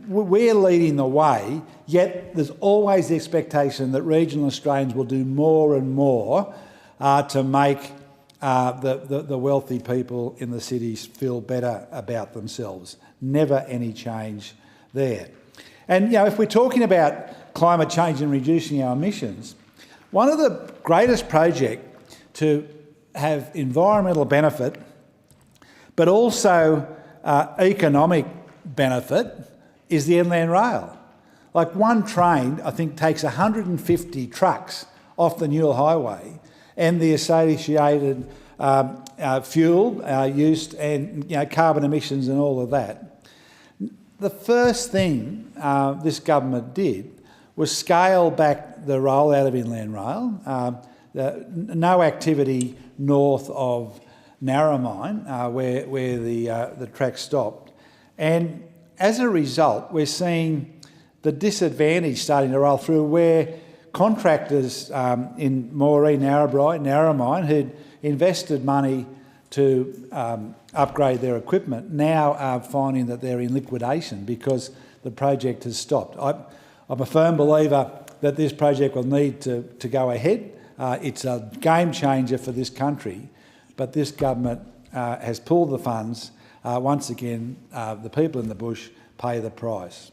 We're leading the way, yet there's always the expectation that regional Australians will do more and more to make the wealthy people in the cities feel better about themselves. Never any change there. And, if we're talking about climate change and reducing our emissions, one of the greatest projects to have environmental benefit but also economic benefit is the Inland Rail. Like one train, I think, takes 150 trucks off the Newell Highway and the associated fuel used and carbon emissions and all of that. The first thing this government did was scale back the rollout of Inland Rail. No activity north of Narromine, where the track stopped. And as a result, we're seeing the disadvantage starting to roll through where contractors in Moree, Narrabri, Narromine, who'd invested money to upgrade their equipment, now are finding that they're in liquidation because the project has stopped. I'm a firm believer that this project will need to go ahead. It's a game changer for this country, but this government has pulled the funds. Once again, the people in the bush pay the price.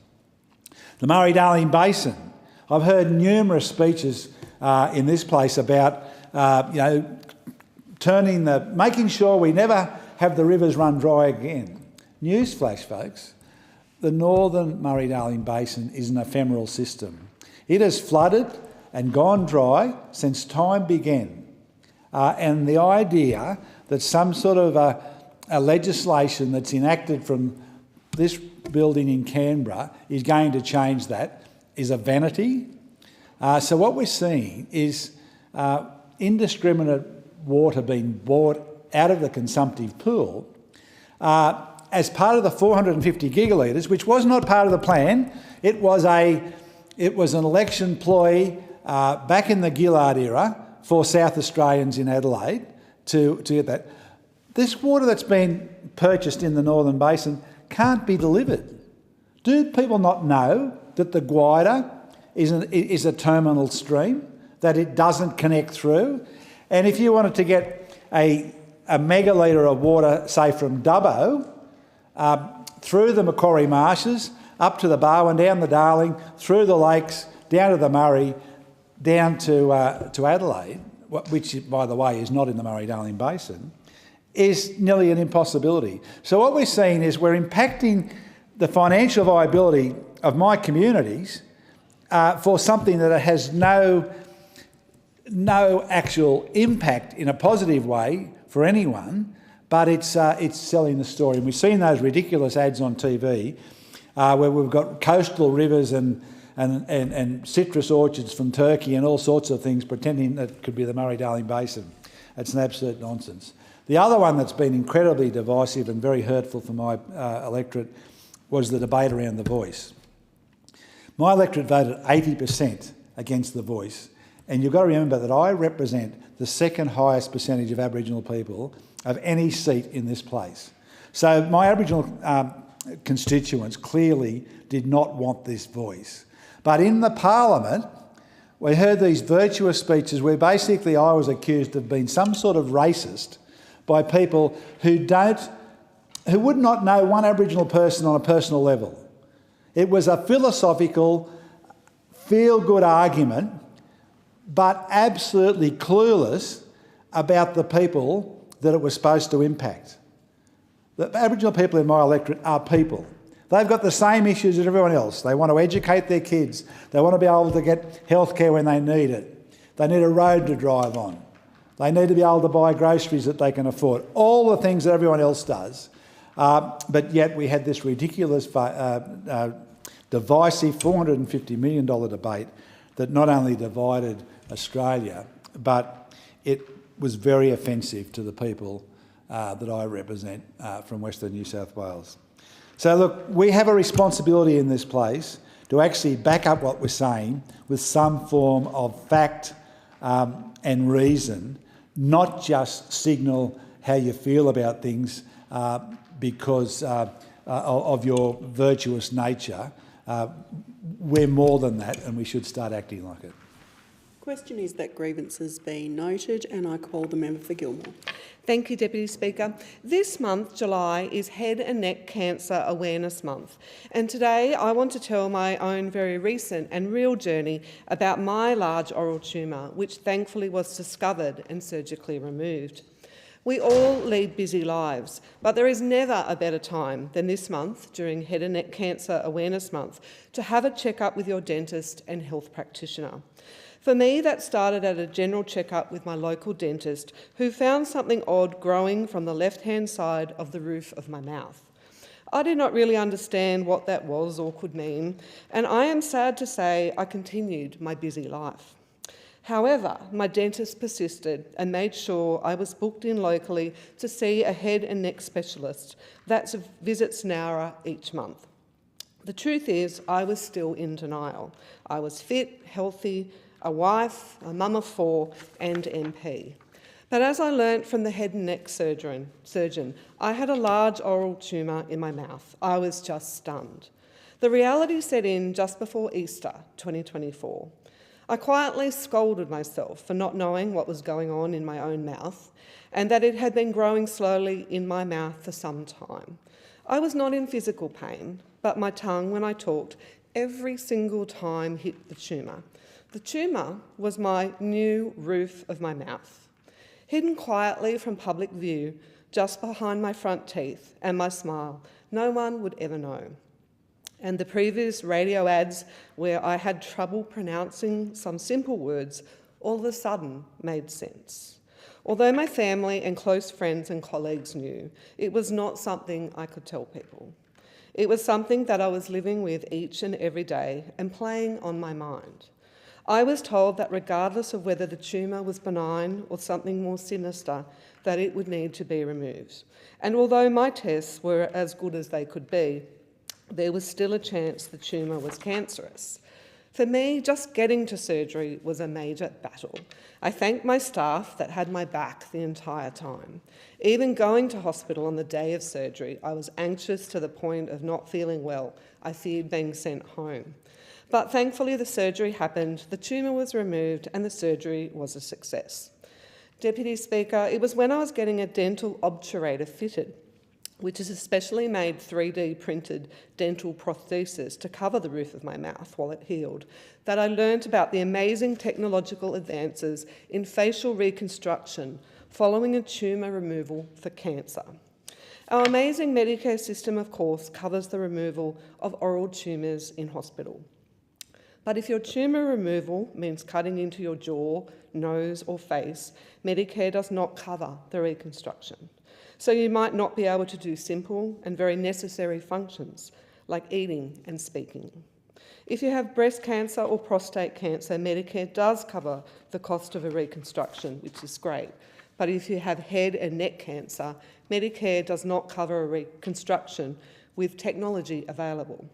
The Murray-Darling Basin. I've heard numerous speeches in this place about, making sure we never have the rivers run dry again. Newsflash, folks, the northern Murray-Darling Basin is an ephemeral system. It has flooded and gone dry since time began. And the idea that some sort of a legislation that's enacted from this building in Canberra is going to change that is a vanity. So what we're seeing is indiscriminate water being bought out of the consumptive pool as part of the 450 gigalitres, which was not part of the plan. It was an election ploy back in the Gillard era for South Australians in Adelaide to get that. This water that's been purchased in the Northern Basin can't be delivered. Do people not know that the Gwydir is a terminal stream, that it doesn't connect through? And if you wanted to get a megalitre of water, say from Dubbo, through the Macquarie Marshes, up to the Barwon, down the Darling, through the lakes, down to the Murray, down to Adelaide, which, by the way, is not in the Murray-Darling Basin, is nearly an impossibility. So what we're seeing is we're impacting the financial viability of my communities for something that has no actual impact in a positive way for anyone, but it's selling the story. And we've seen those ridiculous ads on TV where we've got coastal rivers and citrus orchards from Turkey and all sorts of things pretending that it could be the Murray-Darling Basin. It's an absolute nonsense. The other one that's been incredibly divisive and very hurtful for my electorate was the debate around the Voice. My electorate voted 80% against the Voice, and you've got to remember that I represent the second highest percentage of Aboriginal people of any seat in this place. So my Aboriginal constituents clearly did not want this Voice. But in the Parliament, we heard these virtuous speeches where basically I was accused of being some sort of racist by people who would not know one Aboriginal person on a personal level. It was a philosophical, feel-good argument, but absolutely clueless about the people that it was supposed to impact. The Aboriginal people in my electorate are people. They've got the same issues as everyone else. They want to educate their kids. They want to be able to get healthcare when they need it. They need a road to drive on. They need to be able to buy groceries that they can afford. All the things that everyone else does. But yet we had this ridiculous, divisive $450 million debate that not only divided Australia, but it was very offensive to the people that I represent from Western New South Wales. So look, we have a responsibility in this place to actually back up what we're saying with some form of fact and reason, not just signal how you feel about things because of your virtuous nature. We're more than that, and we should start acting like it. Question is that grievances be noted, and I call the member for Gilmore. Thank you, Deputy Speaker. This month, July, is Head and Neck Cancer Awareness Month, and today I want to tell my own very recent and real journey about my large oral tumour, which thankfully was discovered and surgically removed. We all lead busy lives, but there is never a better time than this month, during Head and Neck Cancer Awareness Month, to have a checkup with your dentist and health practitioner. For me, that started at a general checkup with my local dentist, who found something odd growing from the left-hand side of the roof of my mouth. I did not really understand what that was or could mean, and I am sad to say I continued my busy life. However, my dentist persisted and made sure I was booked in locally to see a head and neck specialist that visits Nowra each month. The truth is, I was still in denial. I was fit, healthy, a wife, a mum of 4 and MP. But as I learnt from the head and neck surgeon, I had a large oral tumour in my mouth. I was just stunned. The reality set in just before Easter 2024. I quietly scolded myself for not knowing what was going on in my own mouth and that it had been growing slowly in my mouth for some time. I was not in physical pain, but my tongue, when I talked, every single time hit the tumour. The tumour was my new roof of my mouth. Hidden quietly from public view, just behind my front teeth and my smile. No one would ever know. And the previous radio ads where I had trouble pronouncing some simple words all of a sudden made sense. Although my family and close friends and colleagues knew, it was not something I could tell people. It was something that I was living with each and every day and playing on my mind. I was told that regardless of whether the tumour was benign or something more sinister, that it would need to be removed. And although my tests were as good as they could be, there was still a chance the tumour was cancerous. For me, just getting to surgery was a major battle. I thanked my staff that had my back the entire time. Even going to hospital on the day of surgery, I was anxious to the point of not feeling well. I feared being sent home. But thankfully the surgery happened, the tumour was removed and the surgery was a success. Deputy Speaker, it was when I was getting a dental obturator fitted, which is a specially made 3D printed dental prosthesis to cover the roof of my mouth while it healed, that I learnt about the amazing technological advances in facial reconstruction following a tumour removal for cancer. Our amazing Medicare system, of course, covers the removal of oral tumours in hospital. But if your tumour removal means cutting into your jaw, nose or face, Medicare does not cover the reconstruction. So you might not be able to do simple and very necessary functions like eating and speaking. If you have breast cancer or prostate cancer, Medicare does cover the cost of a reconstruction, which is great. But if you have head and neck cancer, Medicare does not cover a reconstruction with technology available.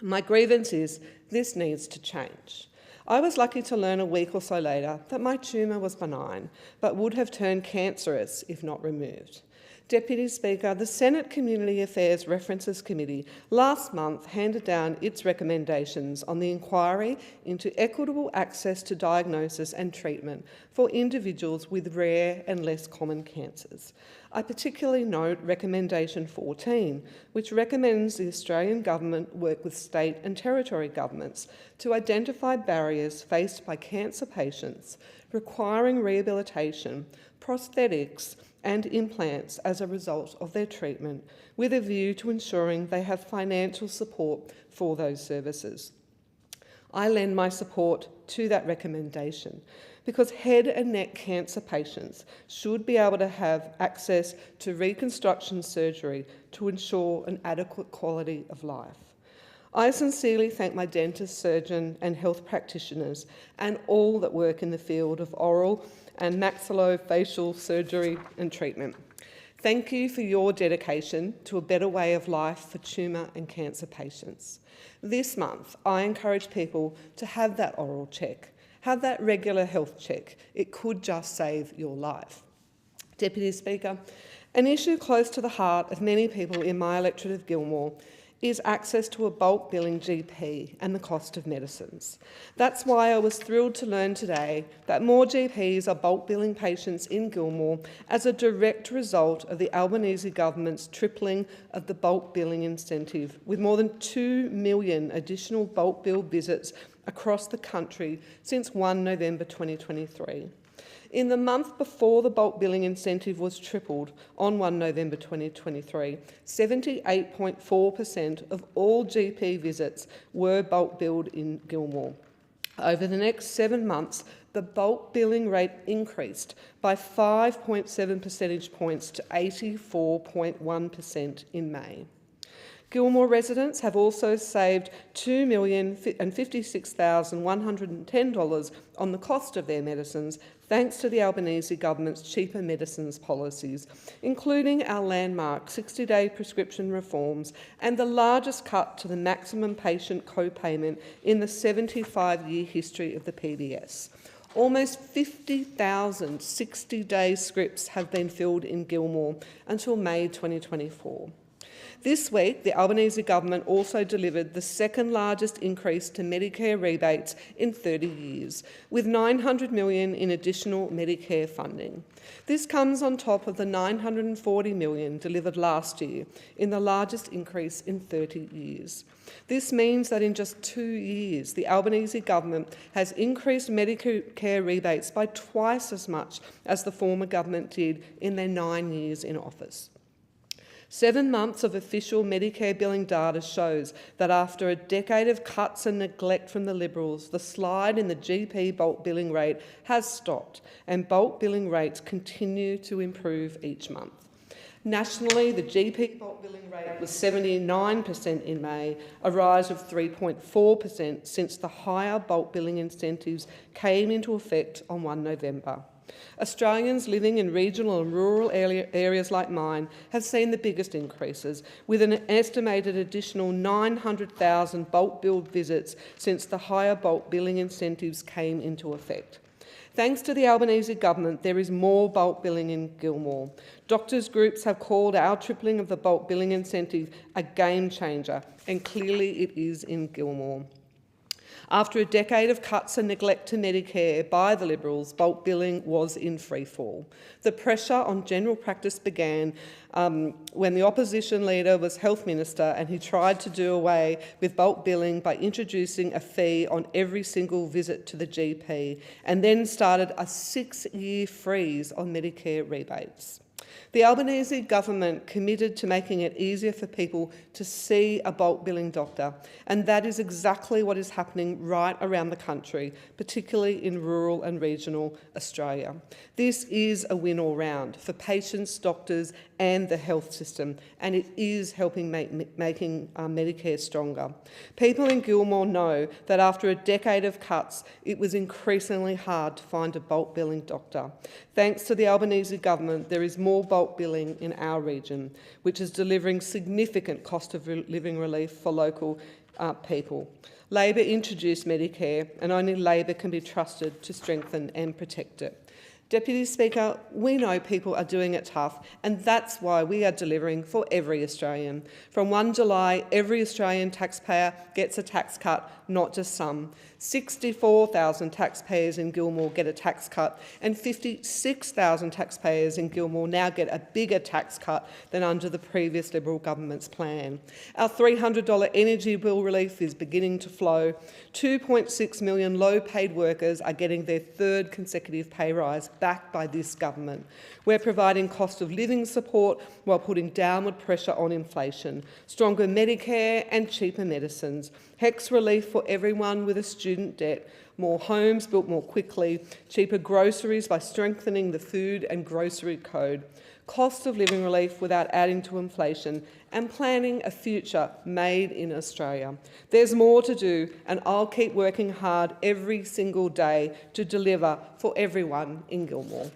My grievance is this needs to change. I was lucky to learn a week or so later that my tumour was benign, but would have turned cancerous if not removed. Deputy Speaker, the Senate Community Affairs References Committee last month handed down its recommendations on the inquiry into equitable access to diagnosis and treatment for individuals with rare and less common cancers. I particularly note Recommendation 14, which recommends the Australian Government work with state and territory governments to identify barriers faced by cancer patients requiring rehabilitation, prosthetics, and implants as a result of their treatment, with a view to ensuring they have financial support for those services. I lend my support to that recommendation because head and neck cancer patients should be able to have access to reconstruction surgery to ensure an adequate quality of life. I sincerely thank my dentist, surgeon and health practitioners and all that work in the field of oral and maxillofacial surgery and treatment. Thank you for your dedication to a better way of life for tumour and cancer patients. This month, I encourage people to have that oral check, have that regular health check. It could just save your life. Deputy Speaker, an issue close to the heart of many people in my electorate of Gilmore is access to a bulk billing GP and the cost of medicines. That's why I was thrilled to learn today that more GPs are bulk billing patients in Gilmore as a direct result of the Albanese government's tripling of the bulk billing incentive, with more than 2 million additional bulk bill visits across the country since 1 November 2023. In the month before the bulk billing incentive was tripled on 1 November 2023, 78.4% of all GP visits were bulk billed in Gilmore. Over the next 7 months, the bulk billing rate increased by 5.7 percentage points to 84.1% in May. Gilmore residents have also saved $2,056,110 on the cost of their medicines thanks to the Albanese government's cheaper medicines policies, including our landmark 60-day prescription reforms and the largest cut to the maximum patient co-payment in the 75-year history of the PBS. Almost 50,000 60-day scripts have been filled in Gilmore until May 2024. This week, the Albanese government also delivered the second largest increase to Medicare rebates in 30 years, with $900 million in additional Medicare funding. This comes on top of the $940 million delivered last year, in the largest increase in 30 years. This means that in just 2 years, the Albanese government has increased Medicare rebates by twice as much as the former government did in their 9 years in office. 7 months of official Medicare billing data shows that after a decade of cuts and neglect from the Liberals, the slide in the GP bulk billing rate has stopped and bulk billing rates continue to improve each month. Nationally, the GP bulk billing rate was 79% in May, a rise of 3.4% since the higher bulk billing incentives came into effect on 1 November. Australians living in regional and rural areas like mine have seen the biggest increases, with an estimated additional 900,000 bulk billed visits since the higher bulk billing incentives came into effect. Thanks to the Albanese government, there is more bulk billing in Gilmore. Doctors' groups have called our tripling of the bulk billing incentive a game changer, and clearly it is in Gilmore. After a decade of cuts and neglect to Medicare by the Liberals, bulk billing was in freefall. The pressure on general practice began when the opposition leader was Health Minister, and he tried to do away with bulk billing by introducing a fee on every single visit to the GP, and then started a 6-year freeze on Medicare rebates. The Albanese government committed to making it easier for people to see a bulk billing doctor, and that is exactly what is happening right around the country, particularly in rural and regional Australia. This is a win all round for patients, doctors and the health system, and it is helping making Medicare stronger. People in Gilmore know that after a decade of cuts, it was increasingly hard to find a bulk billing doctor. Thanks to the Albanese government, there is more bulk billing in our region, which is delivering significant cost of living relief for local people. Labor introduced Medicare, and only Labor can be trusted to strengthen and protect it. Deputy Speaker, we know people are doing it tough, and that's why we are delivering for every Australian. From 1 July, every Australian taxpayer gets a tax cut, not just some. 64,000 taxpayers in Gilmore get a tax cut, and 56,000 taxpayers in Gilmore now get a bigger tax cut than under the previous Liberal government's plan. Our $300 energy bill relief is beginning to flow. 2.6 million low-paid workers are getting their third consecutive pay rise, backed by this government. We're providing cost of living support while putting downward pressure on inflation, stronger Medicare and cheaper medicines, HECS relief for everyone with a student debt, more homes built more quickly, cheaper groceries by strengthening the food and grocery code, cost of living relief without adding to inflation, and planning a future made in Australia. There's more to do, and I'll keep working hard every single day to deliver for everyone in Gilmore.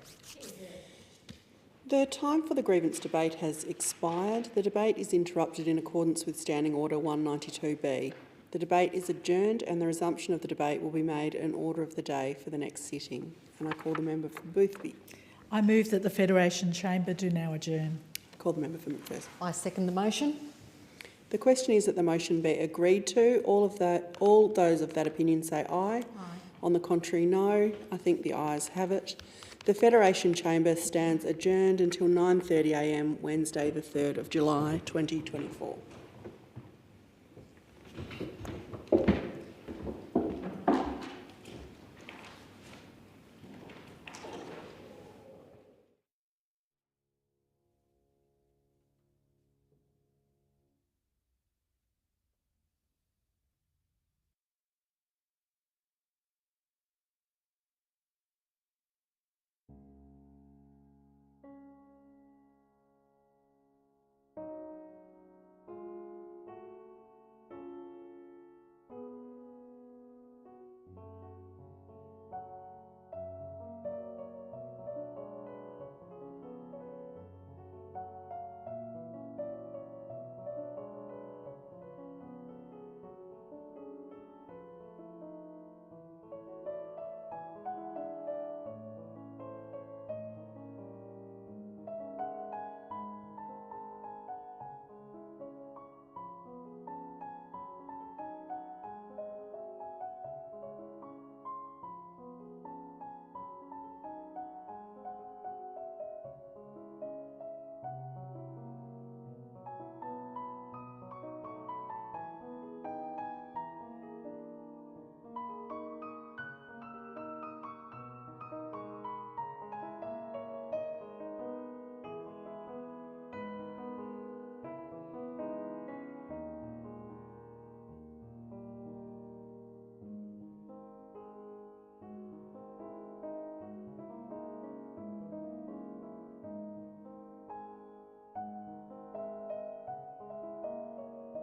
The time for the grievance debate has expired. The debate is interrupted in accordance with Standing Order 192B. The debate is adjourned, and the resumption of the debate will be made an order of the day for the next sitting. And I call the member for Boothby. I move that the Federation Chamber do now adjourn. Call the member for McPherson. I second the motion. The question is that the motion be agreed to. All those of that opinion say aye. Aye. On the contrary, no. I think the ayes have it. The Federation Chamber stands adjourned until 9:30 a.m. Wednesday the 3rd of July 2024.